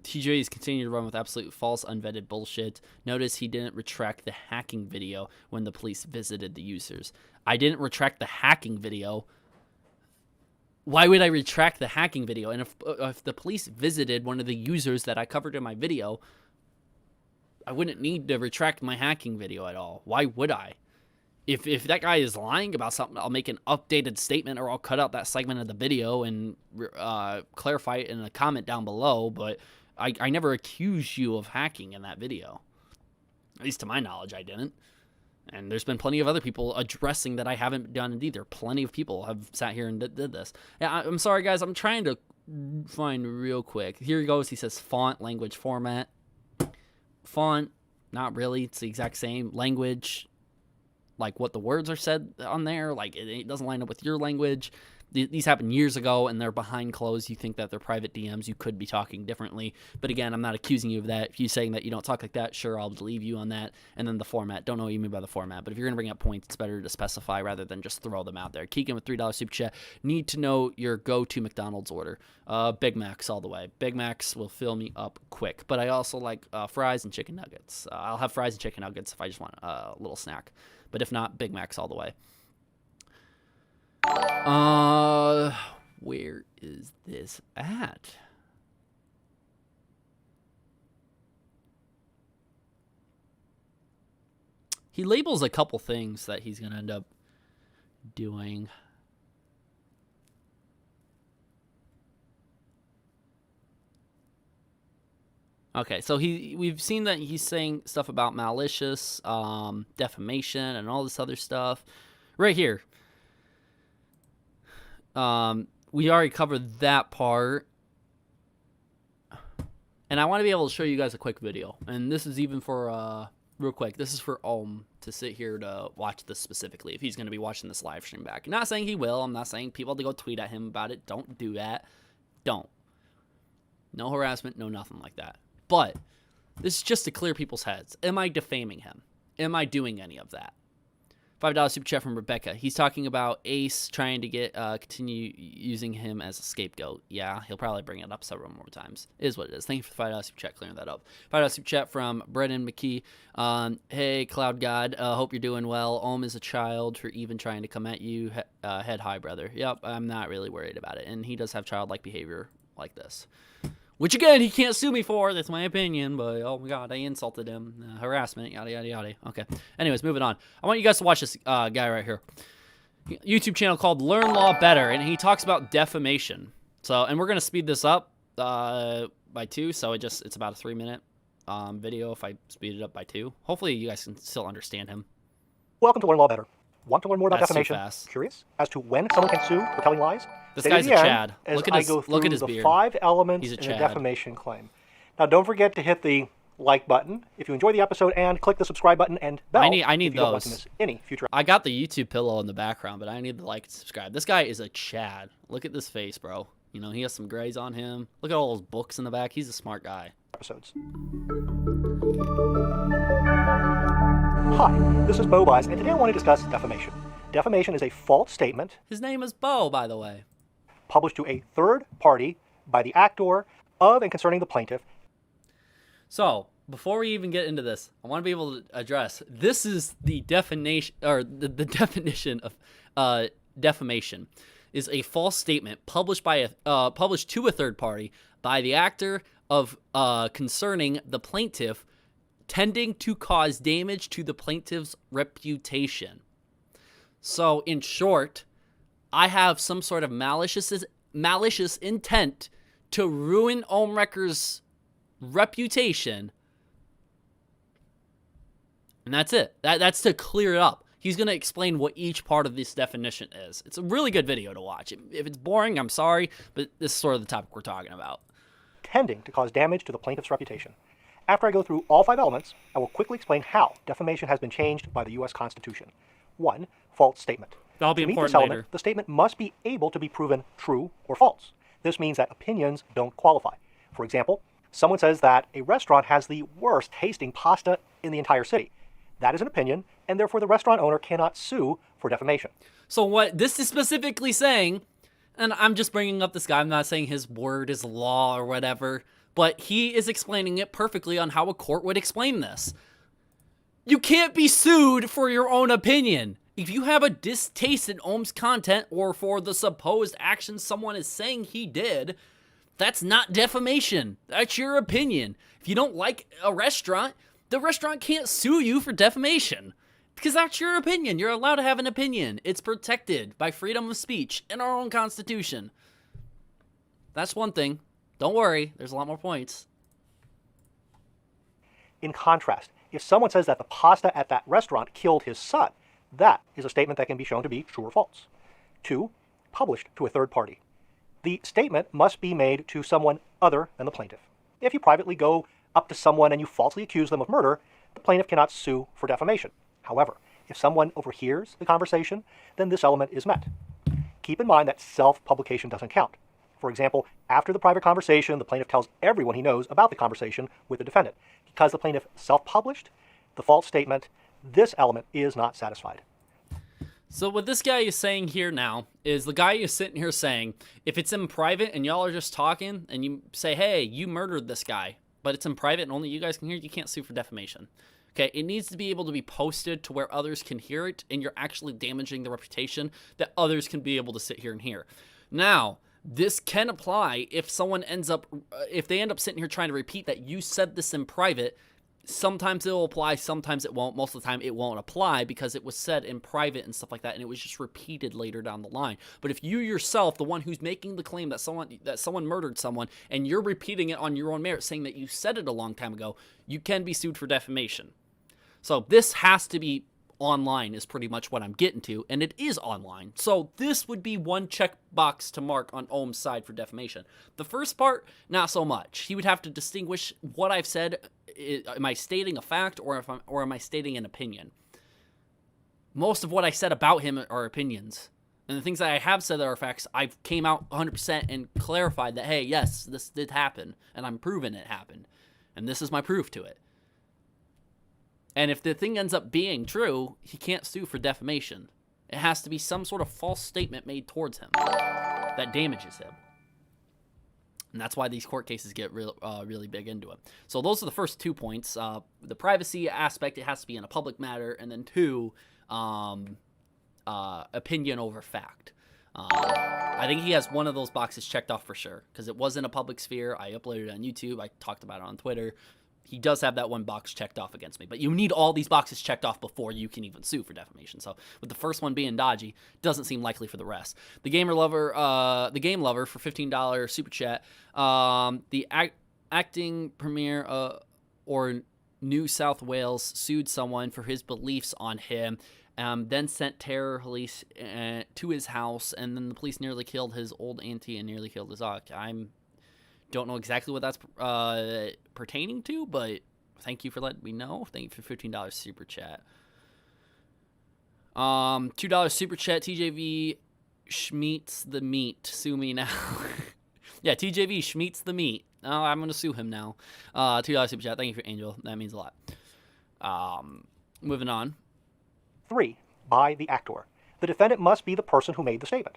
TJ's continued to run with absolute false, unvetted bullshit. Notice he didn't retract the hacking video when the police visited the users. I didn't retract the hacking video. Why would I retract the hacking video? And if the police visited one of the users that I covered in my video, I wouldn't need to retract my hacking video at all. Why would I? If that guy is lying about something, I'll make an updated statement or I'll cut out that segment of the video and clarify it in a comment down below. But I never accused you of hacking in that video. At least to my knowledge, I didn't. And there's been plenty of other people addressing that I haven't done it either. Plenty of people have sat here and did this. Yeah, I'm sorry, guys. I'm trying to find real quick. Here he goes. He says font, language, format. Font, not really. It's the exact same. Language, like what the words are said on there. Like it doesn't line up with your language. These happened years ago, and they're behind closed. You think that they're private DMs. You could be talking differently. But again, I'm not accusing you of that. If you're saying that you don't talk like that, sure, I'll believe you on that. And then the format. Don't know what you mean by the format. But if you're going to bring up points, it's better to specify rather than just throw them out there. Keegan with $3 super chat. Need to know your go-to McDonald's order. Big Macs all the way. Big Macs will fill me up quick. But I also like fries and chicken nuggets. I'll have fries and chicken nuggets if I just want a little snack. But if not, Big Macs all the way. Where is this at? He labels a couple things that he's going to end up doing. Okay, so we've seen that he's saying stuff about malicious, defamation, and all this other stuff. Right here. We already covered that part. And I want to be able to show you guys a quick video. And this is even for, real quick, this is for Ohm to sit here to watch this specifically, if he's going to be watching this live stream back. I'm not saying he will. I'm not saying people have to go tweet at him about it. Don't do that. Don't. No harassment, no nothing like that. But this is just to clear people's heads. Am I defaming him? Am I doing any of that? $5 super chat from Rebecca. He's talking about Ace trying to get continue using him as a scapegoat. Yeah, he'll probably bring it up several more times. It is what it is. Thank you for the $5 super chat clearing that up. $5 super chat from Brennan McKee. Hey, Cloud God. Hope you're doing well. Ohm is a child for even trying to come at you. Head high, brother. Yep, I'm not really worried about it. And he does have childlike behavior like this. Which, again, he can't sue me for. That's my opinion. But, oh, my God, I insulted him. Harassment, yada, yada, yada. Okay. Anyways, moving on. I want you guys to watch this guy right here. YouTube channel called Learn Law Better. And he talks about defamation. So, and we're going to speed this up by 2. So, it's about a 3-minute video if I speed it up by 2. Hopefully, you guys can still understand him. Welcome to Learn Law Better. Want to learn more about That's too defamation? fast. Curious as to when someone can sue for telling lies? This Stay guy's to a the end Chad. as Look at I his, go look at through his the beard. 5 elements He's a in a Chad. defamation claim. Now, don't forget to hit the like button if you enjoy the episode, and click the subscribe button and bell. I need if you don't want to those. miss any future. I got the YouTube pillow in the background, but I need to like and subscribe. This guy is a Chad. Look at this face, bro. You know, he has some grays on him. Look at all those books in the back. He's a smart guy. Episodes. Hi, this is Bo Bias, and today I want to discuss defamation. Defamation is a false statement His name is Bo, by the way. published to a third party by the actor of and concerning the plaintiff. So, before we even get into this, I want to be able to address this is the definition, or the definition of defamation is a false statement published by published to a third party by the actor of concerning the plaintiff, tending to cause damage to the plaintiff's reputation. So, in short, I have some sort of malicious intent to ruin Ohmwrecker's reputation, and that's it. That's to clear it up. He's going to explain what each part of this definition is. It's a really good video to watch. If it's boring, I'm sorry, but this is sort of the topic we're talking about. Tending to cause damage to the plaintiff's reputation. After I go through all 5 elements, I will quickly explain how defamation has been changed by the U.S. Constitution. 1. False statement. That'll be To meet important this element, later. the statement must be able to be proven true or false. This means that opinions don't qualify. For example, someone says that a restaurant has the worst tasting pasta in the entire city. That is an opinion, and therefore the restaurant owner cannot sue for defamation. So what this is specifically saying, and I'm just bringing up this guy, I'm not saying his word is law or whatever, but he is explaining it perfectly on how a court would explain this. You can't be sued for your own opinion. If you have a distaste in Ohm's content or for the supposed actions someone is saying he did, that's not defamation. That's your opinion. If you don't like a restaurant, the restaurant can't sue you for defamation. Because that's your opinion. You're allowed to have an opinion. It's protected by freedom of speech in our own Constitution. That's one thing. Don't worry, there's a lot more points. In contrast, if someone says that the pasta at that restaurant killed his son, that is a statement that can be shown to be true or false. 2. Published to a third party. The statement must be made to someone other than the plaintiff. If you privately go up to someone and you falsely accuse them of murder, the plaintiff cannot sue for defamation. However, if someone overhears the conversation, then this element is met. Keep in mind that self-publication doesn't count. For example, after the private conversation, the plaintiff tells everyone he knows about the conversation with the defendant. Because the plaintiff self-published the false statement, this element is not satisfied. So what this guy is saying here now is the guy is sitting here saying, if it's in private and y'all are just talking and you say, hey, you murdered this guy, but it's in private and only you guys can hear it, you can't sue for defamation. Okay, it needs to be able to be posted to where others can hear it and you're actually damaging the reputation that others can be able to sit here and hear. Now, this can apply if someone if they end up sitting here trying to repeat that you said this in private, sometimes it'll apply, sometimes it won't. Most of the time it won't apply because it was said in private and stuff like that, and it was just repeated later down the line. But if you yourself, the one who's making the claim that someone murdered someone, and you're repeating it on your own merit, saying that you said it a long time ago, you can be sued for defamation. So this has to be online is pretty much what I'm getting to, and it is online. So this would be one checkbox to mark on Ohm's side for defamation. The first part, not so much. He would have to distinguish what I've said. Am I stating a fact, or am I stating an opinion? Most of what I said about him are opinions. And the things that I have said that are facts, I've came out 100% and clarified that, hey, yes, this did happen, and I'm proving it happened. And this is my proof to it. And if the thing ends up being true, he can't sue for defamation. It has to be some sort of false statement made towards him that damages him. And that's why these court cases get really big into it. So those are the first 2 points. The privacy aspect, it has to be in a public matter. And then 2, opinion over fact. I think he has one of those boxes checked off for sure, because it was in a public sphere. I uploaded it on YouTube. I talked about it on Twitter. He does have that one box checked off against me. But you need all these boxes checked off before you can even sue for defamation. So with the first one being dodgy, doesn't seem likely for the rest. The Game Lover for $15 super chat. The acting premier or New South Wales sued someone for his beliefs on him. Then sent terror police to his house, and then the police nearly killed his old auntie and nearly killed his aunt. Don't know exactly what that's pertaining to, but thank you for letting me know. Thank you for $15 super chat. $2 super chat. TJV Schmeats the meat. Sue me now. Yeah, TJV Schmeats the meat. Oh, I'm gonna sue him now. $2 super chat. Thank you for Angel. That means a lot. Moving on. 3, by the actor. The defendant must be the person who made the statement.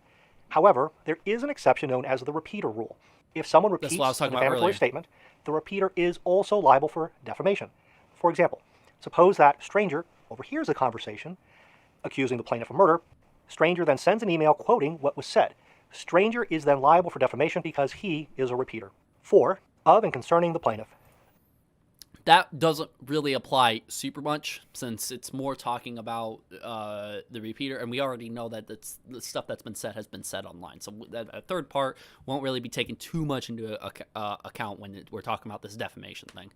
However, there is an exception known as the repeater rule. If someone repeats a defamatory statement, the repeater is also liable for defamation. For example, suppose that stranger overhears a conversation accusing the plaintiff of murder. Stranger then sends an email quoting what was said. Stranger is then liable for defamation because he is a repeater. 4, of and concerning the plaintiff. That doesn't really apply super much, since it's more talking about the repeater, and we already know that the stuff that's been said has been said online. So that third part won't really be taken too much into account when we're talking about this defamation thing.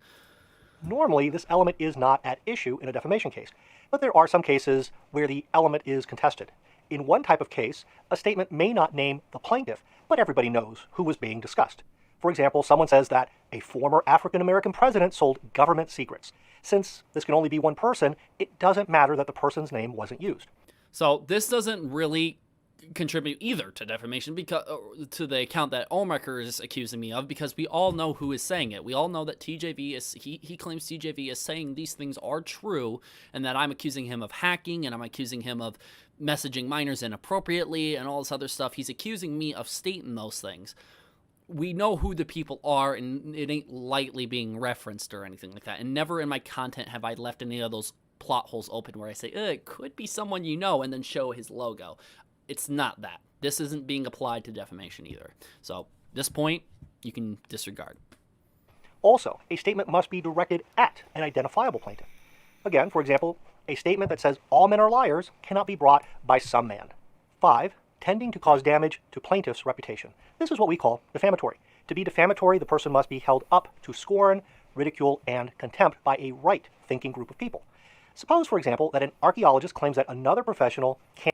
Normally, this element is not at issue in a defamation case, but there are some cases where the element is contested. In one type of case, a statement may not name the plaintiff, but everybody knows who was being discussed. For example, someone says that a former African-American president sold government secrets. Since this can only be one person, it doesn't matter that the person's name wasn't used. So this doesn't really contribute either to defamation, because to the account that Ohmwrecker is accusing me of, because we all know who is saying it. We all know that TJV is he claims TJV is saying these things are true, and that I'm accusing him of hacking, and I'm accusing him of messaging minors inappropriately and all this other stuff. He's accusing me of stating those things. We know who the people are, and it ain't lightly being referenced or anything like that. And never in my content have I left any of those plot holes open where I say, it could be someone you know, and then show his logo. It's not that. This isn't being applied to defamation either. So this point, you can disregard. Also, a statement must be directed at an identifiable plaintiff. Again, for example, a statement that says all men are liars cannot be brought by some man. 5, tending to cause damage to plaintiff's reputation. This is what we call defamatory. To be defamatory, the person must be held up to scorn, ridicule, and contempt by a right-thinking group of people. Suppose, for example, that an archaeologist claims that another professional can...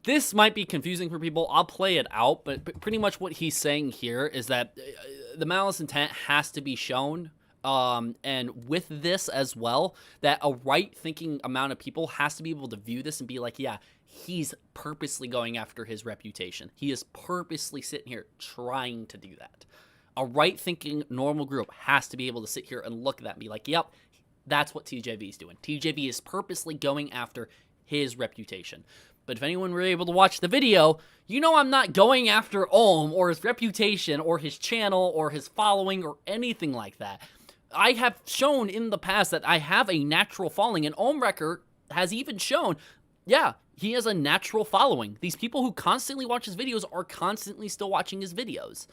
This might be confusing for people. I'll play it out, but pretty much what he's saying here is that the malice intent has to be shown. And with this as well, that a right-thinking amount of people has to be able to view this and be like, yeah, he's purposely going after his reputation. He is purposely sitting here trying to do that. A right-thinking normal group has to be able to sit here and look at that and be like, yep, that's what TJV is doing. TJV is purposely going after his reputation. But if anyone were able to watch the video, you know I'm not going after Ohm or his reputation or his channel or his following or anything like that. I have shown in the past that I have a natural following, and Ohmwrecker has even shown, yeah, he has a natural following. These people who constantly watch his videos are constantly still watching his videos.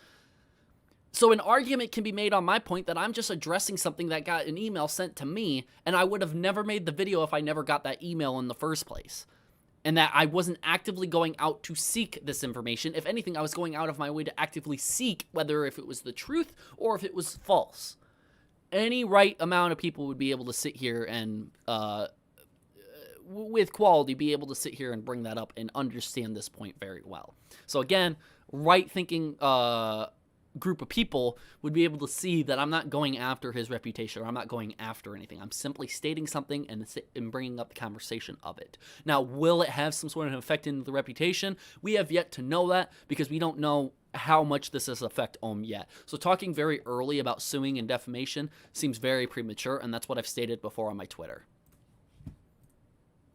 So an argument can be made on my point that I'm just addressing something that got an email sent to me, and I would have never made the video if I never got that email in the first place. And that I wasn't actively going out to seek this information. If anything, I was going out of my way to actively seek whether if it was the truth or if it was false. Any right amount of people would be able to sit here and, with quality, be able to sit here and bring that up and understand this point very well. So again, right-thinking group of people would be able to see that I'm not going after his reputation, or I'm not going after anything. I'm simply stating something and bringing up the conversation of it. Now, will it have some sort of effect in the reputation? We have yet to know that, because we don't know how much this has affect Ohm yet. So talking very early about suing and defamation seems very premature, and that's what I've stated before on my Twitter.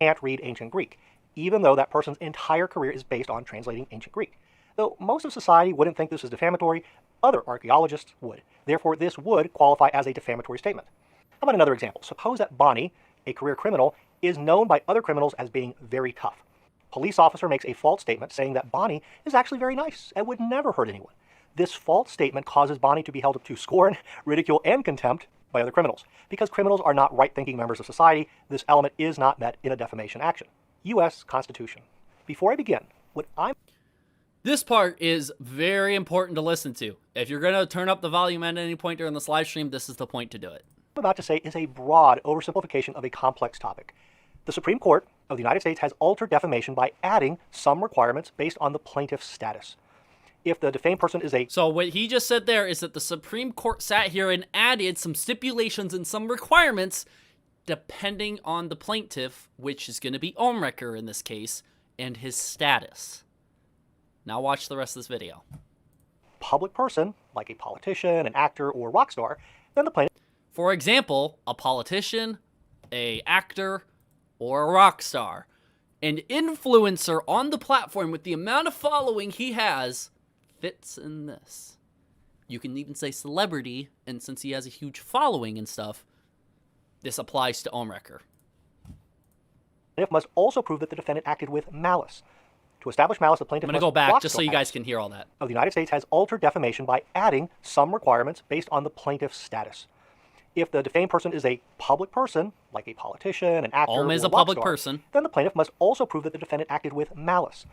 Can't read ancient Greek, even though that person's entire career is based on translating ancient Greek. Though most of society wouldn't think this is defamatory, other archaeologists would. Therefore, this would qualify as a defamatory statement. How about another example? Suppose that Bonnie, a career criminal, is known by other criminals as being very tough. Police officer makes a false statement saying that Bonnie is actually very nice and would never hurt anyone. This false statement causes Bonnie to be held up to scorn, ridicule, and contempt by other criminals. Because criminals are not right-thinking members of society, this element is not met in a defamation action. U.S. Constitution. Before I begin, This part is very important to listen to. If you're going to turn up the volume at any point during this live stream, this is the point to do it. I'm about to say is a broad oversimplification of a complex topic. The Supreme Court of the United States has altered defamation by adding some requirements based on the plaintiff's status. If the defamed person is a... So what he just said there is that the Supreme Court sat here and added some stipulations and some requirements depending on the plaintiff, which is going to be Ohmwrecker in this case, and his status. Now watch the rest of this video. Public person, like a politician, an actor, or rock star, then the plaintiff... For example, a politician, a actor, or a rock star. An influencer on the platform with the amount of following he has fits in this. You can even say celebrity, and since he has a huge following and stuff, this applies to Ohmwrecker. Plaintiff must also prove that the defendant acted with malice. To establish malice, the plaintiff I'm going to go back just so you guys can hear all that. Of the United States has altered defamation by adding some requirements based on the plaintiff's status. If the defamed person is a public person, like a politician, an actor, Ohm is or a rock public star, person. then the plaintiff must also prove that the defendant acted with malice.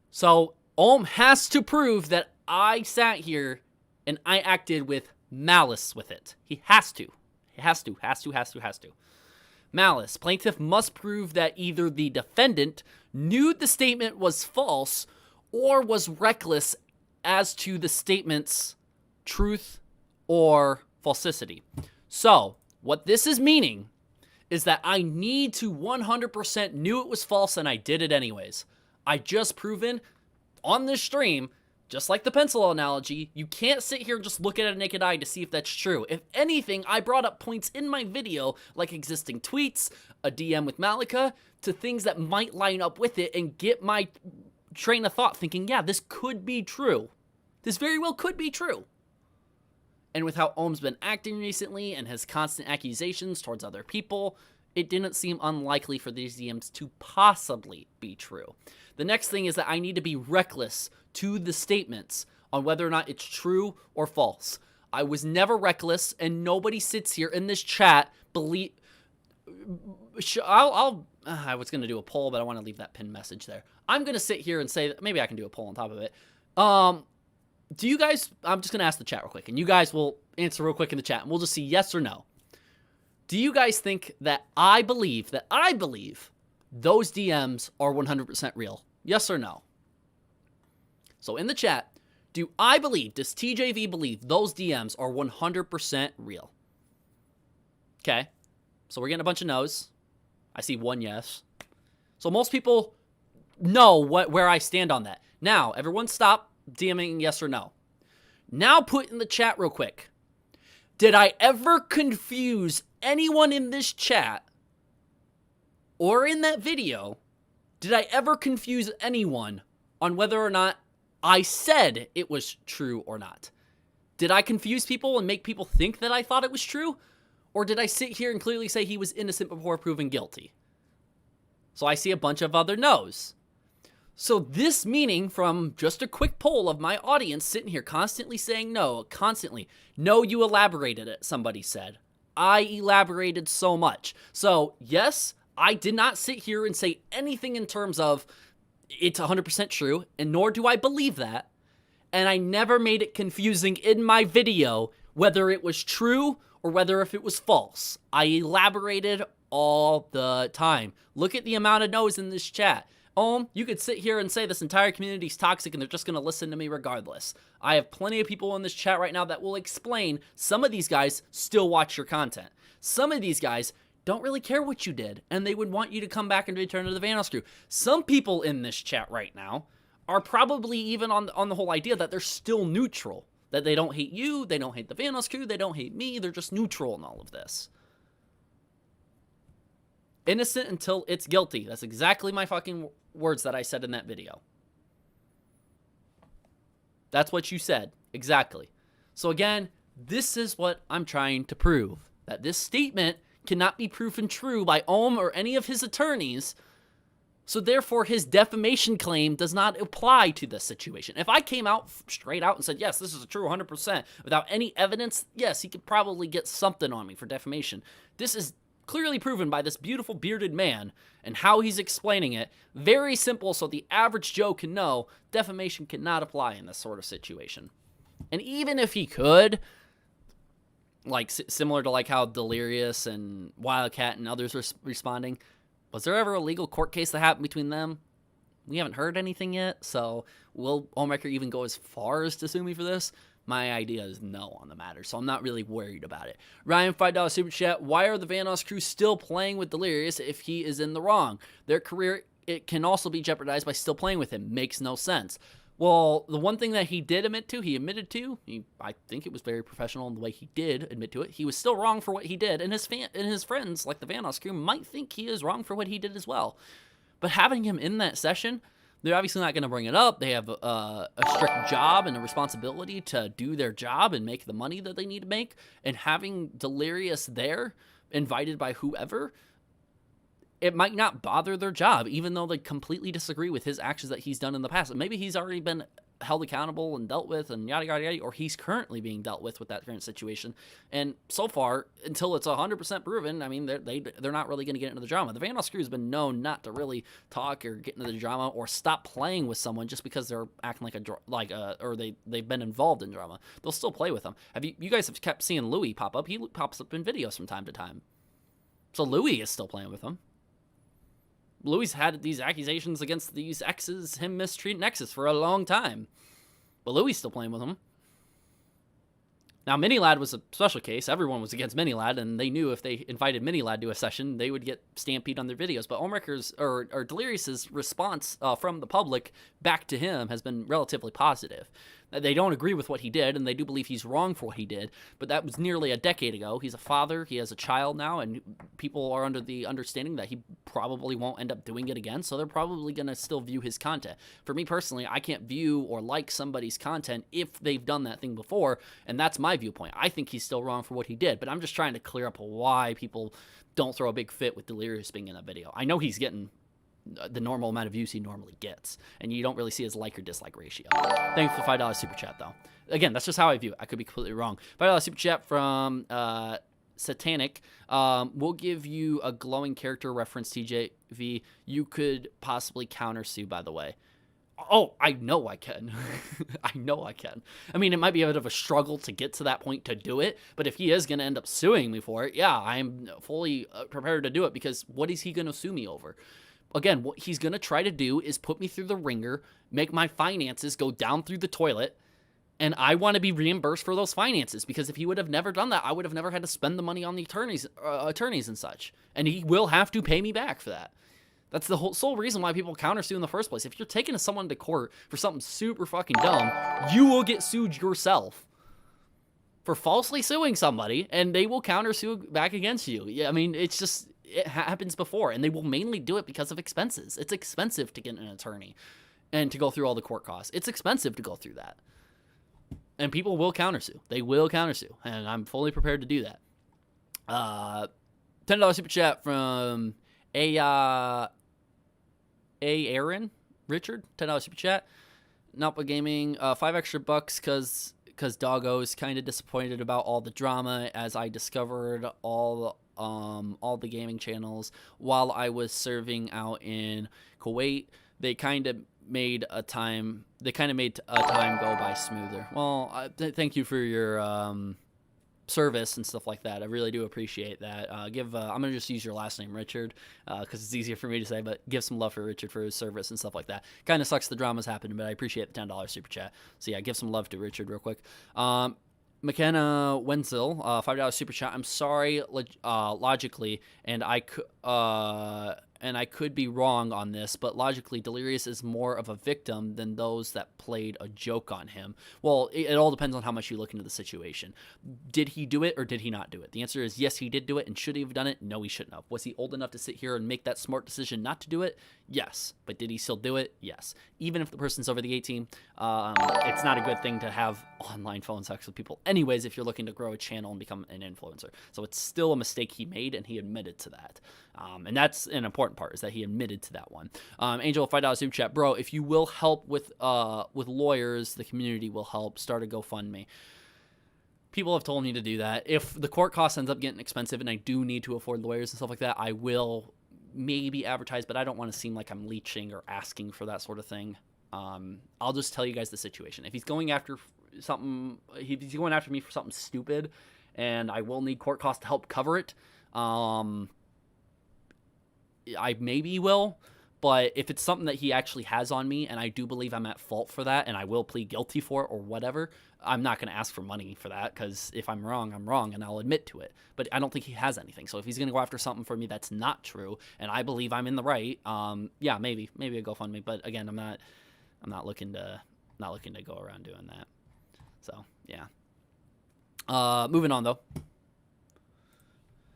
So Ohm has to prove that I sat here and I acted with malice with it. He has to. He has to. Malice. Plaintiff must prove that either the defendant knew the statement was false or was reckless as to the statement's truth or falsity. So, what this is meaning is that I need to 100% knew it was false and I did it anyways. I just proven on this stream, just like the pencil analogy, you can't sit here and just look at a naked eye to see if that's true. If anything, I brought up points in my video, like existing tweets, a DM with Malika, to things that might line up with it and get my train of thought thinking, yeah, this could be true. This very well could be true. And with how Ohm's been acting recently and his constant accusations towards other people, it didn't seem unlikely for these DMs to possibly be true. The next thing is that I need to be reckless to the statements on whether or not it's true or false. I was never reckless, and nobody sits here in this chat believe... I was going to do a poll, but I want to leave that pinned message there. I'm going to sit here and say that maybe I can do a poll on top of it. Do you guys... I'm just going to ask the chat real quick, and you guys will answer real quick in the chat, and we'll just see yes or no. Do you guys think that I believe those DMs are 100% real? Yes or no? So in the chat, does TJV believe those DMs are 100% real? Okay. So we're getting a bunch of no's. I see one yes. So most people know where I stand on that. Now, everyone stop DMing yes or no. Now put in the chat real quick. Did I ever confuse anyone in this chat or in that video? Did I ever confuse anyone on whether or not I said it was true or not? Did I confuse people and make people think that I thought it was true? Or did I sit here and clearly say he was innocent before proven guilty? So I see a bunch of other no's. So this meaning from just a quick poll of my audience sitting here constantly saying no, constantly. No, you elaborated it, somebody said. I elaborated so much. So yes, I did not sit here and say anything in terms of it's 100% true, and nor do I believe that. And I never made it confusing in my video whether it was true or whether if it was false. I elaborated all the time. Look at the amount of no's in this chat. You could sit here and say this entire community is toxic and they're just going to listen to me regardless. I have plenty of people in this chat right now that will explain some of these guys still watch your content. Some of these guys don't really care what you did, and they would want you to come back and return to the Vanos crew. Some people in this chat right now are probably even on the whole idea that they're still neutral, that they don't hate you, they don't hate the Vanos crew, they don't hate me, they're just neutral in all of this. Innocent until it's guilty. That's exactly my fucking words that I said in that video. That's what you said. Exactly. So again, this is what I'm trying to prove. That this statement cannot be proven true by Ohm or any of his attorneys. So therefore, his defamation claim does not apply to this situation. If I came out straight out and said, yes, this is true 100% without any evidence, yes, he could probably get something on me for defamation. This is clearly proven by this beautiful bearded man and how he's explaining it. Very simple, so the average Joe can know defamation cannot apply in this sort of situation. And even if he could, like similar to like how Delirious and Wildcat and others are responding, was there ever a legal court case that happened between them? We haven't heard anything yet, so will Ohmwrecker even go as far as to sue me for this? My idea is no on the matter, so I'm not really worried about it. Ryan, $5 super chat. Why are the Vanos crew still playing with Delirious if he is in the wrong? Their career, it can also be jeopardized by still playing with him. Makes no sense. Well, the one thing that he did admitted to, I think it was very professional in the way he did admit to it. He was still wrong for what he did, and his friends, like the Vanos crew, might think he is wrong for what he did as well. But having him in that session, they're obviously not going to bring it up. They have a strict job and a responsibility to do their job and make the money that they need to make. And having Delirious there, invited by whoever, it might not bother their job, even though they completely disagree with his actions that he's done in the past. And maybe he's already been held accountable and dealt with and yada, yada, yada, or he's currently being dealt with that current situation. And so far, until it's 100% proven, I mean, they're not really going to get into the drama. The Vanos crew has been known not to really talk or get into the drama or stop playing with someone just because they're acting or they've been involved in drama. They'll still play with them. You guys have kept seeing Louis pop up. He pops up in videos from time to time. So Louis is still playing with them. Louis had these accusations against these exes, him mistreating exes for a long time. But Louis still playing with him. Now, Minilad was a special case. Everyone was against Minilad, and they knew if they invited Minilad to a session, they would get stampede on their videos. But Ohmwrecker's, or Delirious's response from the public back to him has been relatively positive. They don't agree with what he did, and they do believe he's wrong for what he did, but that was nearly a decade ago. He's a father, he has a child now, and people are under the understanding that he probably won't end up doing it again, so they're probably going to still view his content. For me personally, I can't view or like somebody's content if they've done that thing before, and that's my viewpoint. I think he's still wrong for what he did, but I'm just trying to clear up why people don't throw a big fit with Delirious being in that video. I know he's getting the normal amount of views he normally gets, and you don't really see his like or dislike ratio. Thanks for $5 super chat, though. Again, that's just how I view it. I could be completely wrong. $5 super chat from Satanic. We'll give you a glowing character reference, TJV. You could possibly countersue, by the way. Oh, I know I can. I know I can. I mean, it might be a bit of a struggle to get to that point to do it, but if he is going to end up suing me for it, yeah, I'm fully prepared to do it, because what is he going to sue me over? Again, what he's going to try to do is put me through the ringer, make my finances go down through the toilet, and I want to be reimbursed for those finances, because if he would have never done that, I would have never had to spend the money on the attorneys and such, and he will have to pay me back for that. That's the sole reason why people countersue in the first place. If you're taking someone to court for something super fucking dumb, you will get sued yourself for falsely suing somebody, and they will countersue back against you. Yeah, I mean, it's just... it happens before, and they will mainly do it because of expenses. It's expensive to get an attorney and to go through all the court costs. It's expensive to go through that. And people will countersue. They will countersue, and I'm fully prepared to do that. $10 super chat from Aaron. Richard, $10 super chat. Napa Gaming, $5 extra because Doggo's kind of disappointed about all the drama as I discovered all the gaming channels while I was serving out in Kuwait. They kind of made a time go by smoother. Well, thank you for your service and stuff like that. I really do appreciate that. I'm gonna just use your last name, Richard, because it's easier for me to say, but give some love for Richard for his service and stuff like that. Kind of sucks the drama's happening, but I appreciate the $10 super chat. So yeah, give some love to Richard real quick. McKenna Wenzel, $5 super chat. I'm sorry, logically, and I could be wrong on this, but logically, Delirious is more of a victim than those that played a joke on him. Well, it all depends on how much you look into the situation. Did he do it or did he not do it? The answer is yes, he did do it. And should he have done it? No, he shouldn't have. Was he old enough to sit here and make that smart decision not to do it? Yes. But did he still do it? Yes. Even if the person's over the 18, it's not a good thing to have online phone sex with people anyways if you're looking to grow a channel and become an influencer. So it's still a mistake he made, and he admitted to that. And that's an important part, is that he admitted to that one. Angel, $5 super chat. Bro, if you will help with lawyers, the community will help. Start a GoFundMe. People have told me to do that. If the court cost ends up getting expensive and I do need to afford lawyers and stuff like that, I will maybe advertise, but I don't want to seem like I'm leeching or asking for that sort of thing. I'll just tell you guys the situation. If he's going after something, if he's going after me for something stupid, and I will need court costs to help cover it, I maybe will. But if it's something that he actually has on me, and I do believe I'm at fault for that, and I will plead guilty for it or whatever, I'm not going to ask for money for that, because if I'm wrong, I'm wrong, and I'll admit to it. But I don't think he has anything. So if he's going to go after something for me that's not true, and I believe I'm in the right, yeah, maybe a GoFundMe. But again, I'm not looking to go around doing that. So yeah. Moving on though.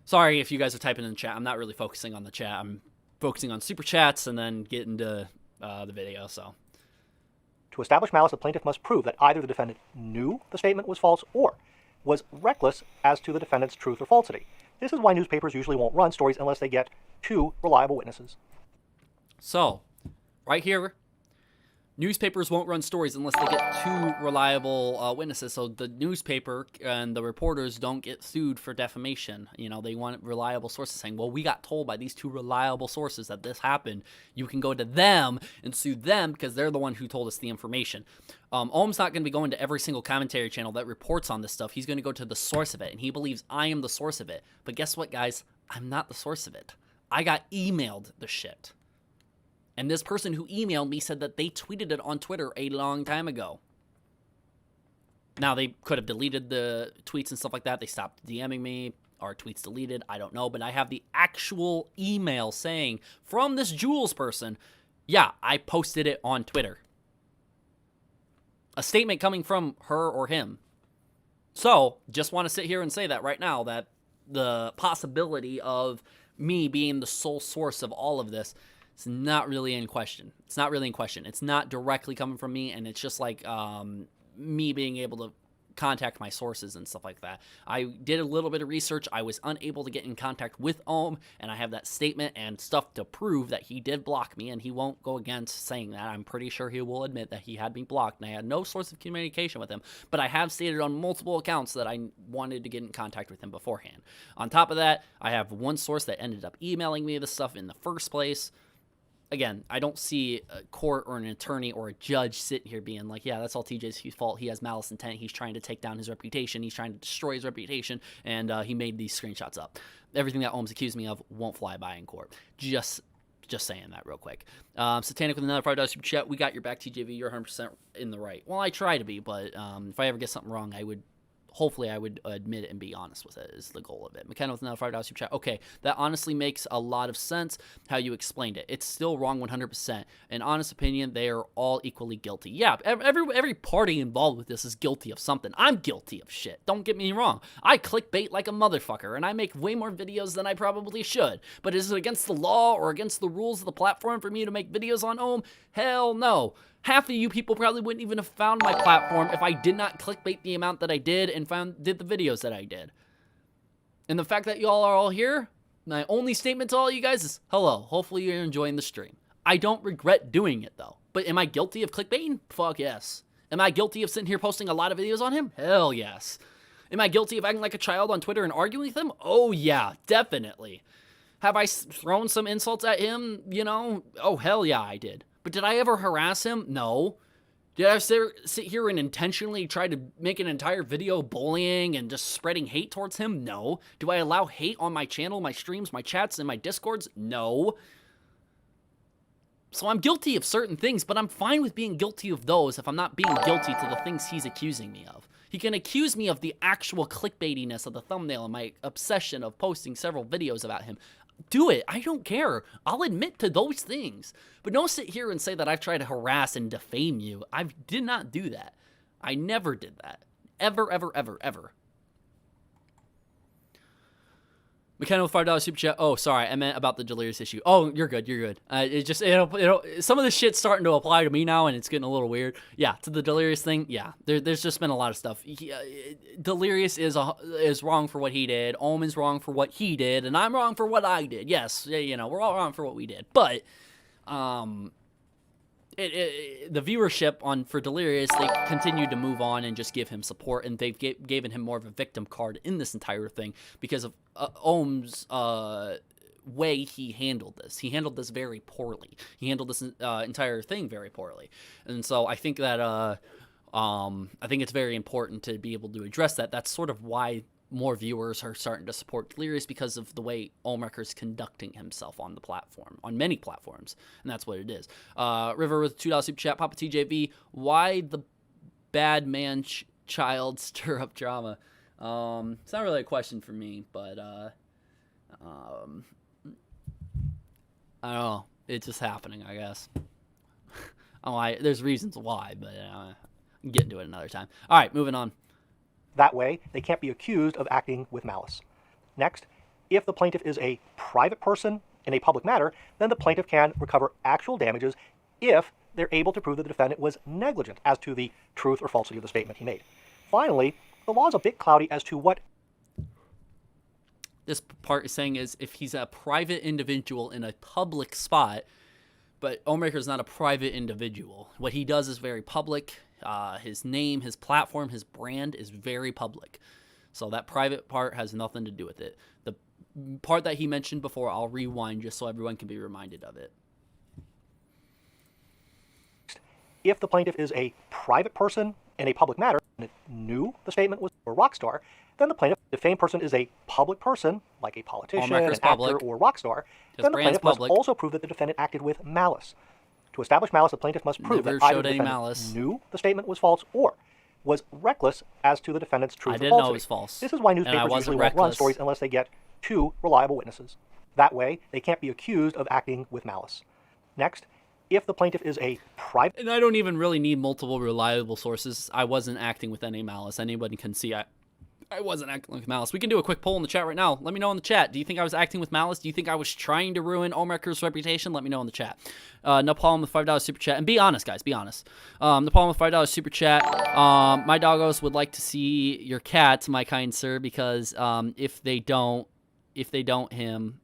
Sorry if you guys are typing in the chat. I'm not really focusing on the chat. I'm focusing on super chats and then getting to the video. So, to establish malice, the plaintiff must prove that either the defendant knew the statement was false or was reckless as to the defendant's truth or falsity. This is why newspapers usually won't run stories unless they get 2 reliable witnesses. So, right here, newspapers won't run stories unless they get 2 reliable witnesses. So the newspaper and the reporters don't get sued for defamation. You know, they want reliable sources saying, well, we got told by these 2 reliable sources that this happened. You can go to them and sue them because they're the one who told us the information. Ohm's not going to be going to every single commentary channel that reports on this stuff. He's going to go to the source of it, and he believes I am the source of it. But guess what, guys? I'm not the source of it. I got emailed the shit. And this person who emailed me said that they tweeted it on Twitter a long time ago. Now, they could have deleted the tweets and stuff like that. They stopped DMing me. Our tweets deleted. I don't know. But I have the actual email saying from this Jules person, yeah, I posted it on Twitter. A statement coming from her or him. So, just want to sit here and say that right now, that the possibility of me being the sole source of all of this, it's not really in question. It's not really in question. It's not directly coming from me, and it's just like me being able to contact my sources and stuff like that. I did a little bit of research. I was unable to get in contact with Ohm, and I have that statement and stuff to prove that he did block me, and he won't go against saying that. I'm pretty sure he will admit that he had me blocked, and I had no source of communication with him, but I have stated on multiple accounts that I wanted to get in contact with him beforehand. On top of that, I have one source that ended up emailing me this stuff in the first place. Again, I don't see a court or an attorney or a judge sitting here being like, yeah, that's all TJ's fault. He has malice intent. He's trying to take down his reputation. He's trying to destroy his reputation, and he made these screenshots up. Everything that Ohm's accused me of won't fly by in court. Just saying that real quick. Satanic with another $5 super chat. We got your back, TJV. You're 100% in the right. Well, I try to be, but if I ever get something wrong, hopefully I would admit it and be honest with it is the goal of it. McKenna with another $5 super chat. Okay, that honestly makes a lot of sense how you explained it. It's still wrong 100%. In honest opinion, they are all equally guilty. Yeah, every party involved with this is guilty of something. I'm guilty of shit. Don't get me wrong. I clickbait like a motherfucker, and I make way more videos than I probably should. But is it against the law or against the rules of the platform for me to make videos on Ohm? Hell no. Half of you people probably wouldn't even have found my platform if I did not clickbait the amount that I did and did the videos that I did. And the fact that y'all are all here, my only statement to all you guys is, hello, hopefully you're enjoying the stream. I don't regret doing it, though. But am I guilty of clickbaiting? Fuck yes. Am I guilty of sitting here posting a lot of videos on him? Hell yes. Am I guilty of acting like a child on Twitter and arguing with him? Oh, yeah, definitely. Have I thrown some insults at him? You know? Oh, hell yeah, I did. But did I ever harass him? No. Did I sit here and intentionally try to make an entire video bullying and just spreading hate towards him? No. Do I allow hate on my channel, my streams, my chats, and my discords? No. So I'm guilty of certain things, but I'm fine with being guilty of those if I'm not being guilty to the things he's accusing me of. He can accuse me of the actual clickbaitiness of the thumbnail and my obsession of posting several videos about him. Do it. I don't care. I'll admit to those things. But don't sit here and say that I've tried to harass and defame you. I did not do that. I never did that. Ever, ever, ever, ever. McKenna with $5 super chat. Oh, sorry. I meant about the Delirious issue. Oh, you're good. You're good. It'll some of this shit's starting to apply to me now, and it's getting a little weird. Yeah, to the Delirious thing. Yeah, there's just been a lot of stuff. Delirious is wrong for what he did. Omen's wrong for what he did, and I'm wrong for what I did. Yes, you know, we're all wrong for what we did. But, the viewership for Delirious, they continued to move on and just give him support, and they've given him more of a victim card in this entire thing because of Ohm's way he handled this. He handled this very poorly. He handled this entire thing very poorly, and so I think that I think it's very important to be able to address that. That's sort of why more viewers are starting to support Delirious, because of the way Ohmwrecker is conducting himself on the platform, on many platforms, and that's what it is. River with $2 super chat. Papa TJV, why the bad man child stir up drama? It's not really a question for me, but I don't know. It's just happening, I guess. There's reasons why, but I'll get into it another time. All right, moving on. That way, they can't be accused of acting with malice. Next, if the plaintiff is a private person in a public matter, then the plaintiff can recover actual damages if they're able to prove that the defendant was negligent as to the truth or falsity of the statement he made. Finally, the law is a bit cloudy as to what this part is saying is if he's a private individual in a public spot, but Ohmwrecker is not a private individual. What he does is very public. His name, his platform, his brand is very public. So that private part has nothing to do with it. The part that he mentioned before, I'll rewind just so everyone can be reminded of it. If the plaintiff is a private person in a public matter and knew the statement was a rock star, then the plaintiff, the defamed person, is a public person, like a politician, an actor, or rock star, then the plaintiff must also prove that the defendant acted with malice. To establish malice, the plaintiff must prove that either the defendant knew the statement was false or was reckless as to the defendant's truth or falsity. I didn't know it was false. This is why newspapers usually won't run stories unless they get 2 reliable witnesses. That way, they can't be accused of acting with malice. Next, if the plaintiff is a private... And I don't even really need multiple reliable sources. I wasn't acting with any malice. Anybody can see I wasn't acting with malice. We can do a quick poll in the chat right now. Let me know in the chat. Do you think I was acting with malice? Do you think I was trying to ruin Ohmwrecker's reputation? Let me know in the chat. Napalm with $5 super chat. And be honest, guys. Be honest. Napalm with $5 super chat. My doggos would like to see your cat, my kind sir, because if they don't, him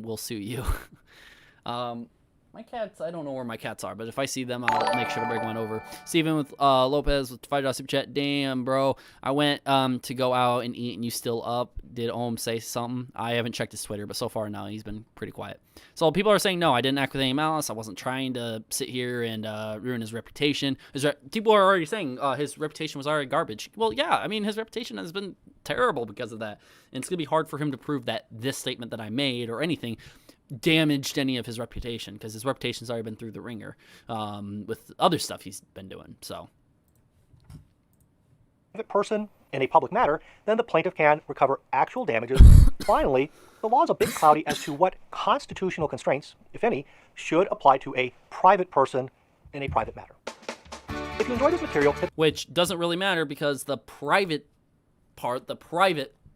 will sue you. My cats, I don't know where my cats are, but if I see them, I'll make sure to bring one over. Steven with Lopez with $5 super chat. Damn, bro. I went to go out and eat, and you still up. Did Ohm say something? I haven't checked his Twitter, but so far, no, he's been pretty quiet. So people are saying, no, I didn't act with any malice. I wasn't trying to sit here and ruin his reputation. People are already saying his reputation was already garbage. Well, yeah, I mean, his reputation has been terrible because of that. And it's going to be hard for him to prove that this statement that I made or anything damaged any of his reputation, because his reputation's already been through the ringer with other stuff he's been doing. So, private person in a public matter, then the plaintiff can recover actual damages. Finally, the law is a bit cloudy as to what constitutional constraints, if any, should apply to a private person in a private matter. If you enjoy this material, which doesn't really matter because the private part, the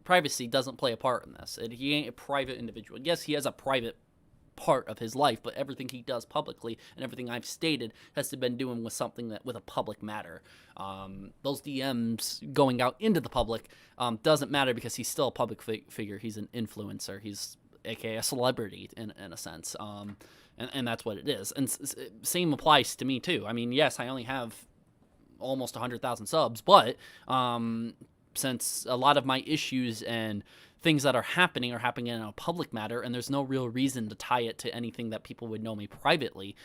privacy doesn't play a part in this. He ain't a private individual. Yes, he has a private part of his life, but everything he does publicly and everything I've stated has to been doing with something with a public matter. Those DMs going out into the public doesn't matter because he's still a public figure. He's an influencer. He's aka a celebrity in a sense. And that's what it is. And same applies to me too. I mean, yes, I only have almost 100,000 subs, but since a lot of my issues and things that are happening in a public matter, and there's no real reason to tie it to anything that people would know me privately,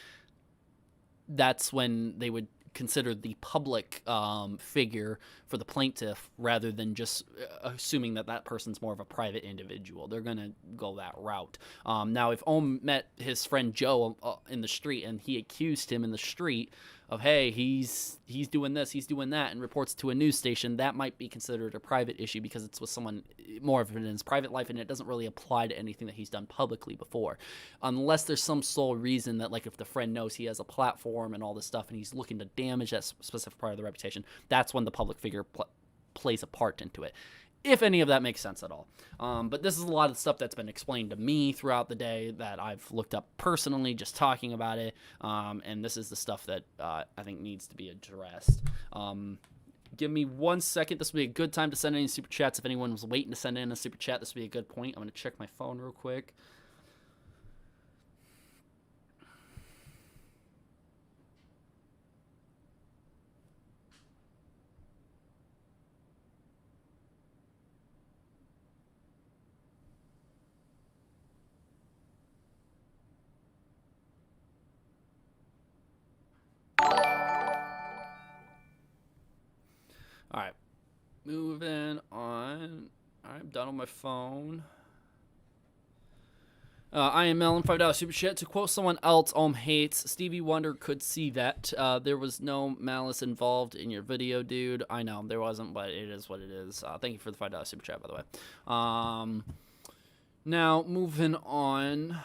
that's when they would consider the public figure for the plaintiff rather than just assuming that that person's more of a private individual. They're going to go that route. Now, if Ohm met his friend Joe in the street and he accused him in the street of, hey, he's doing this, he's doing that, and reports to a news station, that might be considered a private issue because it's with someone more of it in his private life, and it doesn't really apply to anything that he's done publicly before. Unless there's some sole reason that, like, if the friend knows he has a platform and all this stuff and he's looking to damage that specific part of the reputation, that's when the public figure plays a part into it, if any of that makes sense at all. But this is a lot of stuff that's been explained to me throughout the day that I've looked up personally, just talking about it. And this is the stuff that I think needs to be addressed. Give me 1 second. This would be a good time to send any super chats. If anyone was waiting to send in a super chat, this would be a good point. I'm going to check my phone real quick. All right, moving on. I'm done on my phone. I am Melon, $5 super chat. To quote someone else, Ohm hates. Stevie Wonder could see that. There was no malice involved in your video, dude. I know, there wasn't, but it is what it is. Thank you for the $5 super chat, by the way. Now, moving on.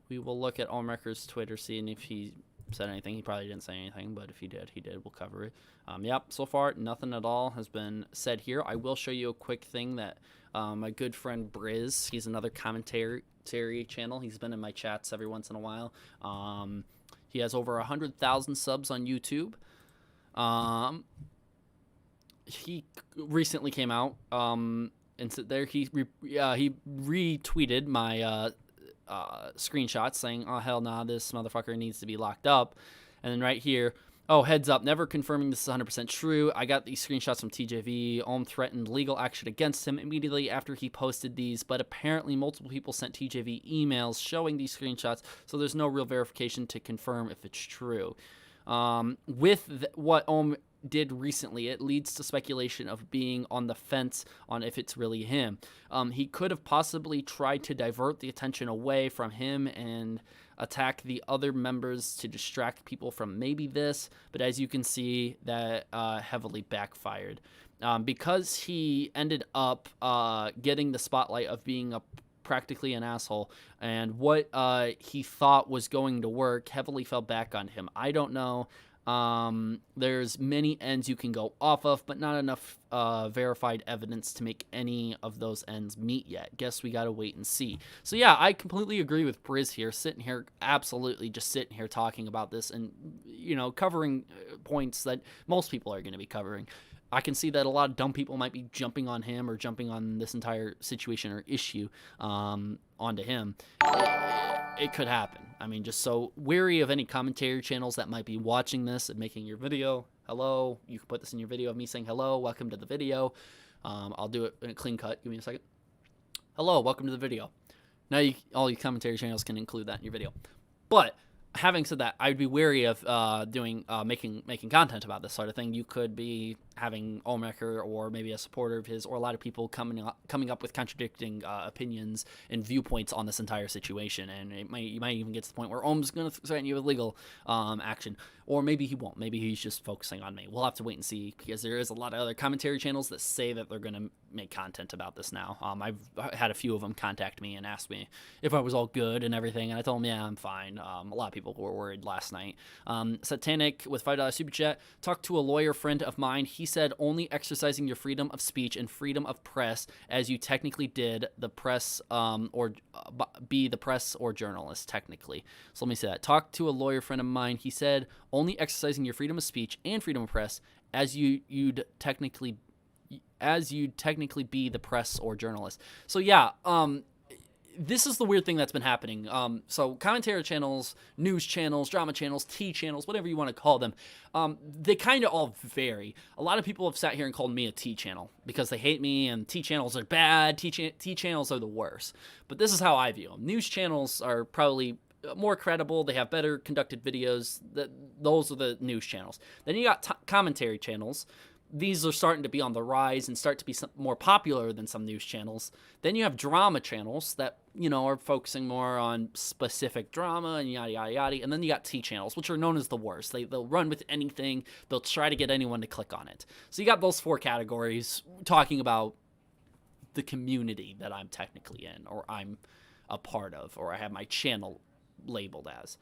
We will look at Ohmwrecker's Twitter, seeing if he said anything. He probably didn't say anything, but if he did, we'll cover it. Yep, so far, nothing at all has been said here. I will show you a quick thing that my good friend Briz, he's another commentary channel. He's been in my chats every once in a while. He has over 100,000 subs on YouTube. He recently came out, and so there he retweeted my screenshots saying, oh, hell nah, this motherfucker needs to be locked up. And then right here, oh, heads up, never confirming this is 100% true. I got these screenshots from TJV. Ohm threatened legal action against him immediately after he posted these, but apparently multiple people sent TJV emails showing these screenshots, so there's no real verification to confirm if it's true. With what Ohm did recently, it leads to speculation of being on the fence on if it's really him. He could have possibly tried to divert the attention away from him and attack the other members to distract people from maybe this, but as you can see, that heavily backfired. Because he ended up getting the spotlight of being practically an asshole, and what he thought was going to work heavily fell back on him. I don't know. There's many ends you can go off of, but not enough verified evidence to make any of those ends meet yet. Guess we gotta wait and see. So yeah, I completely agree with Briz here, absolutely just sitting here talking about this and, you know, covering points that most people are going to be covering. I can see that a lot of dumb people might be jumping on him or jumping on this entire situation or issue onto him. It could happen. I mean, just so wary of any commentary channels that might be watching this and making your video. Hello, you can put this in your video of me saying hello, welcome to the video. I'll do it in a clean cut. Give me a second. Hello, welcome to the video. Now all your commentary channels can include that in your video. But having said that, I'd be wary of making content about this sort of thing. You could be having Ohmwrecker or maybe a supporter of his or a lot of people coming up with contradicting opinions and viewpoints on this entire situation, and you might even get to the point where Ohm's going to threaten you with legal action, or maybe he won't. Maybe he's just focusing on me. We'll have to wait and see, because there is a lot of other commentary channels that say that they're going to make content about this now. I've had a few of them contact me and ask me if I was all good and everything, and I told them, yeah, I'm fine. A lot of people were worried last night. Satanic with $5 super chat, talked to a lawyer friend of mine. He said only exercising your freedom of speech and freedom of press, as you technically did, the press be the press or journalist technically. So let me say that. Talked to a lawyer friend of mine. He said only exercising your freedom of speech and freedom of press, as you'd technically as you'd technically be the press or journalist. So yeah, this is the weird thing that's been happening. So commentary channels, news channels, drama channels, T channels, whatever you want to call them, they kind of all vary. A lot of people have sat here and called me a T channel because they hate me and T channels are bad. T channels are the worst. But this is how I view them. News channels are probably more credible. They have better conducted videos. Those are the news channels. Then you got commentary channels. These are starting to be on the rise and start to be more popular than some news channels. Then you have drama channels that, are focusing more on specific drama and yada, yada, yada. And then you got T channels, which are known as the worst. They'll run with anything. They'll try to get anyone to click on it. So you got those 4 categories talking about the community that I'm technically in, or I'm a part of, or I have my channel labeled as.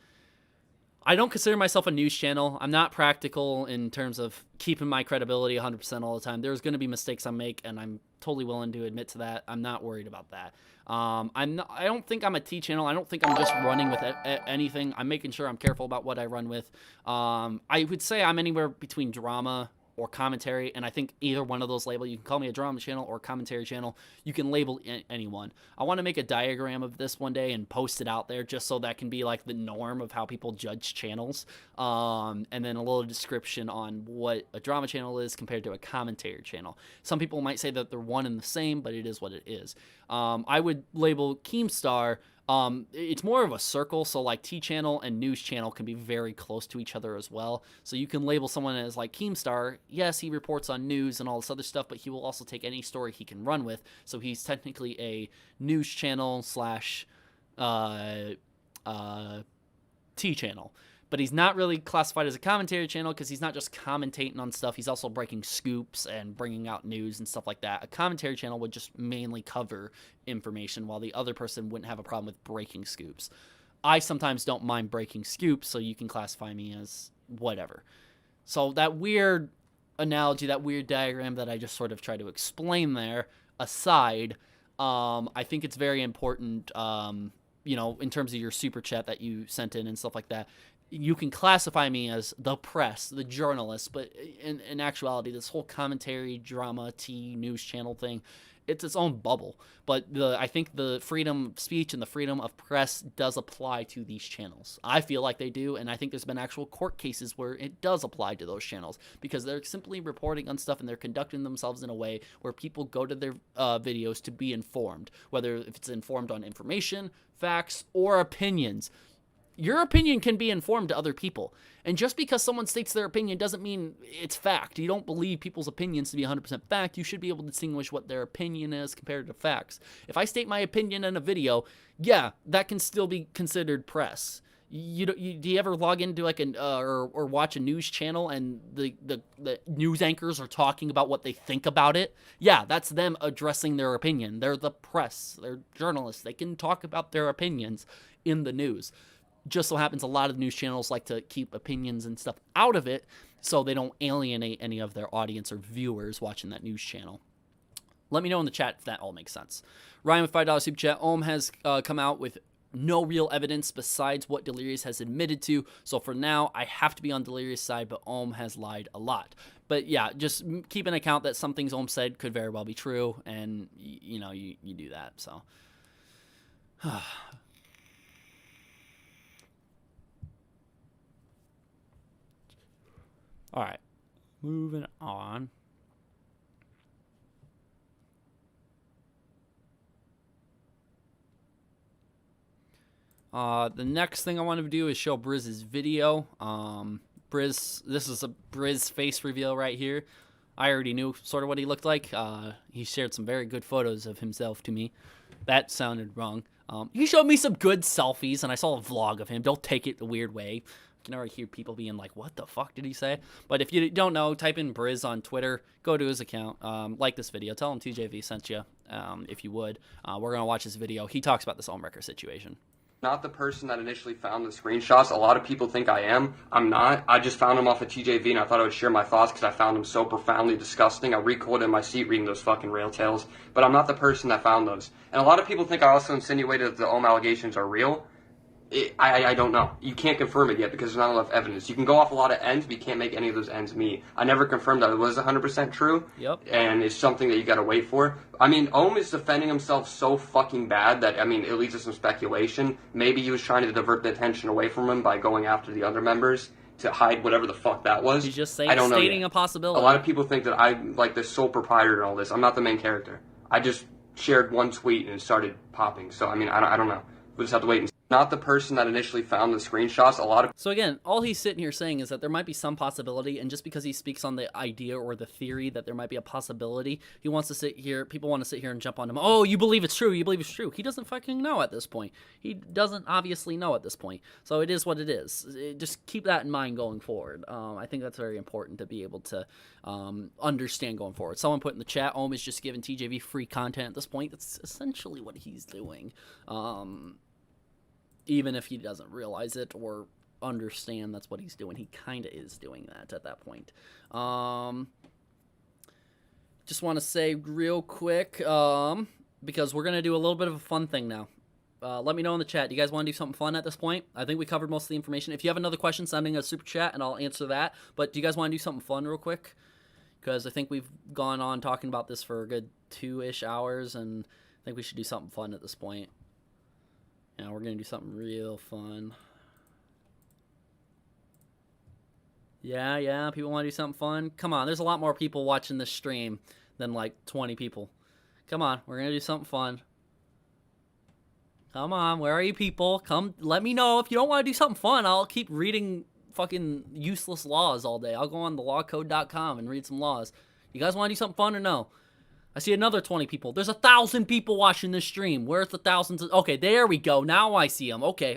I don't consider myself a news channel. I'm not practical in terms of keeping my credibility 100% all the time. There's going to be mistakes I make, and I'm totally willing to admit to that. I'm not worried about that. I don't think I'm a T channel. I don't think I'm just running with anything. I'm making sure I'm careful about what I run with. I would say I'm anywhere between drama or commentary, and I think either one of those labels, you can call me a drama channel or commentary channel, you can label anyone. I want to make a diagram of this one day and post it out there just so that can be like the norm of how people judge channels, and then a little description on what a drama channel is compared to a commentary channel. Some people might say that they're one and the same, but it is what it is. I would label Keemstar, it's more of a circle, so like T channel and news channel can be very close to each other as well. So you can label someone as like Keemstar. Yes, he reports on news and all this other stuff, but he will also take any story he can run with. So he's technically a news channel slash T channel. But he's not really classified as a commentary channel because he's not just commentating on stuff. He's also breaking scoops and bringing out news and stuff like that. A commentary channel would just mainly cover information, while the other person wouldn't have a problem with breaking scoops. I sometimes don't mind breaking scoops, so you can classify me as whatever. So that weird analogy, that weird diagram that I just sort of try to explain there aside, I think it's very important, in terms of your super chat that you sent in and stuff like that. You can classify me as the press, the journalist, but in actuality, this whole commentary, drama, T, news channel thing, it's its own bubble. But I think the freedom of speech and the freedom of press does apply to these channels. I feel like they do, and I think there's been actual court cases where it does apply to those channels because they're simply reporting on stuff and they're conducting themselves in a way where people go to their videos to be informed, whether if it's informed on information, facts, or opinions. Your opinion can be informed to other people. And just because someone states their opinion doesn't mean it's fact. You don't believe people's opinions to be 100% fact. You should be able to distinguish what their opinion is compared to facts. If I state my opinion in a video, yeah, that can still be considered press. Do you ever log into like or watch a news channel and the news anchors are talking about what they think about it? Yeah, that's them addressing their opinion. They're the press. They're journalists. They can talk about their opinions in the news. Just so happens a lot of news channels like to keep opinions and stuff out of it so they don't alienate any of their audience or viewers watching that news channel. Let me know in the chat if that all makes sense. Ryan with $5 super chat. Ohm has come out with no real evidence besides what Delirious has admitted to. So for now, I have to be on Delirious' side, but Ohm has lied a lot. But yeah, just keep an account that some things Ohm said could very well be true, and you do that. So. All right, moving on. The next thing I want to do is show Brizz's video. This is a Brizz face reveal right here. I already knew sort of what he looked like. He shared some very good photos of himself to me. That sounded wrong. He showed me some good selfies, and I saw a vlog of him. Don't take it the weird way. I can already hear people being like, what the fuck did he say? But if you don't know, type in Brizz on Twitter. Go to his account. Like this video. Tell him TJV sent you, if you would. We're going to watch this video. He talks about this Ohmwrecker situation. Not the person that initially found the screenshots. A lot of people think I am. I'm not. I just found them off of TJV, and I thought I would share my thoughts because I found them so profoundly disgusting. I recoiled in my seat reading those fucking rail tales. But I'm not the person that found those. And a lot of people think I also insinuated that the Ohm allegations are real. I don't know. You can't confirm it yet because there's not enough evidence. You can go off a lot of ends, but you can't make any of those ends meet. I never confirmed that it was 100% true. Yep. And it's something that you got to wait for. I mean, Ohm is defending himself so fucking bad that, I mean, it leads to some speculation. Maybe he was trying to divert the attention away from him by going after the other members to hide whatever the fuck that was. He's just I don't know stating yet. a possibility. A lot of people think that I'm like the sole proprietor in all this. I'm not the main character. I just shared one tweet and it started popping. So, I mean, I don't know. We'll just have to wait and see. Not the person that initially found the screenshots. A lot of So again, all he's sitting here saying is that there might be some possibility, and just because he speaks on the idea or the theory that there might be a possibility, he wants to sit here, people want to sit here and jump on him. Oh, you believe it's true, you believe it's true. He doesn't fucking know at this point. He doesn't obviously know at this point. So it is what it is. Just keep that in mind going forward. I think that's very important to be able to understand going forward. Someone put in the chat, Ohm is just giving TJV free content at this point. That's essentially what he's doing. Even if he doesn't realize it or understand that's what he's doing, he kind of is doing that at that point. Just want to say real quick, because we're going to do a little bit of a fun thing now. Let me know in the chat. Do you guys want to do something fun at this point? I think we covered most of the information. If you have another question, send in a super chat and I'll answer that. But do you guys want to do something fun real quick? Because I think we've gone on talking about this for a good 2-ish hours, and I think we should do something fun at this point. Yeah, we're going to do something real fun. Yeah, people want to do something fun? Come on, there's a lot more people watching this stream than like 20 people. Come on, we're going to do something fun. Come on, where are you people? Come, let me know. If you don't want to do something fun, I'll keep reading fucking useless laws all day. I'll go on thelawcode.com and read some laws. You guys want to do something fun or no? I see another 20 people. There's 1,000 people watching this stream. Where's the thousands? Okay, there we go. Now I see them. Okay.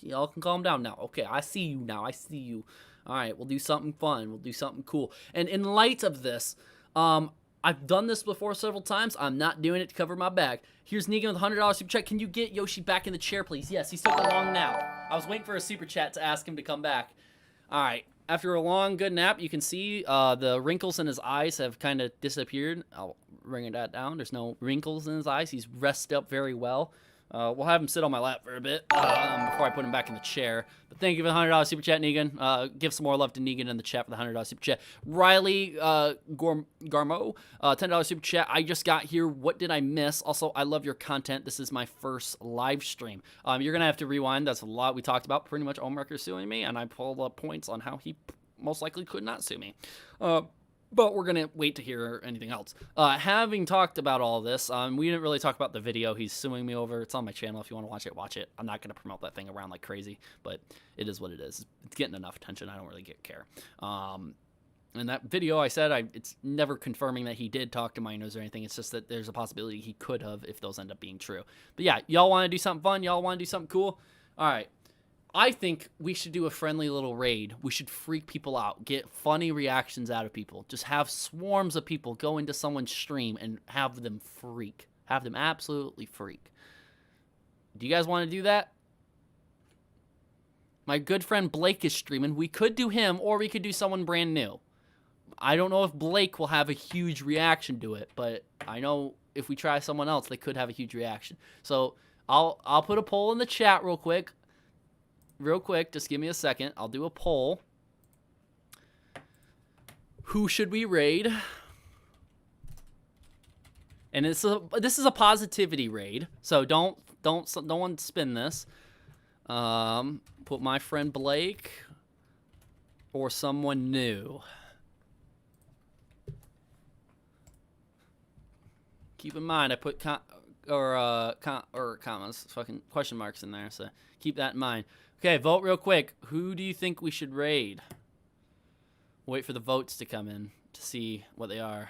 Y'all can calm down now. Okay, I see you now. I see you. All right, we'll do something fun. We'll do something cool. And in light of this, I've done this before several times. I'm not doing it to cover my back. Here's Negan with a $100 super chat. Can you get Yoshi back in the chair, please? Yes, he's taking a long nap. I was waiting for a super chat to ask him to come back. All right. After a long, good nap, you can see the wrinkles in his eyes have kind of disappeared. I'll bring that down. There's no wrinkles in his eyes. He's rested up very well. We'll have him sit on my lap for a bit before I put him back in the chair. But thank you for the $100 super chat, Negan. Give some more love to Negan in the chat for the $100 super chat. Riley Garmo, $10 super chat. I just got here. What did I miss? Also, I love your content. This is my first live stream. You're going to have to rewind. That's a lot we talked about. Pretty much Ohmwrecker suing me, and I pulled up points on how he most likely could not sue me. But we're going to wait to hear anything else. Having talked about all this, we didn't really talk about the video he's suing me over. It's on my channel. If you want to watch it, watch it. I'm not going to promote that thing around like crazy, but it is what it is. It's getting enough attention. I don't really care. In that video, I said it's never confirming that he did talk to minors or anything. It's just that there's a possibility he could have if those end up being true. But yeah, y'all want to do something fun? Y'all want to do something cool? All right. I think we should do a friendly little raid. We should freak people out, get funny reactions out of people. Just have swarms of people go into someone's stream and have them freak. Have them absolutely freak. Do you guys want to do that? My good friend Blake is streaming. We could do him, or we could do someone brand new. I don't know if Blake will have a huge reaction to it, but I know if we try someone else, they could have a huge reaction. So I'll put a poll in the chat real quick. Just give me a second. I'll do a poll. Who should we raid? And this is a positivity raid, so don't one spin this. Put my friend Blake or someone new. Keep in mind, I put commas, fucking question marks in there, so keep that in mind. Okay, vote real quick. Who do you think we should raid? Wait for the votes to come in to see what they are.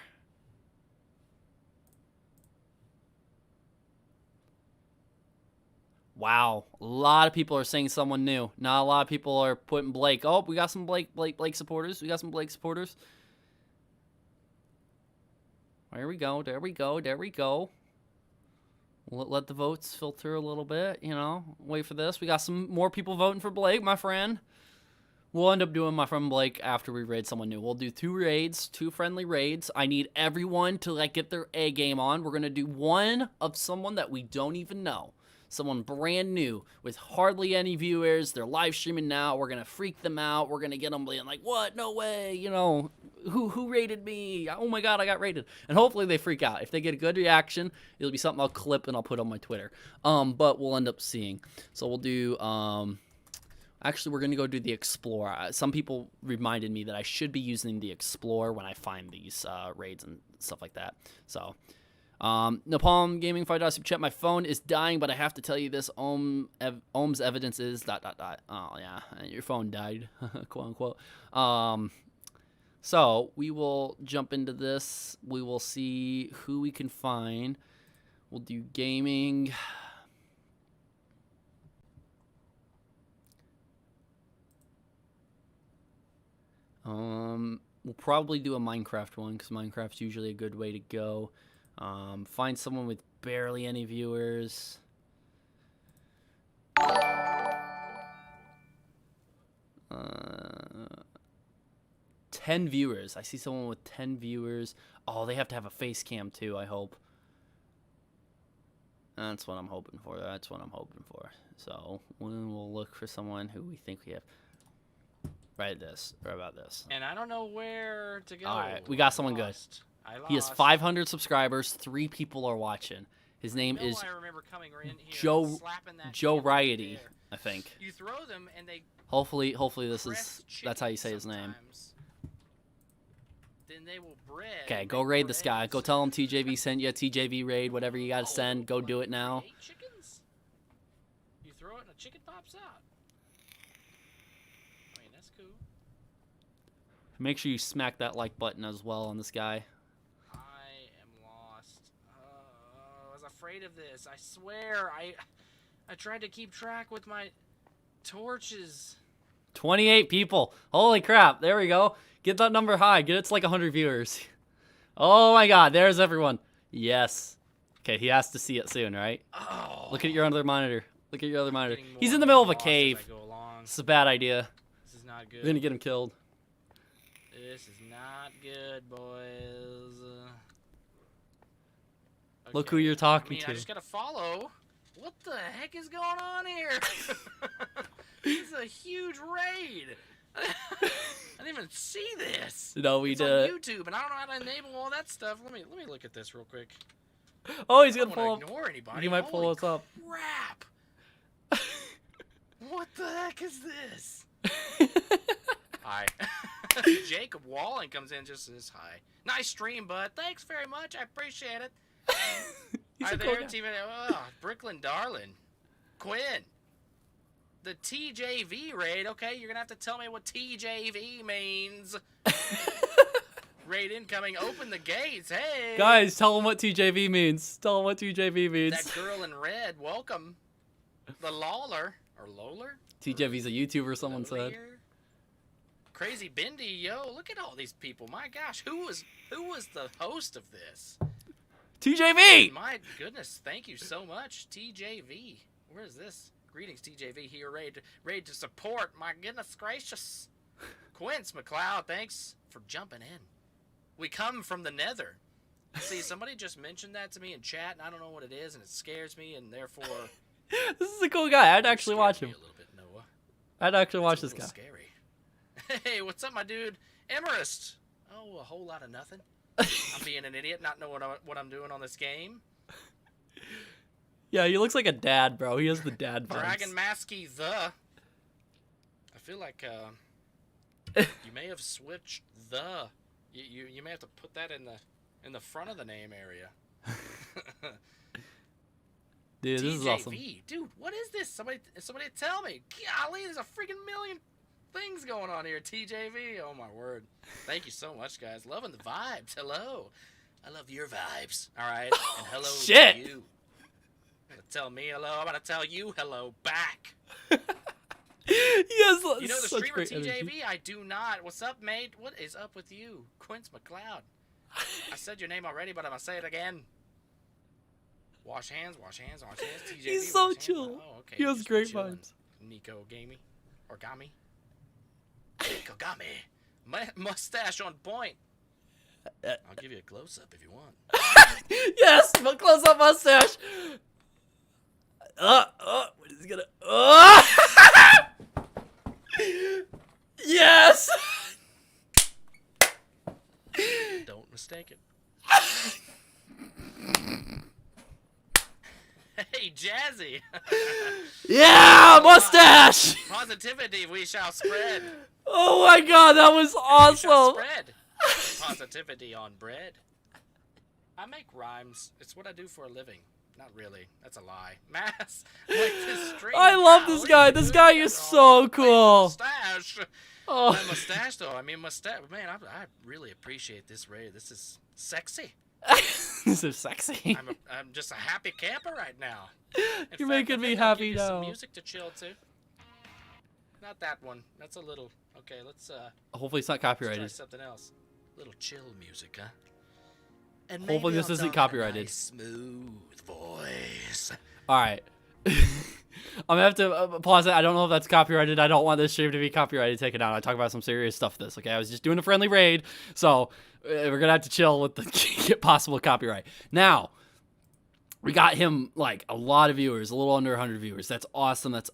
Wow, a lot of people are saying someone new. Not a lot of people are putting Blake. Oh, we got some Blake supporters. We got some Blake supporters. There we go. Let the votes filter a little bit, you know. Wait for this. We got some more people voting for Blake, my friend. We'll end up doing my friend Blake after we raid someone new. We'll do 2 raids, 2 friendly raids. I need everyone to, like, get their A game on. We're going to do one of someone that we don't even know. someone brand new with hardly any viewers. They're live streaming now. We're going to freak them out. We're going to get them being like, what? No way. You know, who rated me? Oh my God, I got rated. And hopefully they freak out. If they get a good reaction, it'll be something I'll clip and I'll put on my Twitter. But we'll end up seeing. So we'll do, actually, we're going to go do the Explore. Some people reminded me that I should be using the Explore when I find these raids and stuff like that. So, Napalm Gaming $5 super chat. My phone is dying, but I have to tell you this. Ohm's evidence is ... Oh, yeah, your phone died, quote unquote. So, we will jump into this. We will see who we can find. We'll do gaming. We'll probably do a Minecraft one because Minecraft's usually a good way to go. Find someone with barely any viewers. 10 viewers. I see someone with 10 viewers. Oh, they have to have a face cam too, I hope. That's what I'm hoping for. That's what I'm hoping for. So we'll look for someone who we think we have. Right about this. And I don't know where to go. All right, we got someone good. He has 500 subscribers. 3 people are watching. His name is I remember coming in here Joe Riety, I think. You throw them and they Hopefully that's how you say his name. Then they will bread. Okay, go raid this guy. Go tell him TJV sent you a TJV raid, whatever you got to send. Go do it now. 8 chickens? You throw it and a chicken pops out. I mean, that's cool. Make sure you smack that like button as well on this guy. I am lost. I was afraid of this. I swear. I tried to keep track with my torches. 28 people. Holy crap. There we go. Get that number high. Get it to like 100 viewers. Oh my God. There's everyone. Yes. Okay, he has to see it soon, right? Oh. Look at your other monitor. Look at your other monitor. He's in the middle of a cave. It's a bad idea. This is not good. We're gonna get him killed. This is not good, boys. Okay. Look who you're talking to. I just gotta follow. What the heck is going on here? This is a huge raid. I didn't even see this. No, we it's did. on YouTube, and I don't know how to enable all that stuff. Let me look at this real quick. Oh, he's gonna I pull don't up. wanna ignore anybody. He might pull Holy us up. Crap! What the heck is this? Hi. Jacob Walling comes in just says hi. Nice stream, bud. Thanks very much. I appreciate it. He's Hi a there, cool guy. TV. Brooklyn Darlin. Quinn. The TJV raid. Okay, you're gonna have to tell me what TJV means. Raid incoming. Open the gates. Hey. Guys, tell him what TJV means. Tell him what TJV means. That girl in red. Welcome. The Lawler. Or Loler? TJV's a YouTuber, someone said. Crazy Bendy, yo, look at all these people. My gosh, who was the host of this? TJV! My goodness, thank you so much, TJV. Where is this? Greetings, TJV here, raid to support. My goodness gracious. Quince McLeod, thanks for jumping in. We come from the nether. See, somebody just mentioned that to me in chat, and I don't know what it is, and it scares me, and therefore... This is a cool guy. I'd actually watch him. A little bit, Noah. I'd actually watch That's this guy. Scary. Hey, what's up, my dude? Emerist. Oh, a whole lot of nothing. I'm being an idiot, not knowing what I'm doing on this game. Yeah, he looks like a dad, bro. He has the dad vibes. Dragon Maskey the. I feel like you may have switched the. You may have to put that in the front of the name area. Dude, this is awesome. Dude, what is this? Somebody tell me. Golly, there's a freaking million things going on here. TJV. Oh my word. Thank you so much, guys. Loving the vibes. Hello. I love your vibes. All right. And hello Shit. to you. You're gonna tell me hello. I'm gonna tell you hello back. Yes. You know the streamer TJV? I do not. What's up, mate? What is up with you? Quince McLeod. I said your name already, but I'm gonna say it again. Wash hands, wash hands, wash hands. TJV, He's so wash chill. Hands. Oh, okay. He has Just great chilling. vibes. Nico Gamey. Origami. Nikogami. Mustache on point. I'll give you a close-up if you want. Yes, but close up mustache. What is he gonna? Yes. Don't mistake it. Hey, Jazzy. Yeah, mustache. Positivity we shall spread. Oh my god, that was We shall awesome. spread positivity on bread. I make rhymes. It's what I do for a living. Not really. That's a lie. Mass. Like this stream. I love Wow, this look guy. at This you. guy is so cool. Mustache. Oh. My mustache, though. I mean, mustache. Man, I really appreciate this raid. This is sexy. This is sexy. I'm just a happy camper right now. You're fact, making I me think I'll happy give you some now. music to chill to. Not that one. That's a little. Okay, let's Hopefully it's not let's try copyrighted. something else. Little chill music, huh? And Hopefully maybe this I'll isn't talk in a copyrighted. nice, smooth voice. All right. I'm gonna have to pause it. I don't know if that's copyrighted. I don't want this stream to be copyrighted. Take it out. I talk about some serious stuff. This, okay? I was just doing a friendly raid, so we're gonna have to chill with the possible copyright. Now, we got him like a lot of viewers, a little under 100 viewers. That's awesome. That's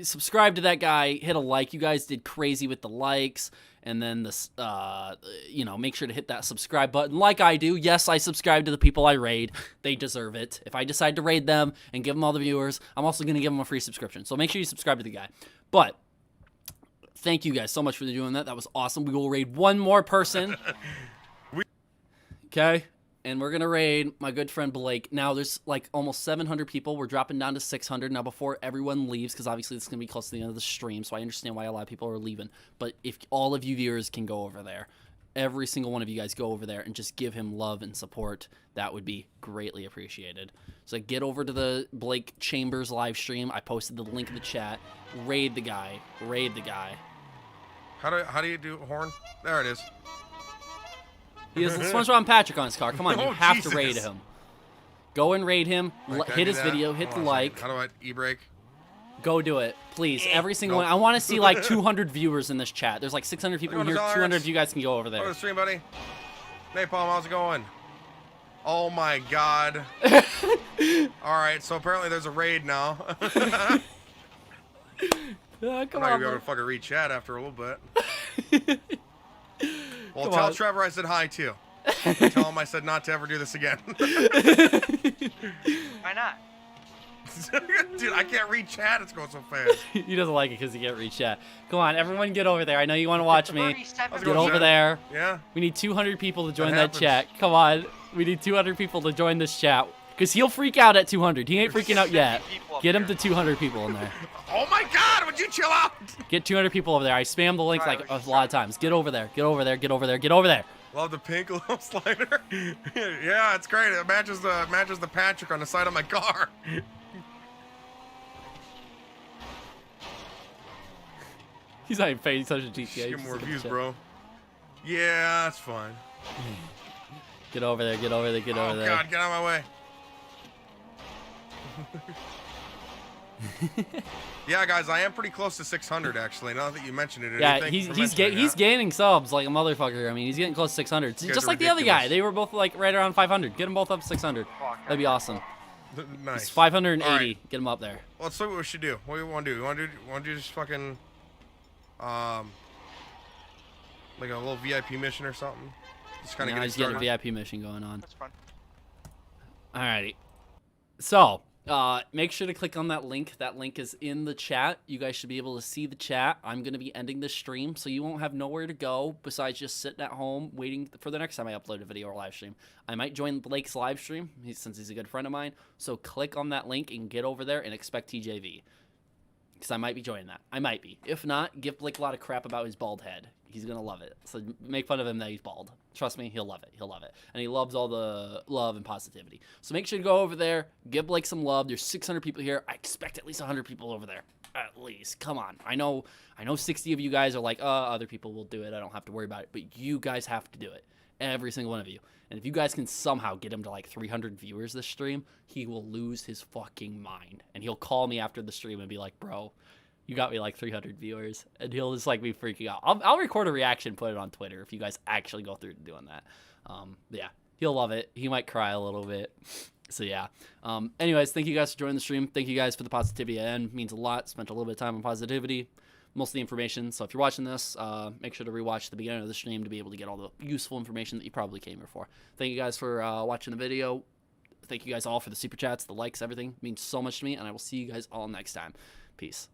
subscribe to that guy. Hit a like. You guys did crazy with the likes. And then this, make sure to hit that subscribe button like I do. Yes, I subscribe to the people I raid. They deserve it. If I decide to raid them and give them all the viewers, I'm also going to give them a free subscription. So make sure you subscribe to the guy. But thank you guys so much for doing that. That was awesome. We will raid one more person. Okay? And we're going to raid my good friend Blake. Now, there's like almost 700 people. We're dropping down to 600 now before everyone leaves, because obviously it's going to be close to the end of the stream, so I understand why a lot of people are leaving. But if all of you viewers can go over there, every single one of you guys go over there and just give him love and support, that would be greatly appreciated. So get over to the Blake Chambers live stream. I posted the link in the chat. Raid the guy. Raid the guy. How do you do horn? There it is. He has SpongeBob Patrick on his car. Come on, you Oh, have Jesus. to raid him. Go and raid him. Wait, can I Hit do his that? video. Hit Hold the on a second. like. How do I e-brake? Go do it, please. Every single Nope. one. I want to see like 200 viewers in this chat. There's like 600 people in here. $200. 200 of you guys can go over Go to there. the stream, buddy. Napalm, how's it going? Oh my god. Alright, so apparently there's a raid now. I'm Come not gonna on, be able bro. to fucking read chat after a little bit. Well, Come tell on. Trevor I said hi too. Tell him I said not to ever do this again. Why not? Dude, I can't read chat. It's going so fast. He doesn't like it because he can't read chat. Come on, everyone get over there. I know you want to watch me. 37 How's it Get going, over Jen? there. Yeah? We need 200 people to join That that happens. chat. Come on. We need 200 people to join this chat. Because he'll freak out at 200. He ain't freaking out yet. people up Get him here. to 200 people in there. Oh my god, would you chill out? Get 200 people over there. I spam the link Right, like we a should lot of times. Get over there. Get over there. Get over there. Get over there. Love the pink little slider. Yeah, it's great. It matches the Patrick on the side of my car. He's not even paying such a GTA. Get He's more just views, gonna bro. Yeah, that's fine. Get over there. Get over there. Get over Oh there. god, get out of my way. Yeah, guys, I am pretty close to 600 actually. Now that you mentioned it, Yeah, thank you for he's mentioning that. gaining subs like a motherfucker. I mean, he's getting close to 600. guys Just are like the other guy. ridiculous. They were both like right around 500. Get them both up to 600. That'd be awesome. Nice. It's 580. All right. Get them up there. Let's see what we should do. What do you want to do? You want to do just fucking, like a little VIP mission or something? Just kind of Now get he's getting a started. VIP mission going on. That's fun. Alrighty. So, make sure to click on that link. That link is in the chat. You guys should be able to see the chat. I'm going to be ending this stream, so you won't have nowhere to go besides just sitting at home waiting for the next time I upload a video or live stream. I might join Blake's live stream since he's a good friend of mine. So click on that link and get over there and expect TJV. Because I might be joining that. I might be. If not, give Blake a lot of crap about his bald head. He's going to love it. So make fun of him that he's bald. Trust me, he'll love it. He'll love it. And he loves all the love and positivity. So make sure to go over there. Give Blake some love. There's 600 people here. I expect at least 100 people over there. At least. Come on. I know 60 of you guys are like, other people will do it. I don't have to worry about it. But you guys have to do it. Every single one of you. And if you guys can somehow get him to like 300 viewers this stream, he will lose his fucking mind. And he'll call me after the stream and be like, bro, you got me like 300 viewers. And he'll just like be freaking out. I'll record a reaction, put it on Twitter if you guys actually go through to doing that. Yeah, he'll love it. He might cry a little bit. So yeah. Anyways, thank you guys for joining the stream. Thank you guys for the positivity at the end. It means a lot. Spent a little bit of time on positivity, most of the information. So if you're watching this, make sure to rewatch the beginning of the stream to be able to get all the useful information that you probably came here for. Thank you guys for watching the video. Thank you guys all for the super chats, the likes, everything. It means so much to me, and I will see you guys all next time. Peace.